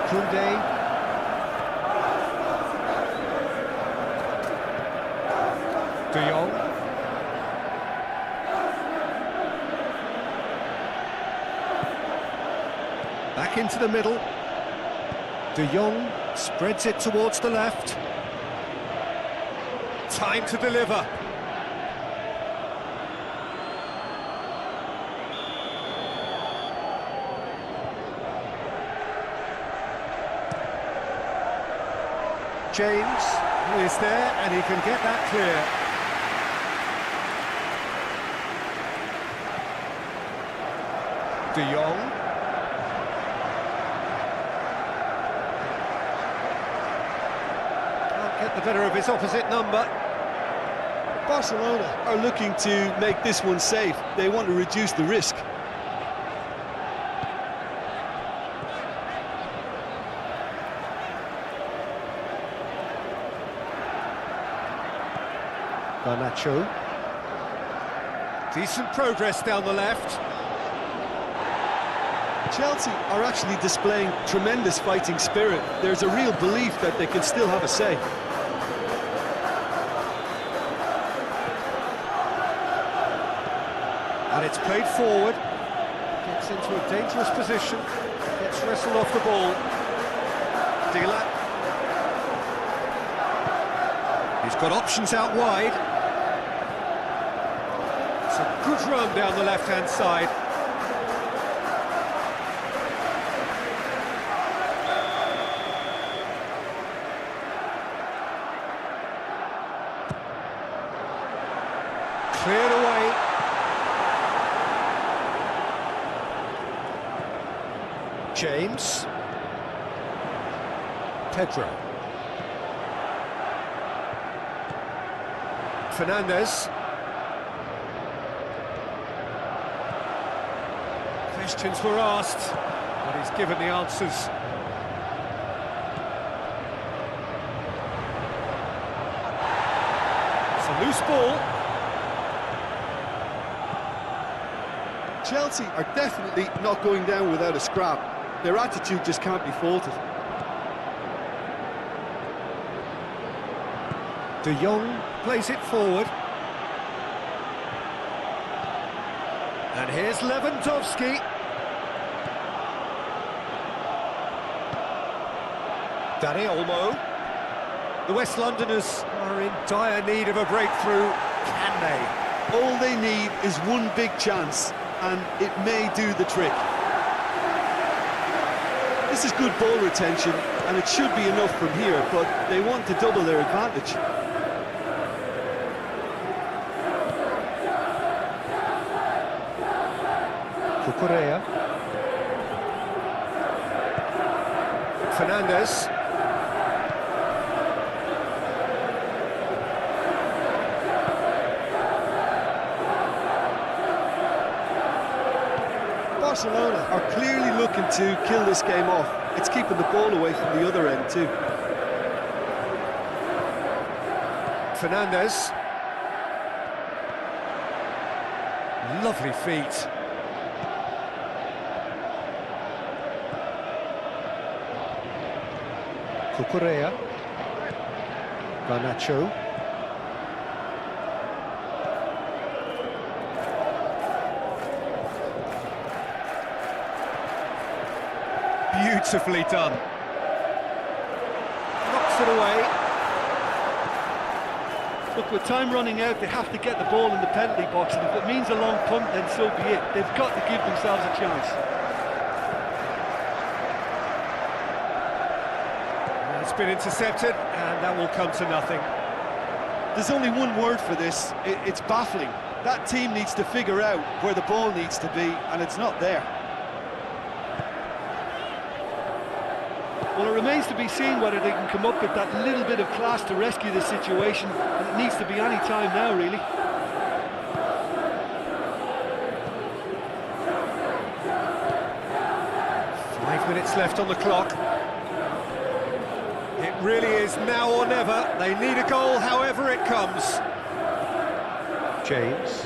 Koundé. De Jong. Back into the middle. De Jong spreads it towards the left. Time to deliver. James is there, and he can get that clear. De Jong. Can't get the better of his opposite number. Barcelona are looking to make this one safe. They want to reduce the risk. Garnacho. Decent progress down the left. Chelsea are actually displaying tremendous fighting spirit. There's a real belief that they can still have a say. And it's played forward. Gets into a dangerous position. Gets wrestled off the ball. Dila. He's got options out wide. It's a good run down the left-hand side. Cleared away. James. Pedro. Fernandez. Questions were asked, but he's given the answers. It's a loose ball. Chelsea are definitely not going down without a scrap. Their attitude just can't be faulted. De Jong plays it forward. And here's Lewandowski. Dani Olmo. The West Londoners are in dire need of a breakthrough. Can they? All they need is one big chance, and it may do the trick. This is good ball retention, and it should be enough from here, but they want to double their advantage. Correa. Fernandez. Barcelona are clearly looking to kill this game off. It's keeping the ball away from the other end too. Fernandez. Lovely feet. Correa. Garnacho. Beautifully done. Knocks it away. Look, with time running out, they have to get the ball in the penalty box, and if it means a long punt, then so be it. They've got to give themselves a chance. It's been intercepted, and that will come to nothing. There's only one word for this. It's baffling. That team needs to figure out where the ball needs to be, and it's not there. Well, it remains to be seen whether they can come up with that little bit of class to rescue the situation, and it needs to be any time now, really. Five minutes left on the clock. It really is now or never. They need a goal, however it comes. James.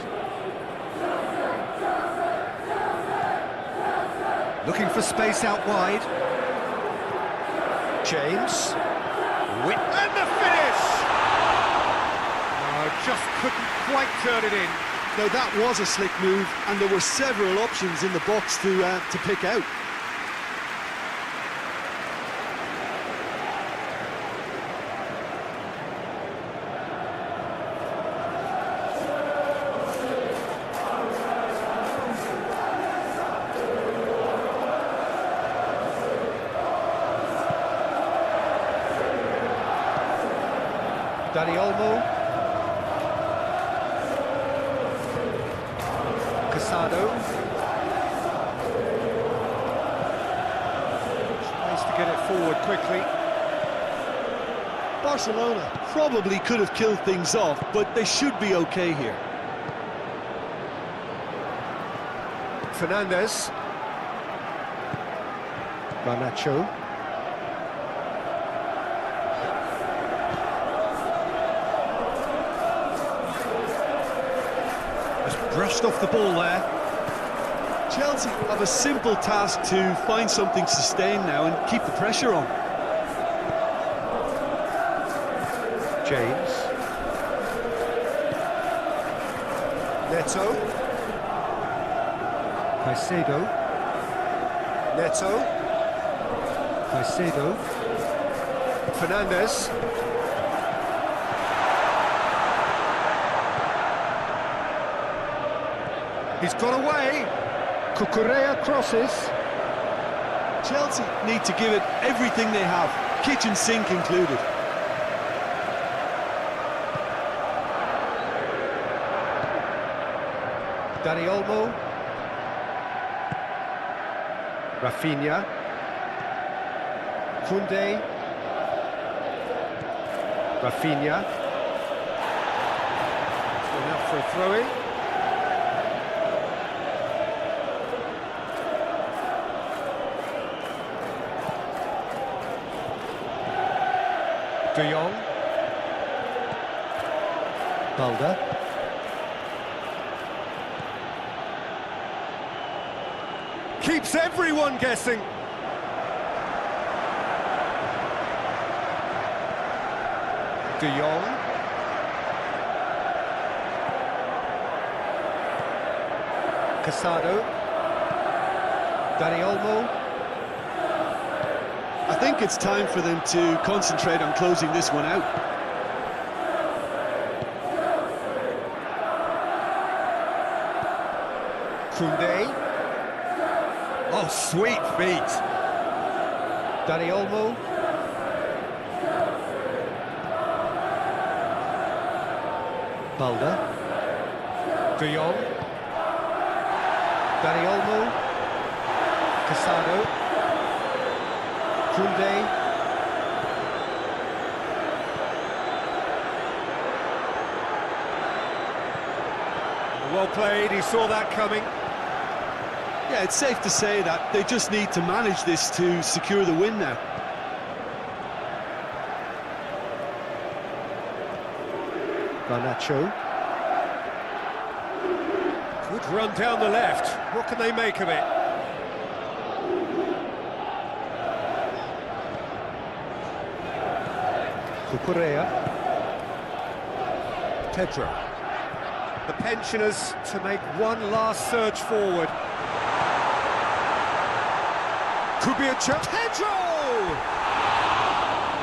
Looking for space out wide. James. And the finish! just couldn't quite turn it in. Now that was a slick move, and there were several options in the box to pick out. Dani Olmo. Casado. Tries to get it forward quickly. Barcelona probably could have killed things off, but they should be okay here. Fernandez. Garnacho. Brushed off the ball there. Chelsea have a simple task to find something sustained now and keep the pressure on. James. Neto. Caicedo. Neto. Caicedo. Fernandez. He's got away. Cucurella crosses. Chelsea need to give it everything they have, kitchen sink included. Dani Olmo. Rafinha. Koundé. Rafinha. Going out for a throw-in. De Jong. Balda. Keeps everyone guessing. De Jong. Casado. Dani Olmo. I think it's time for them to concentrate on closing this one out. Koundé. Oh, sweet feet. Dani Olmo. Balda. De Jong. Dani Olmo. Casado. Koundé. Well played, he saw that coming. Yeah, it's safe to say that they just need to manage this to secure the win now. Garnacho. Good run down the left. What can they make of it? Cucurella. Pedro. The pensioners to make one last surge forward. Could be a chance. Pedro!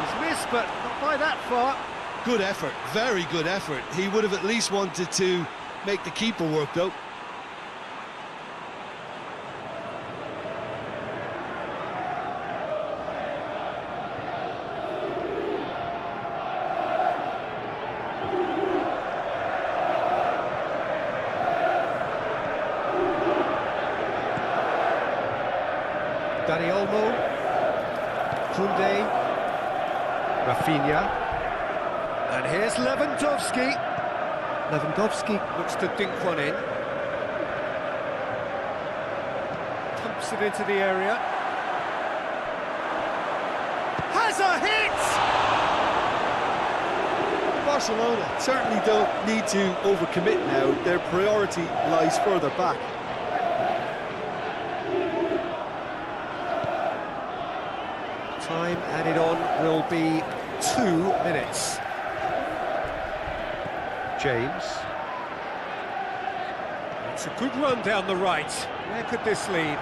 He's missed, but not by that far. Good effort, very good effort. He would have at least wanted to make the keeper work, though. Dani Olmo. Koundé. Rafinha. And here's Lewandowski. Lewandowski. Looks to dink one in. Pumps it into the area. Has a hit! Barcelona certainly don't need to overcommit now. Their priority lies further back. Time added on will be 2 minutes. James. It's a good run down the right. Where could this lead?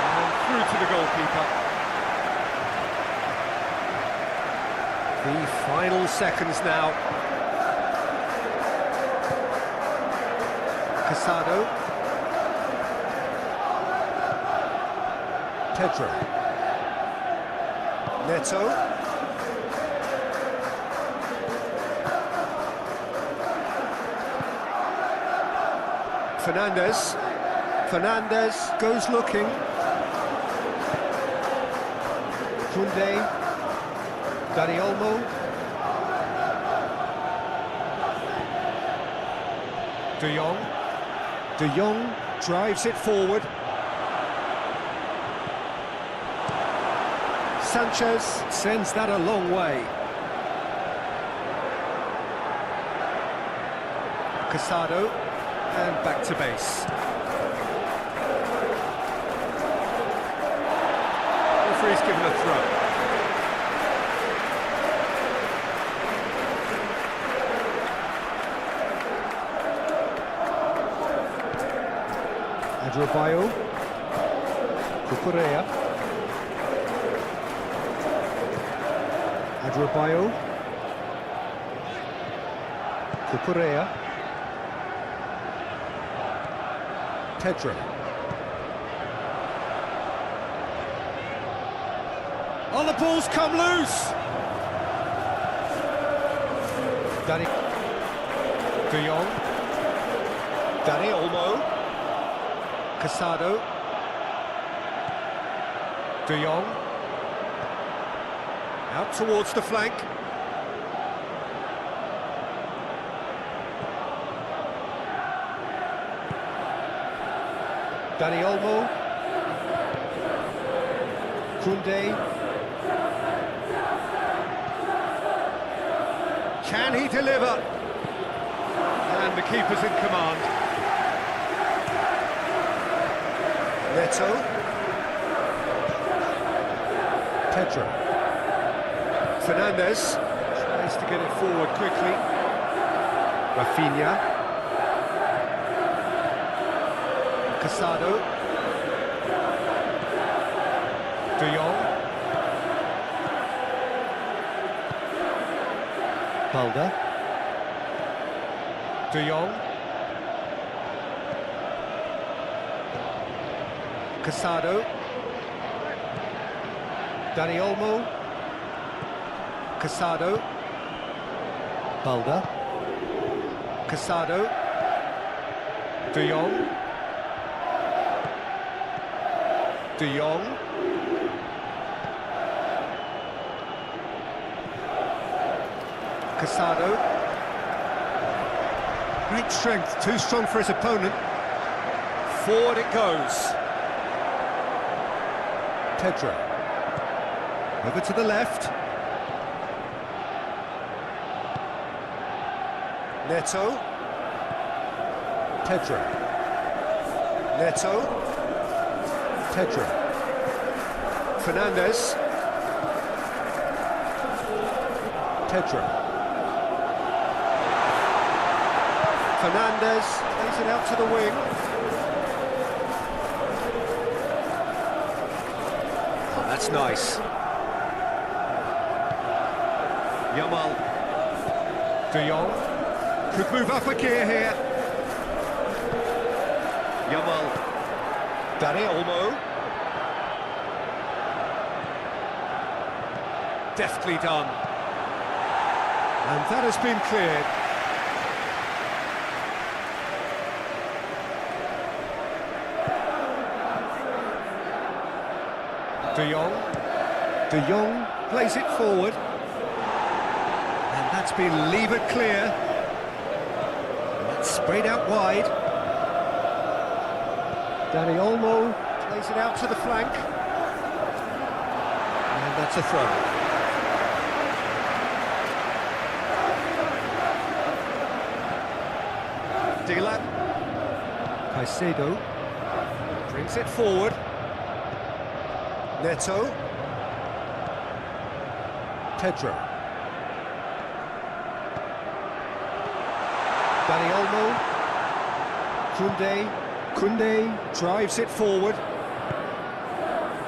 And through to the goalkeeper. The final seconds now. Casado. Pedro. Neto. Fernandez. Fernandez goes looking. Koundé. Dani Olmo. De Jong. De Jong drives it forward. Sanchez sends that a long way. Casado, and back to base. Referee's given a throw. Adrabayo, Cucurella, Adrabayo, Cucurella, Pedro. Oh, the ball's come loose! Dani De Jong, Dani Olmo, Casado, De Jong, Out towards the flank. Dani Olmo, Koundé. Can he deliver? And the keeper's in command. Neto. Pedro. Fernandez Tries to get it forward quickly. Rafinha. Casado. De Jong. Balda. De Jong. Casado. Dani Olmo. Casado. Balda. Casado. De Jong. De Jong. Casado. Great strength, too strong for his opponent. Forward it goes. Pedro. Over to the left. Neto. Pedro. Neto. Pedro. Fernandez. Pedro. Fernandez plays it out to the wing. Oh, that's nice. Yamal De Jong. could move up a gear here. Yamal. Dani Olmo. Deftly done. And that has been cleared. De Jong. De Jong plays it forward. And that's been levered clear. And it's sprayed out wide. Dani Olmo plays it out to the flank. And that's a throw. Dylan Caicedo. brings it forward. Neto. Pedro. Dani Olmo. Koundé drives it forward.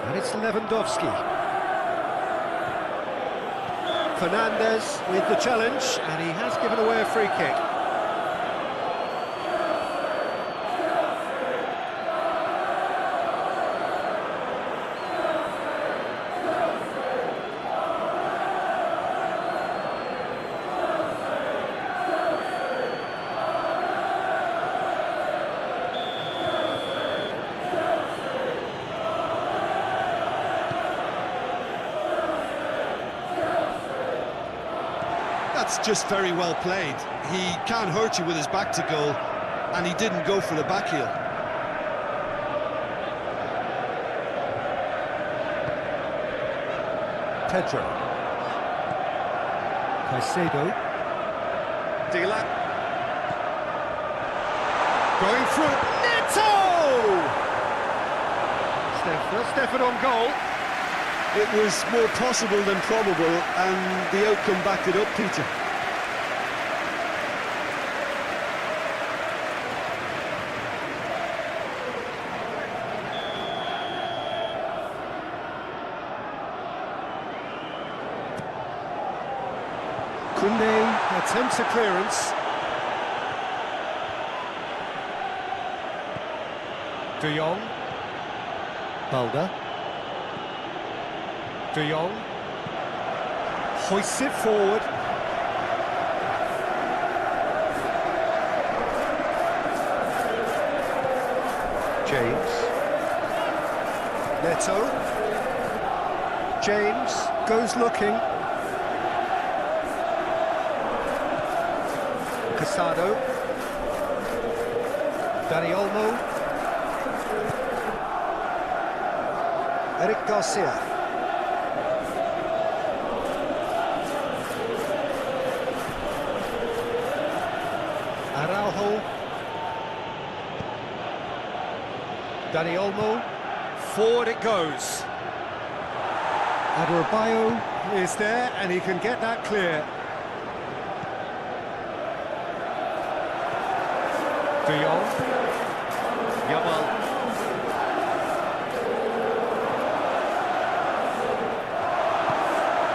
And it's Lewandowski. Fernandes with the challenge, and he has given away a free kick. That's just very well played. He can't hurt you with his back to goal, and he didn't go for the back heel. Pedro. Caicedo. Dila. Going through. Neto! First effort on goal. It was more possible than probable, and the outcome backed it up, Peter. Koundé attempts a clearance. De Jong. Balda. De Jong hoists it forward. James. Neto. James goes looking. Casado. Dani Olmo. Eric Garcia. Araujo. Dani Olmo. Forward it goes. Adebayo is there, and he can get that clear. De Jong. Yamal.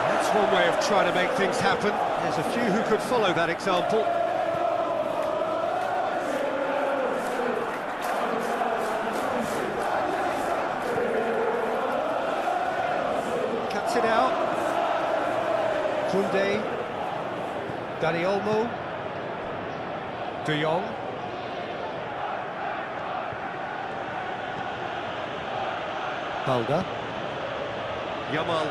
That's one way of trying to make things happen. There's a few who could follow that example. Cuts it out. Koundé. Dani Olmo. De Jong. Balda. Yamal.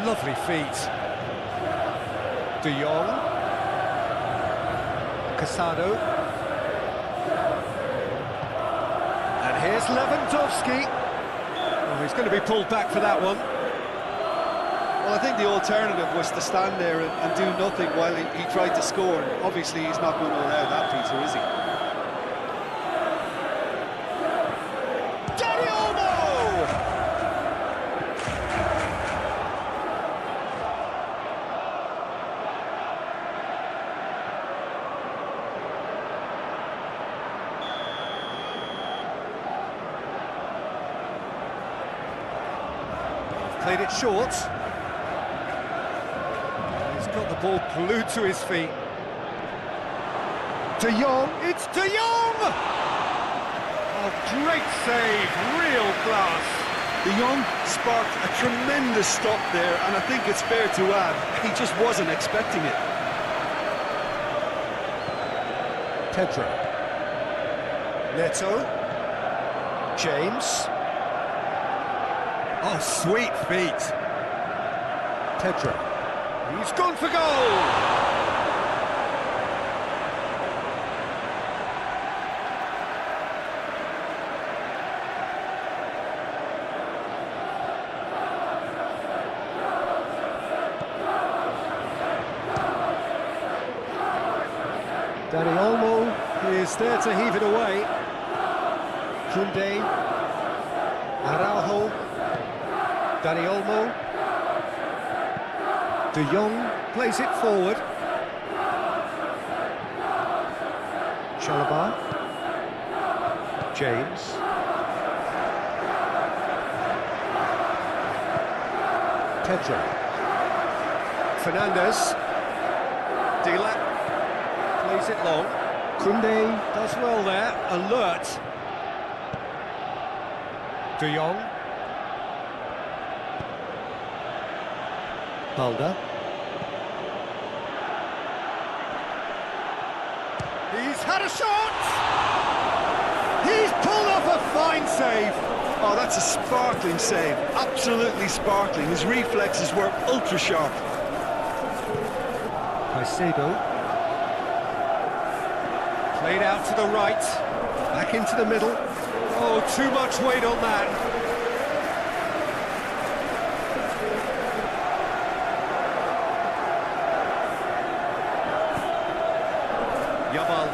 Lovely feet. De Jong. Casado. And here's Lewandowski. Oh, he's going to be pulled back for that one. Well, I think the alternative was to stand there and do nothing while he tried to score. And obviously, he's not going to allow that, Peter, is he? Played it short. He's got the ball glued to his feet. De Jong, it's De Jong! Oh, great save, real class. De Jong sparked a tremendous stop there, and I think it's fair to add, he just wasn't expecting it. Pedro. Neto. James. Oh, sweet feet. Pedro. He's gone for goal! Dani Olmo is there to heave it away. Koundé. Araujo. Dani Olmo. De Jong plays it forward. Chalobah. James. Pedro. Fernandez. Dila. Plays it long. Koundé does well there. Alert. De Jong. Balda. He's had a shot! He's pulled off a fine save! Oh, that's a sparkling save, absolutely sparkling. His reflexes were ultra sharp. Caicedo. Played out to the right, back into the middle. Oh, too much weight on that. Yamal.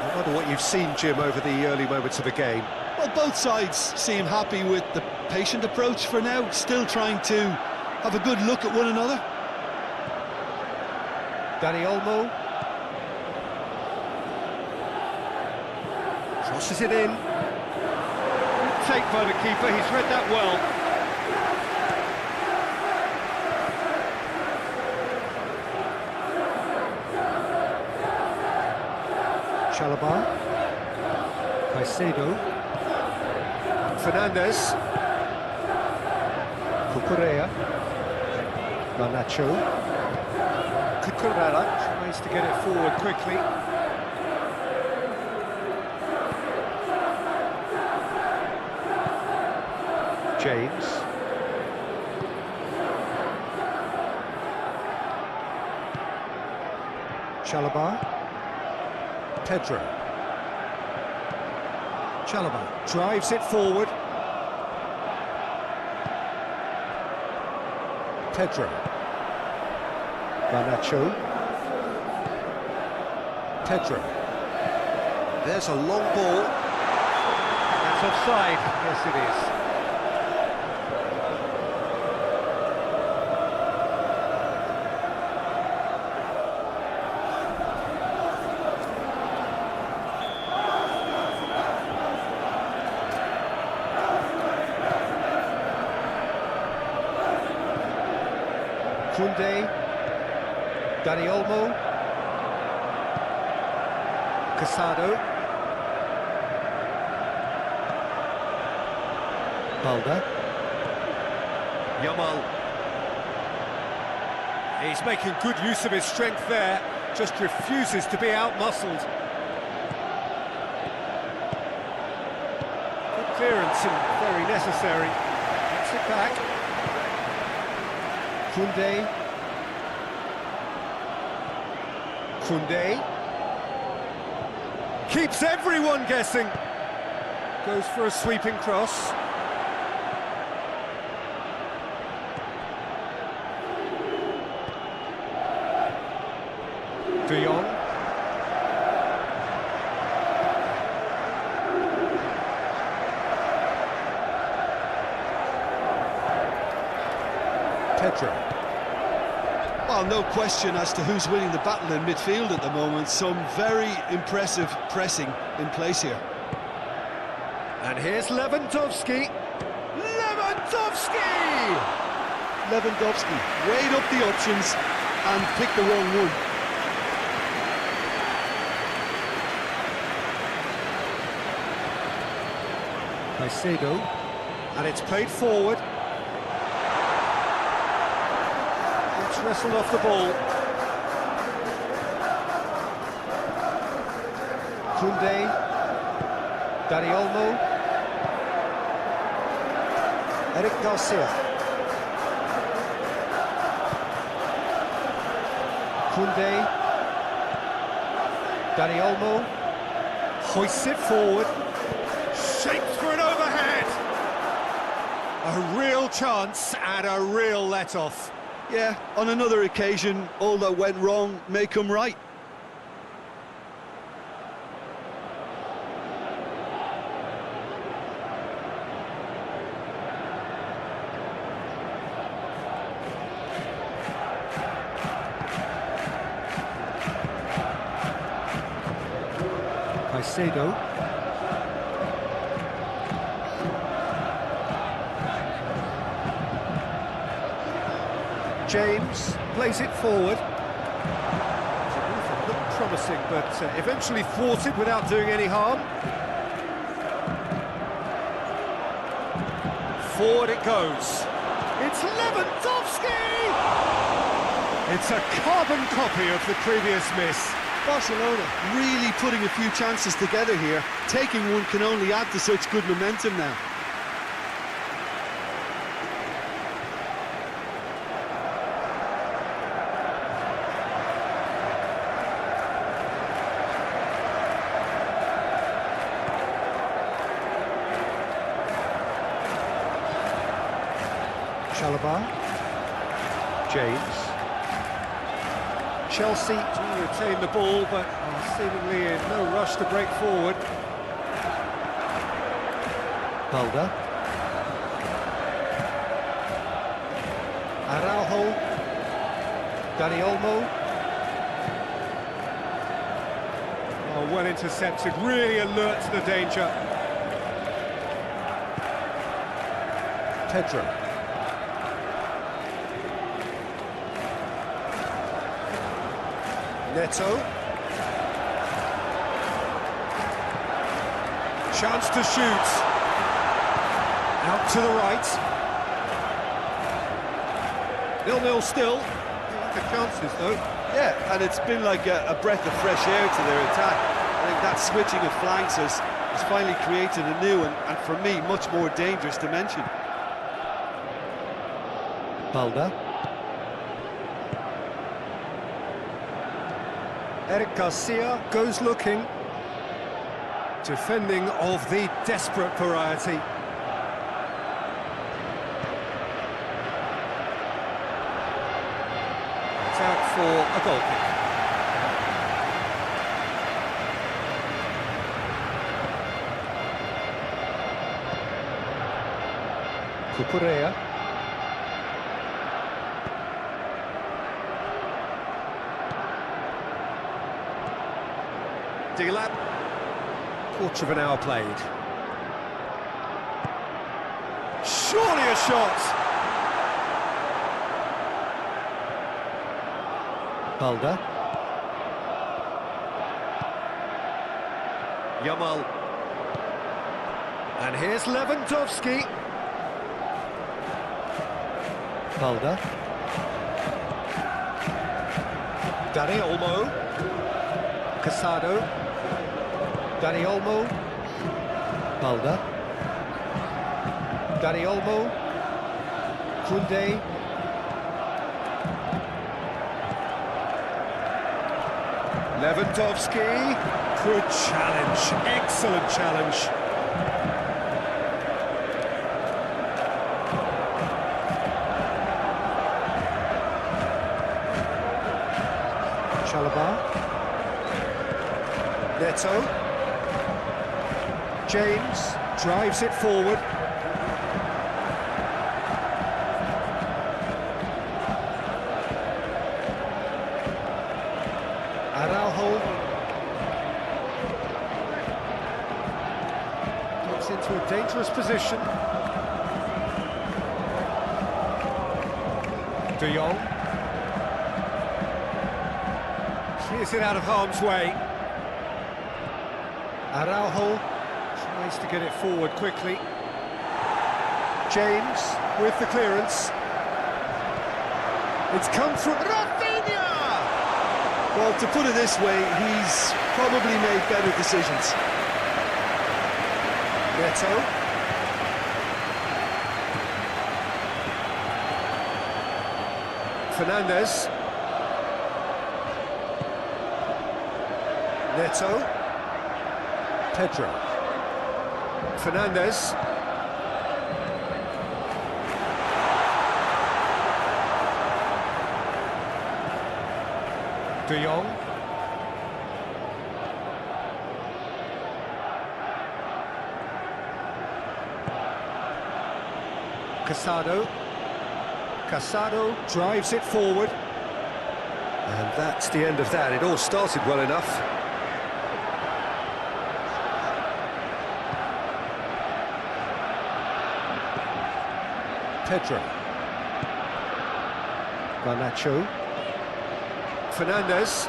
I wonder what you've seen, Jim, over the early moments of the game. Well, both sides seem happy with the patient approach for now, still trying to have a good look at one another. Dani Olmo. Crosses it in. Good take by the keeper, he's read that well. Chalobah. Caicedo. Fernandez. Cucurella. Garnacho. Cucurella tries to get it forward quickly. James. Chalobah. Pedro. Chalobah drives it forward. Pedro. Garnacho. Pedro. There's a long ball. That's offside. Yes, it is. Koundé, Dani Olmo, Casado, Balda, Yamal. He's making good use of his strength there, just refuses to be out-muscled. Good clearance and very necessary. Gets it back. Koundé. Koundé. Keeps everyone guessing. Goes for a sweeping cross. De Jong. Pedro. Well, no question as to who's winning the battle in midfield at the moment. Some very impressive pressing in place here. And here's Lewandowski. Lewandowski! Lewandowski weighed up the options and picked the wrong one. Caicedo. And it's played forward. It's wrestled off the ball. Koundé. Dani Olmo. Eric Garcia. Koundé. Dani Olmo. Hoists it forward. Shapes for an overhead. A real chance and a real let-off. Yeah, on another occasion, all that went wrong may come right. Caicedo. James plays it forward. Looked promising, but eventually thwarted without doing any harm. Forward it goes. It's Lewandowski! It's a carbon copy of the previous miss. Barcelona really putting a few chances together here. Taking one can only add to such good momentum now. Chalobah. James. Chelsea to retain the ball, but are seemingly in no rush to break forward. Balda. Araujo. Dani Olmo. Oh, well intercepted, really alert to the danger. Pedro. Neto. Chance to shoot. Out to the right. 0-0 still. The chances though. Yeah, and it's been like a breath of fresh air to their attack. I think that switching of flanks has finally created a new and for me, much more dangerous dimension. Balda. Eric Garcia goes looking. Defending of the desperate variety. It's out for a goal kick. Cucurella. Dilap. Quarter of an hour played. Surely a shot! Balda. Yamal. And here's Lewandowski. Balda. Dani Olmo. Casado. Dani Olmo. Balda. Dani Olmo. Koundé. Lewandowski. Good challenge. Excellent challenge. Chalobah. Neto. James drives it forward. Araujo. Gets into a dangerous position. De Jong. Clears it out of harm's way. Araujo. Tries to get it forward quickly. James with the clearance. It's come from Rafinha! Well, to put it this way, he's probably made better decisions. Neto. Fernandez. Neto. Pedro. Fernandez. De Jong. Casado. Casado drives it forward. And that's the end of that. It all started well enough. Pedro. Garnacho. Fernandez.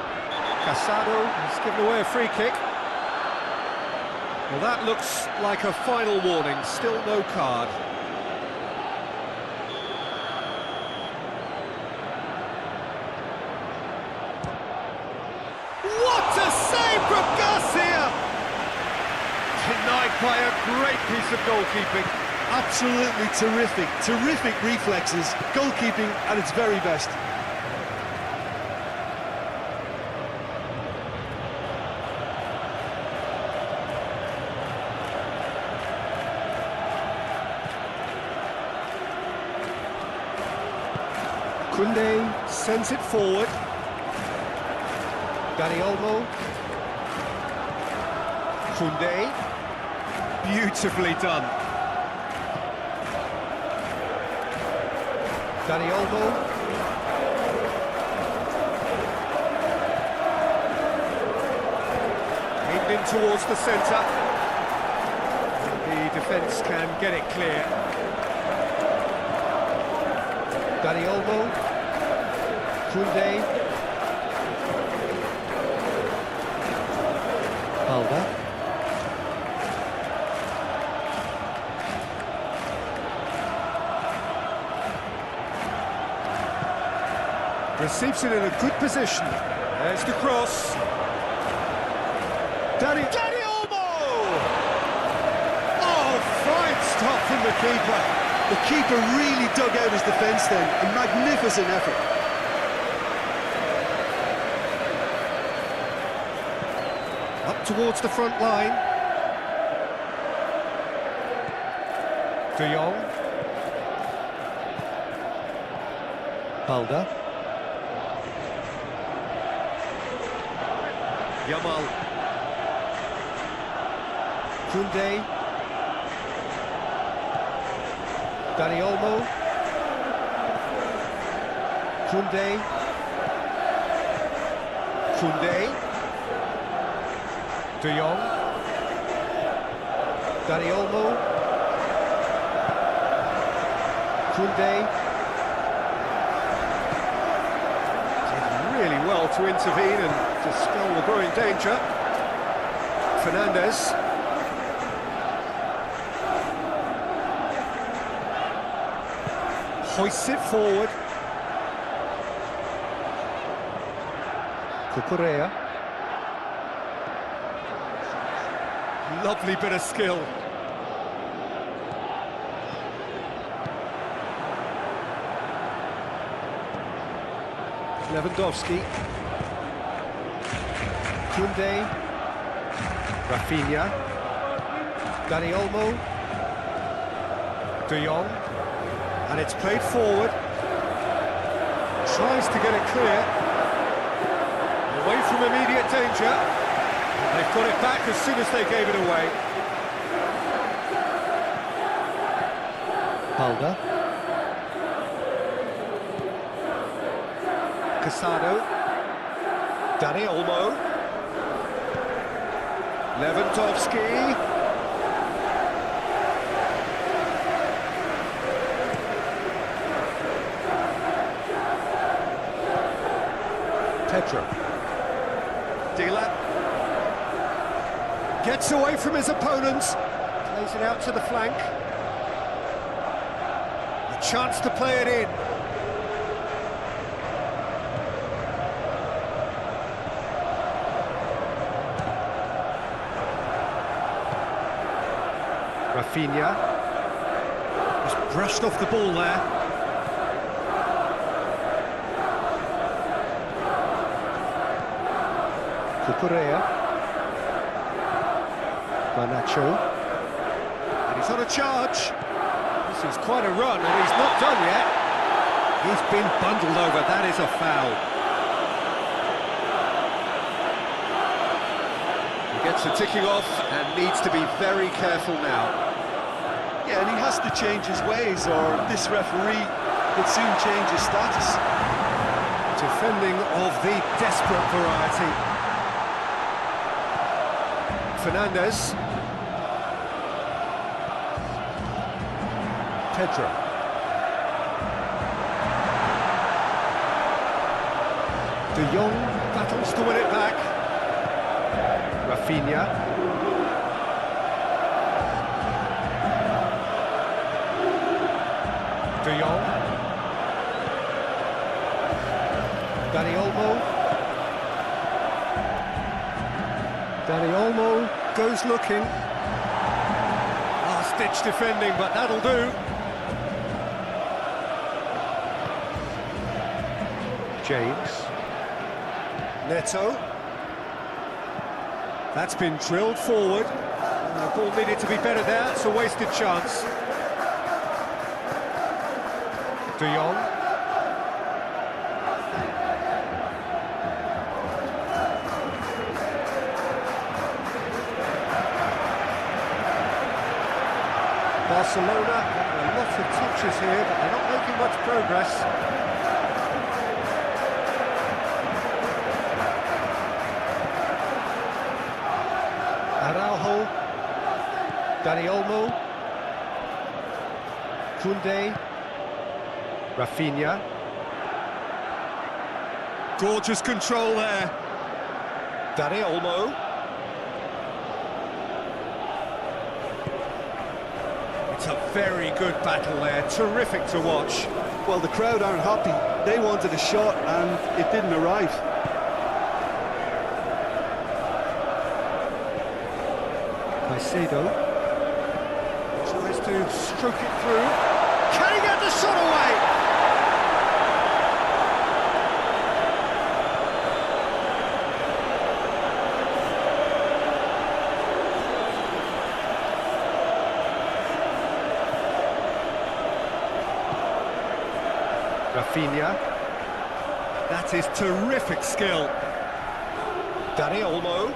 Casado has given away a free kick. Well, that looks like a final warning, still no card. What a save from Garcia! Denied by a great piece of goalkeeping. Absolutely terrific, terrific reflexes, goalkeeping at its very best. Koundé sends it forward. Dani Olmo. Koundé. Beautifully done. Dani Olmo. Aimed in towards the centre. The defence can get it clear. Dani Olmo. Koundé. Alba. Receives it in a good position. There's the cross. Dani Olmo! Oh, fine stop from the keeper. The keeper really dug out his defence then, a magnificent effort. Up towards the front line. De Jong. Balda. Yamal. Koundé. Dani Olmo. Koundé. Koundé. De Jong. Dani Olmo. Koundé. Did really well to intervene and dispel the growing danger. Fernandez. Hoists it forward. Cucurella. Lovely bit of skill. Lewandowski. Koundé. Rafinha. Dani Olmo. De Jong. And it's played forward. Tries to get it clear. Away from immediate danger. They've got it back as soon as they gave it away. Balda. Casado. Dani Olmo. Lewandowski. Pedro. Dila. Gets away from his opponents. Plays it out to the flank. A chance to play it in. Rafinha. Just brushed off the ball there. Cucurella. Garnacho. And he's on a charge. This is quite a run, and he's not done yet. He's been bundled over. That is a foul. He gets the ticking off and needs to be very careful now. Yeah, and he has to change his ways, or this referee could soon change his status. Defending of the desperate variety. Fernandez. Pedro. De Jong battles to win it back. Rafinha. De Jong. Dani Olmo. Dani Olmo goes looking. Last-ditch defending, but that'll do. James. Neto. That's been drilled forward. The ball needed to be better there, it's a wasted chance. De Jong. Barcelona, a lot of touches here, but they're not making much progress. Araujo, Dani Olmo, Koundé, Rafinha. Gorgeous control there. Dani Olmo. It's a very good battle there, terrific to watch. Well, the crowd aren't happy. They wanted a shot and it didn't arrive. Caicedo tries to stroke it through. Can he get the shot away? Rafinha. That is terrific skill. Dani Olmo.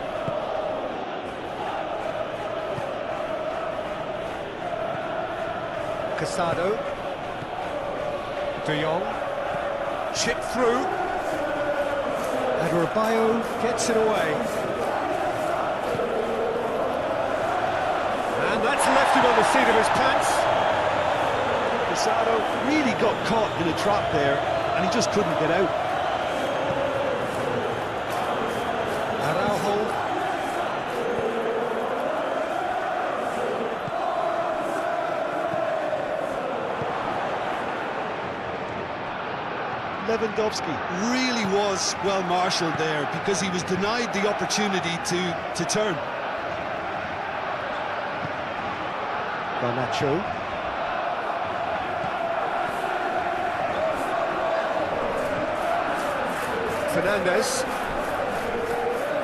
Casado. De Jong. Chip through. Adebayo gets it away. And that's left him on the seat of his pants. Casado really got caught in a trap there and he just couldn't get out. Araujo. Lewandowski really was well marshalled there because he was denied the opportunity to turn. Garnacho. Fernandes.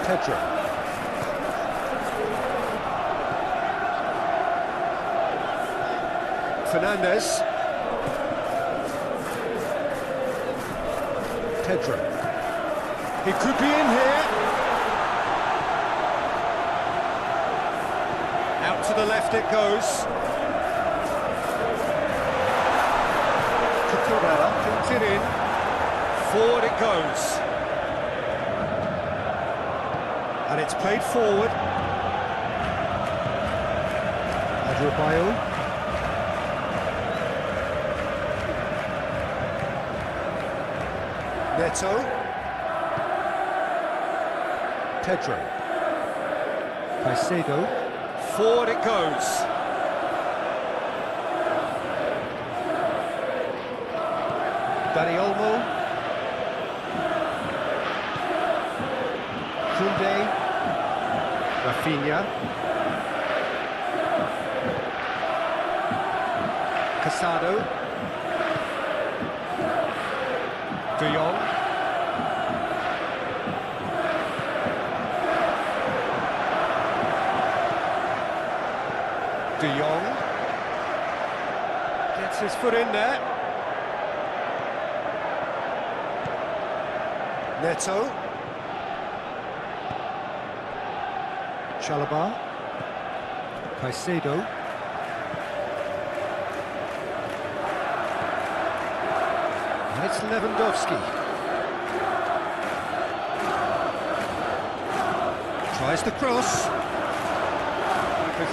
Pedro. Fernandes. Pedro. He could be in here. Out to the left it goes. Cucurella pins it in. Forward it goes. And it's played forward. Adebayo. Neto. Pedro. Caicedo. Forward it goes. Dani Olmo. Koundé. Rafinha. Casado. De Jong. De Jong gets his foot in there. Neto. Chalobah. Caicedo. And it's Lewandowski. Tries the cross.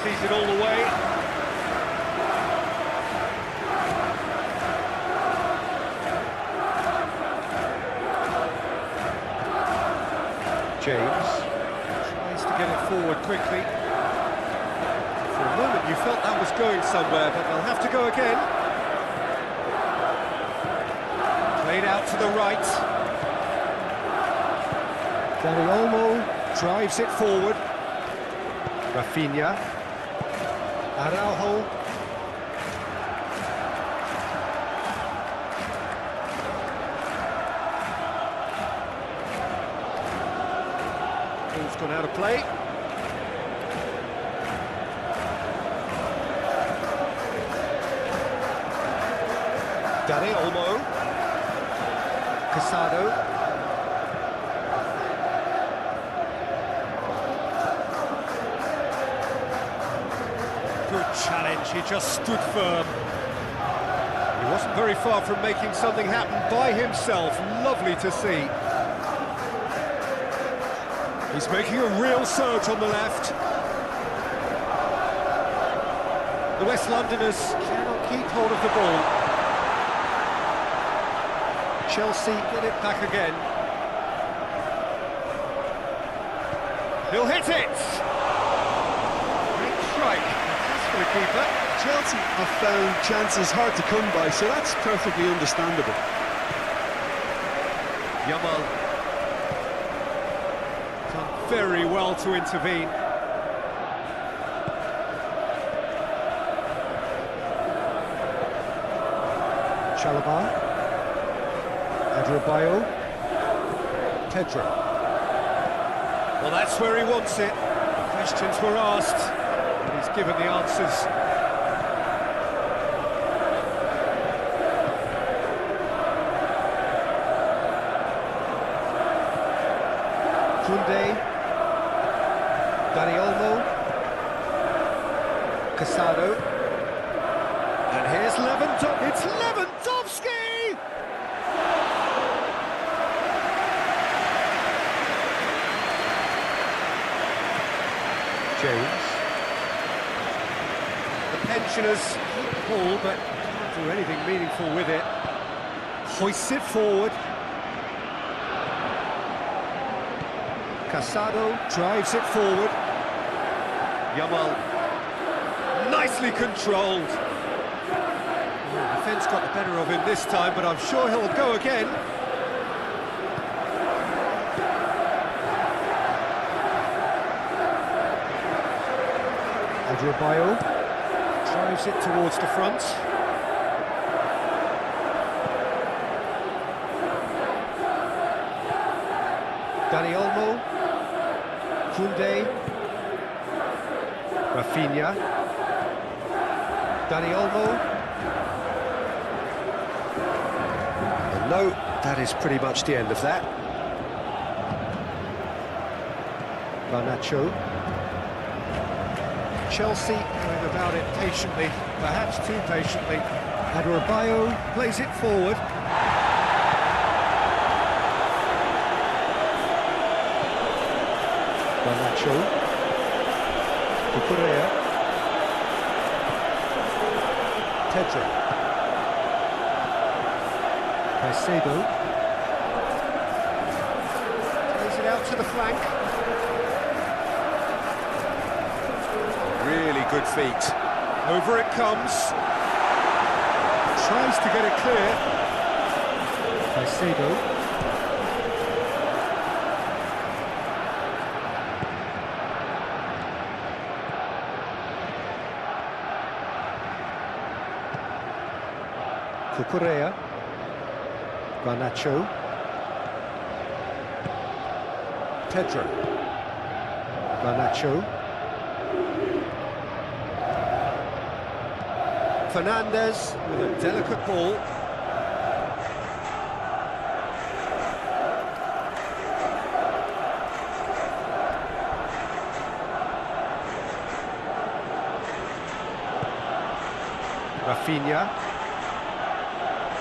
Sees it all the way. James. Tries to get it forward quickly. For a moment you felt that was going somewhere, but they'll have to go again. Played out to the right. Dani Olmo drives it forward. Rafinha. Araujo. Ball's gone out of play. Dani Olmo. Casado. Good challenge, he just stood firm. He wasn't very far from making something happen by himself. Lovely to see. He's making a real surge on the left. The West Londoners cannot keep hold of the ball. Chelsea get it back again. He'll hit it! Great strike. That's for the keeper. Chelsea have found chances hard to come by, so that's perfectly understandable. Yamal done very well to intervene. Chalobah. Adebayo. Pedro. Well, that's where he wants it. Questions were asked, and he's given the answers. Koundé. Dani Olmo. Casado. And here's Lewandowski. It's Lewandowski! James. The pensioners keep the ball, but can't do anything meaningful with it. Hoists it forward. Casado drives it forward. Yamal, nicely controlled. Well, the defence got the better of him this time, but I'm sure he'll go again. Adebayo Drives it towards the front. Dani Olmo. Koundé. Rafinha. Dani Olmo. And no, that is pretty much the end of that. Garnacho. Chelsea going about it patiently, perhaps too patiently. Adebayo plays it forward. Garnacho. Cucurella. Pedro. Caicedo. Plays it out to the flank. Really good feet. Over it comes. Tries to get it clear. Caicedo. Cucurella. Garnacho. Pedro. Garnacho. Fernandes with a delicate ball. Rafinha.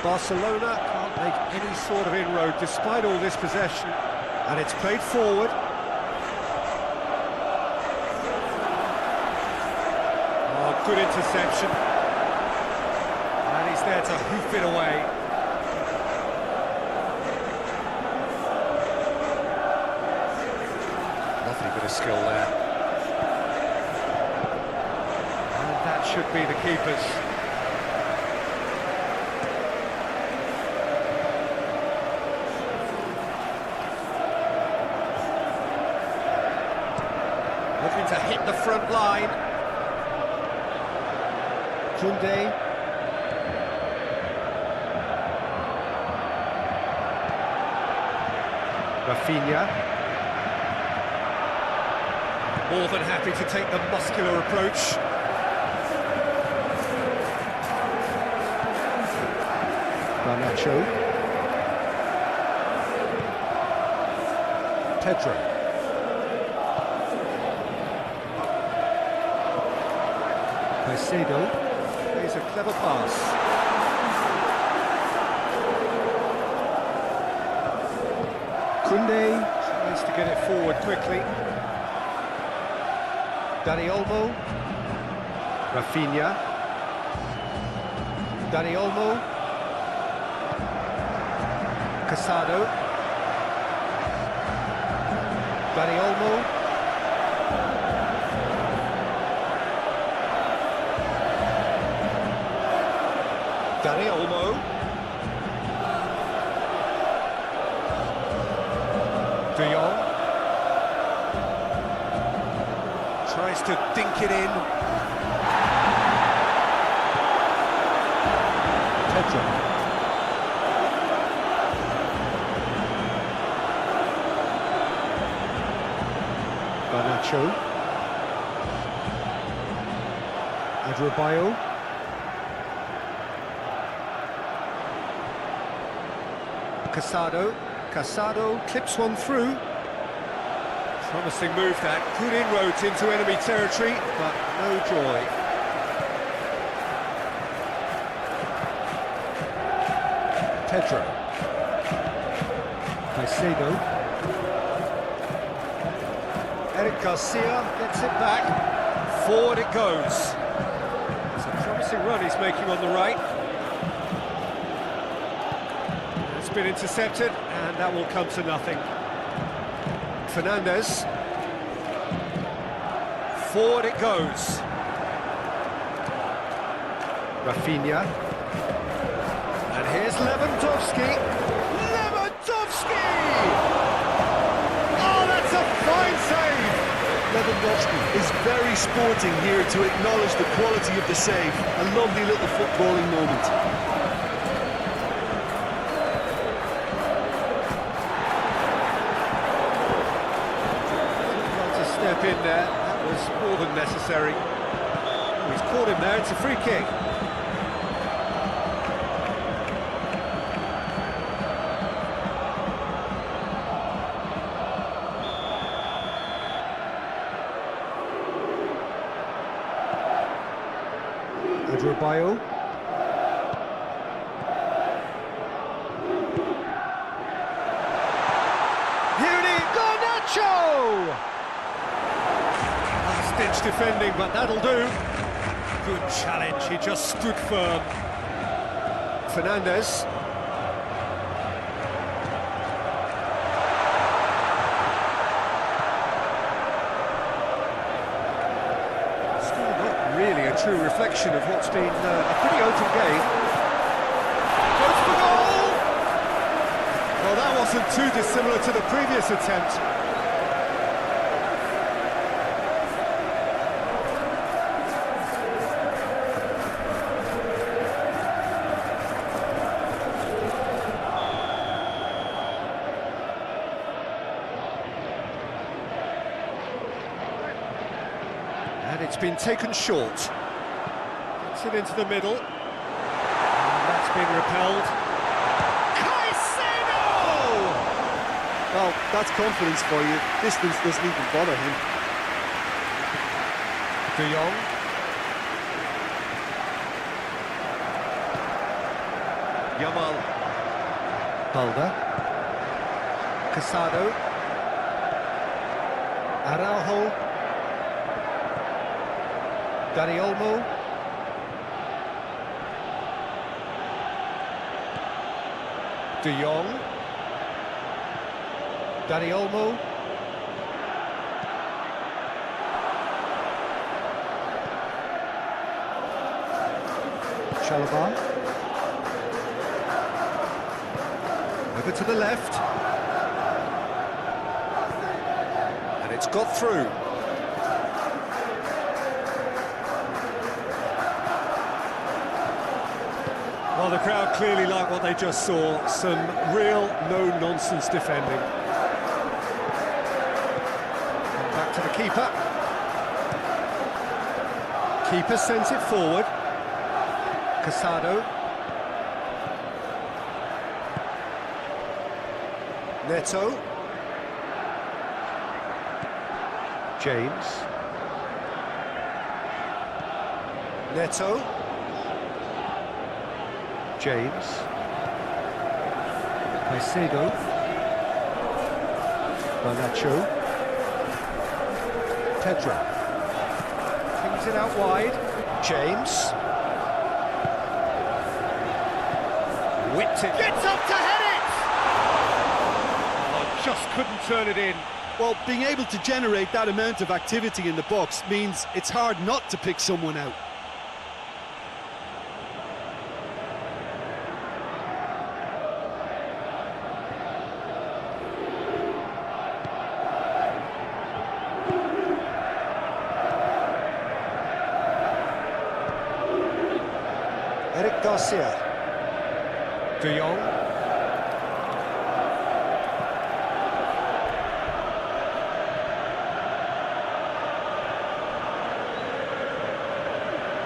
Barcelona can't make any sort of inroad despite all this possession, and it's played forward. Oh, good interception. And he's there to hoof it away. Lovely bit of skill there. And that should be the keeper's. Looking to hit the front line. Koundé. Rafinha. More than happy to take the muscular approach. Garnacho. Pedro. Caicedo. Plays a clever pass. Koundé. Tries to get it forward quickly. Dani Olmo. Rafinha. Dani Olmo. Casado. Dani Olmo. Dani Olmo. De Jong. Tries to dink it in. Pedro. Garnacho. Adrabayo. Casado. Casado clips one through. Promising move that. Good inroads into enemy territory, but no joy. Pedro. Caicedo. Eric Garcia gets it back. Forward it goes. It's a promising run he's making on the right. It's been intercepted, and that will come to nothing. Fernandes. Forward it goes. Rafinha. And here's Lewandowski. Lewandowski! Oh, that's a fine save! Lewandowski is very sporting here to acknowledge the quality of the save. A lovely little footballing moment. Step in there, that was more than necessary. Oh, he's caught him there, it's a free kick. Adrabayo. Here it is, Garnacho! Ditch defending, but that'll do. Good challenge, he just stood firm. Fernandes. Still not really a true reflection of what's been a pretty open game. Goes for goal! Well, that wasn't too dissimilar to the previous attempt. And it's been taken short. Gets it into the middle. And that's been repelled. Caicedo! Well, that's confidence for you. Distance doesn't even bother him. De Jong. Yamal. Balda. Casado. Araujo. Dani Olmo. De Jong. Dani Olmo. Chalobah. Over to the left. And it's got through. Well, the crowd clearly like what they just saw. Some real no-nonsense defending. Back to the keeper. Keeper sends it forward. Casado. Neto. James. Neto. James. Caicedo. Garnacho. Pedro. Kings it out wide. James. Whipped it. Gets up to head it! Oh, just couldn't turn it in. Well, being able to generate that amount of activity in the box means it's hard not to pick someone out. Eric Garcia. De Jong.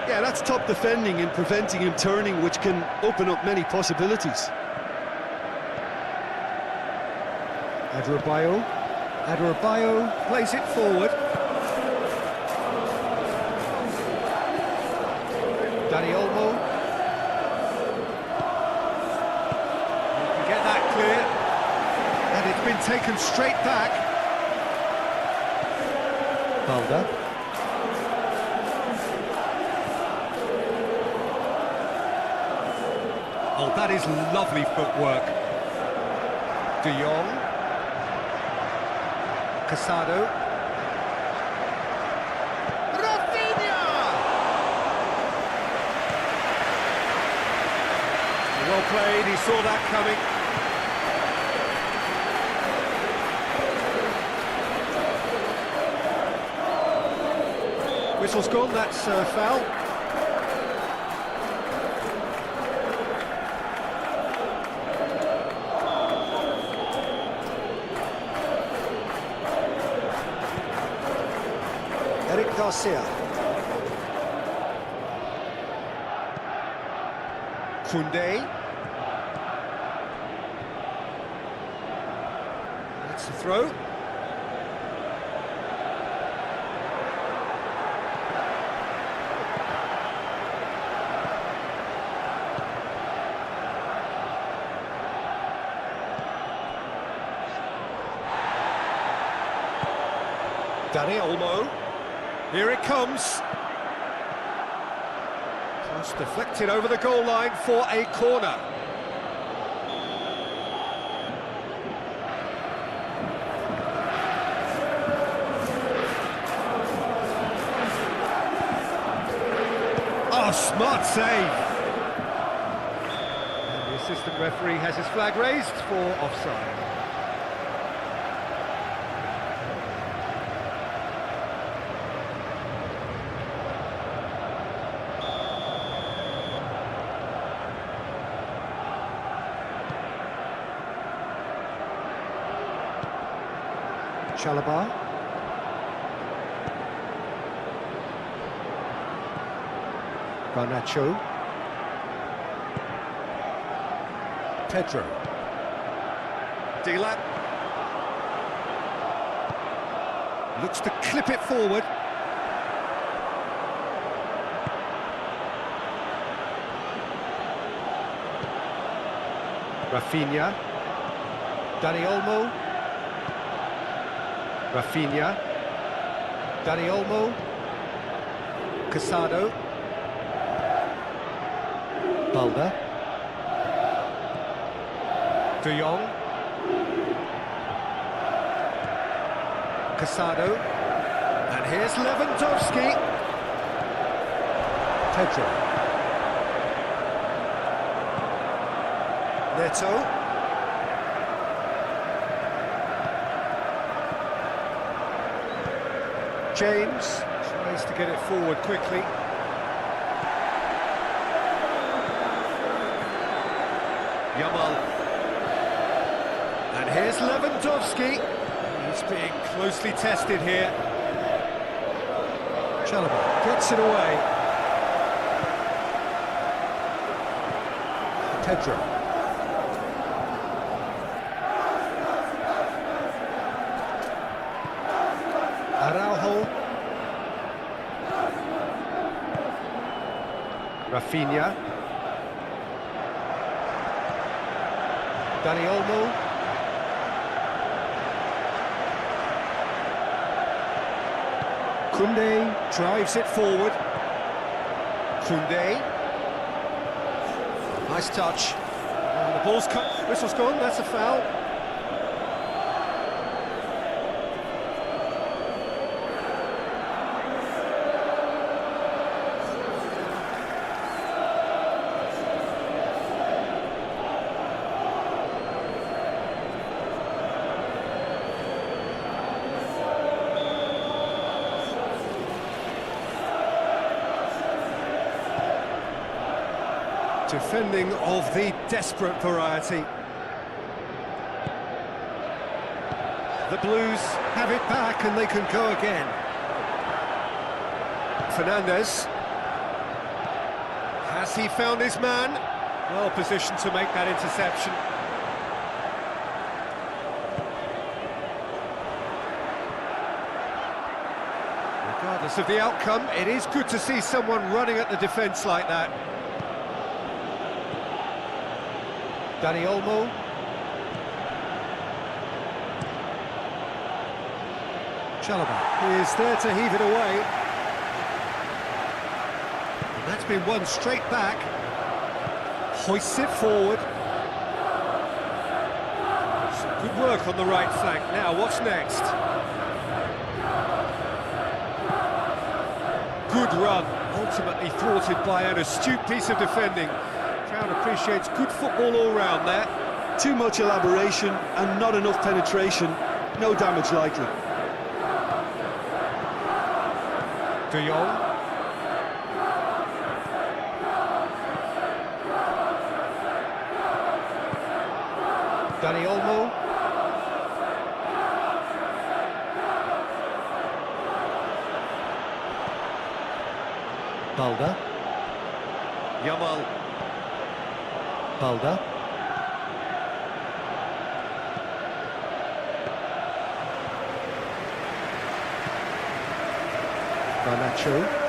Yeah, that's top defending and preventing him turning, which can open up many possibilities. Adebayo. Adebayo plays it forward. Dani Olmo. You can get that clear. And it's been taken straight back. Balda. Oh, that is lovely footwork. De Jong. Casado. Rafinha! Well played, he saw that coming. Whistle's gone, that's foul. Eric Garcia. Koundé. That's the throw. Dani Olmo. Here it comes. Cross deflected over the goal line for a corner. Oh, smart save. And the assistant referee has his flag raised for offside. Chalobah. Garnacho. Pedro. Dila. Looks to clip it forward. Rafinha. Dani Olmo. Rafinha. Dani Olmo. Casado. Balda. De Jong. Casado. And here's Lewandowski. Pedro. Neto. James tries to get it forward quickly. Yamal. And here's Lewandowski. He's being closely tested here. Chalobah gets it away. Pedro. Araujo. Rafinha. Dani Olmo. Koundé drives it forward. Koundé. Nice touch. And the ball's cut. Whistle's gone, that's a foul. Defending of the desperate variety. The Blues have it back and they can go again. Fernandes. Has he found his man? Well positioned to make that interception. Regardless of the outcome, it is good to see someone running at the defence like that. Dani Olmo. Chalobah is there to heave it away. And that's been won straight back. Hoists it forward. Some good work on the right flank. Now, what's next? Good run, ultimately thwarted by an astute piece of defending. Crowd appreciates good football all round there. Too much elaboration and not enough penetration. No damage likely. De Jong. Dani Olmo. Balda. Yamal. Balda. Garnacho.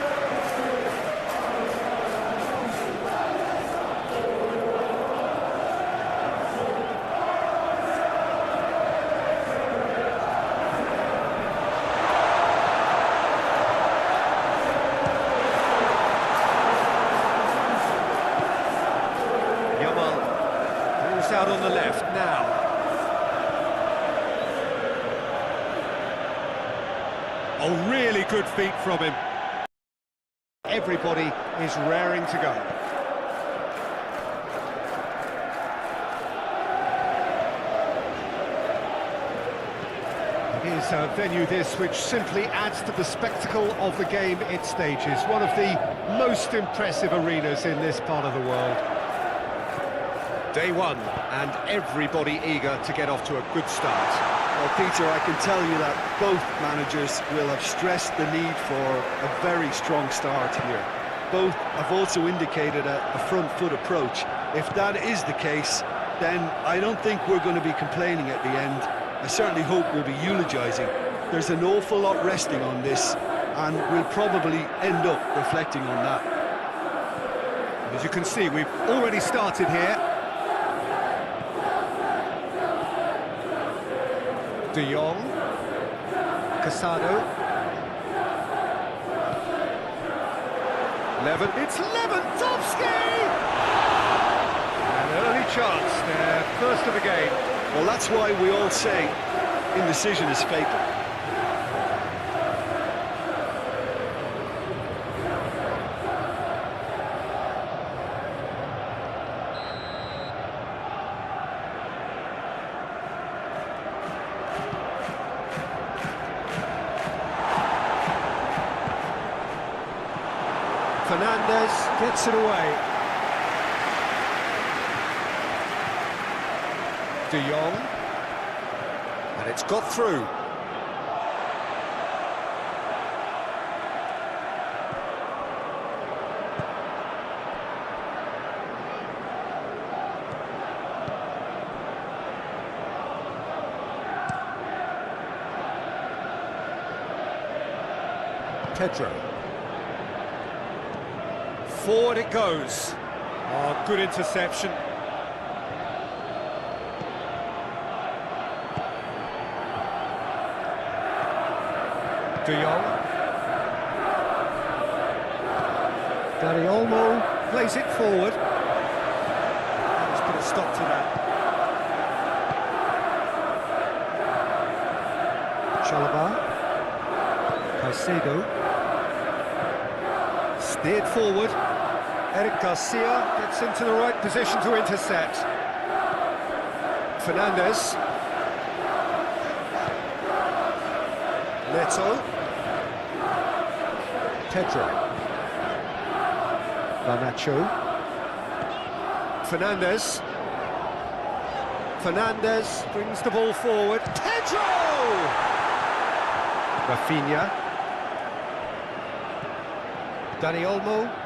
Out on the left now. Oh, really good feet from him. Everybody is raring to go. It is a venue this which simply adds to the spectacle of the game it stages. One of the most impressive arenas in this part of the world. Day one, and everybody eager to get off to a good start. Well, Peter, I can tell you that both managers will have stressed the need for a very strong start here. Both have also indicated a front foot approach. If that is the case, then I don't think we're going to be complaining at the end. I certainly hope we'll be eulogising. There's an awful lot resting on this, and we'll probably end up reflecting on that. As you can see, we've already started here. De Jong, Casado, it's Lewandowski! An early chance there, first of the game. Well, that's why we all say indecision is fatal. Fernandez gets it away. De Jong. And it's got through. Pedro. Forward it goes. Oh, good interception. De Jong. Dani Olmo plays it forward. Let's put a stop to that. Chalobah. Caicedo. Steered forward. Eric Garcia gets into the right position to intercept. Fernandez. Neto. Pedro. Garnacho. Fernandez. Fernandez brings the ball forward. Pedro! Rafinha. Dani Olmo.